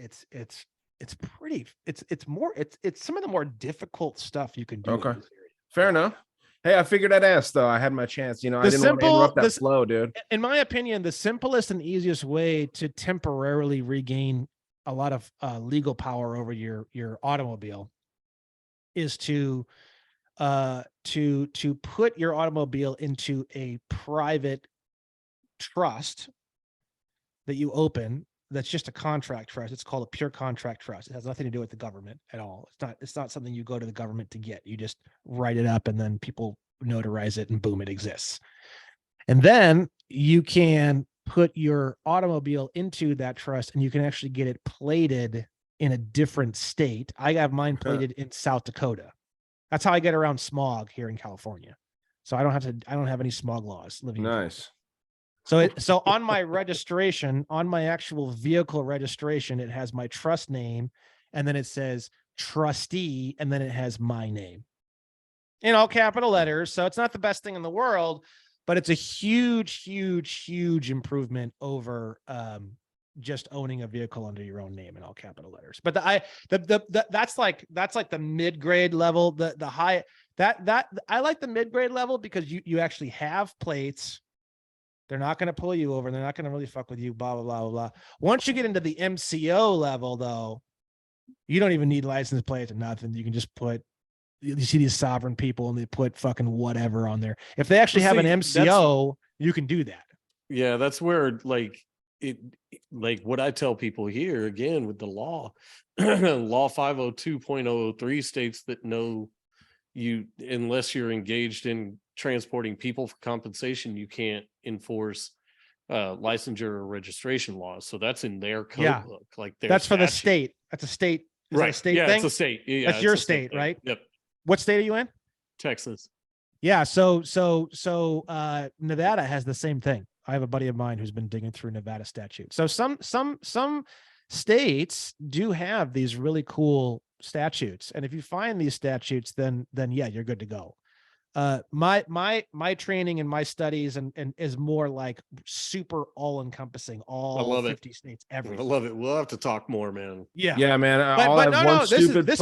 some of the more difficult stuff you can do. Okay. Fair enough. Hey, I figured I'd ask though. I had my chance. I didn't want to interrupt that flow, dude. In my opinion, the simplest and easiest way to temporarily regain a lot of legal power over your automobile is to put your automobile into a private trust that you open. That's just a contract trust. It's called a pure contract trust. It has nothing to do with the government at all. It's not something you go to the government to get. You just write it up and then people notarize it and boom, it exists. And then you can put your automobile into that trust and you can actually get it plated in a different state. I have mine plated in South Dakota. That's how I get around smog here in California. So I don't have any smog laws living. Nice. So on my registration, on my actual vehicle registration, it has my trust name, and then it says trustee, and then it has my name in all capital letters. So it's not the best thing in the world, but it's a huge, huge, huge improvement over just owning a vehicle under your own name in all capital letters. But that's like the mid-grade level, the high that I like the mid-grade level because you actually have plates. They're not going to pull you over. They're not going to really fuck with you, blah, blah, blah, blah, blah. Once you get into the MCO level, though, You don't even need license plates or nothing. You can just put, you see these sovereign people and they put fucking whatever on there. If they actually have an MCO, you can do that. Yeah, that's where like what I tell people here again with the law, law 502.003 states that no, you, unless you're engaged in transporting people for compensation, you can't enforce licensure or registration laws. So that's in their code book. Like that's for the state. That's a state. Is that a state thing? It's a state. Yeah, that's your state, right? Yep. What state are you in? Texas. Yeah. So Nevada has the same thing. I have a buddy of mine who's been digging through Nevada statutes. So some states do have these really cool statutes. And if you find these statutes, then yeah, you're good to go. My training and my studies and is more like super all encompassing, all 50 states, everything. I love it. We'll have to talk more, man. Yeah, man. This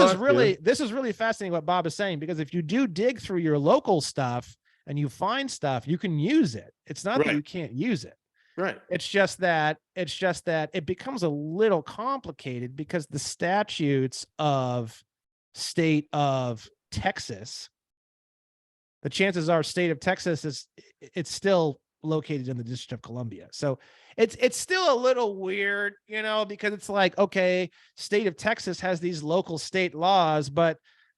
is really fascinating what Bob is saying, because if you do dig through your local stuff and you find stuff, you can use it. It's not that you can't use it. Right. It's just that it becomes a little complicated because the statutes of state of Texas, the chances are state of Texas it's still located in the District of Columbia. So it's still a little weird, because it's like, okay, state of Texas has these local state laws, but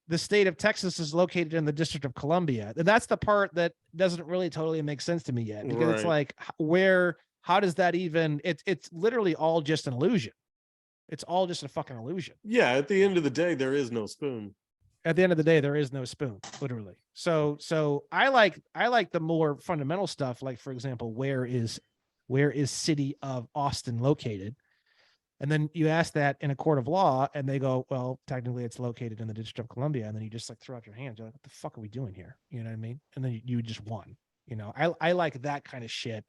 the state of Texas is located in the District of Columbia. And that's the part that doesn't really totally make sense to me yet, because it's like, how does that even, it's literally all just an illusion. It's all just a fucking illusion. Yeah. At the end of the day, there is no spoon. At the end of the day, there is no spoon, literally. So I like the more fundamental stuff. Like, for example, where is city of Austin located? And then you ask that in a court of law and they go, well, technically it's located in the District of Columbia. And then you just like throw out your hands. You're like, what the fuck are we doing here? You know what I mean? And then you just won. I like that kind of shit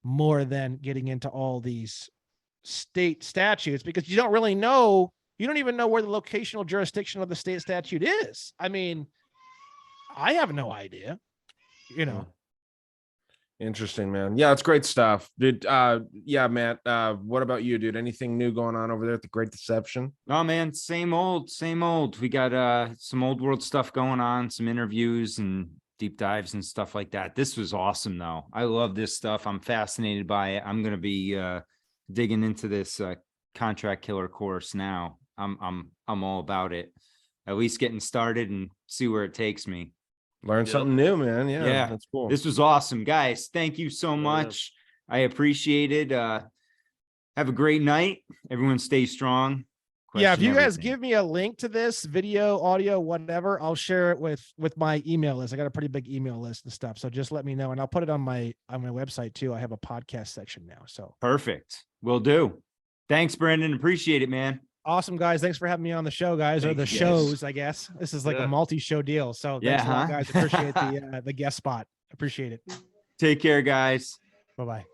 more than getting into all these state statutes, because you don't really know. You don't even know where the locational jurisdiction of the state statute is. I mean, I have no idea, Interesting, man. Yeah, it's great stuff, dude. Yeah, Matt, what about you, dude? Anything new going on over there at the Great Deception? Oh man, same old. We got some old world stuff going on, some interviews and deep dives and stuff like that. This was awesome though. I love this stuff. I'm fascinated by it. I'm going to be digging into this contract killer course now. I'm all about it. At least getting started and see where it takes me. Learn something new, man. Yeah, that's cool. This was awesome, guys. Thank you so much. I appreciate it. Have a great night. Everyone stay strong. If you guys give me a link to this video, audio, whatever, I'll share it with my email list. I got a pretty big email list and stuff. So just let me know, and I'll put it on my website too. I have a podcast section now. So perfect. Will do. Thanks, Brendan. Appreciate it, man. Awesome, guys. Thanks for having me on the show, guys, or the shows, I guess. This is like a multi-show deal. So thanks a lot, guys. Appreciate the guest spot. Appreciate it. Take care, guys. Bye-bye.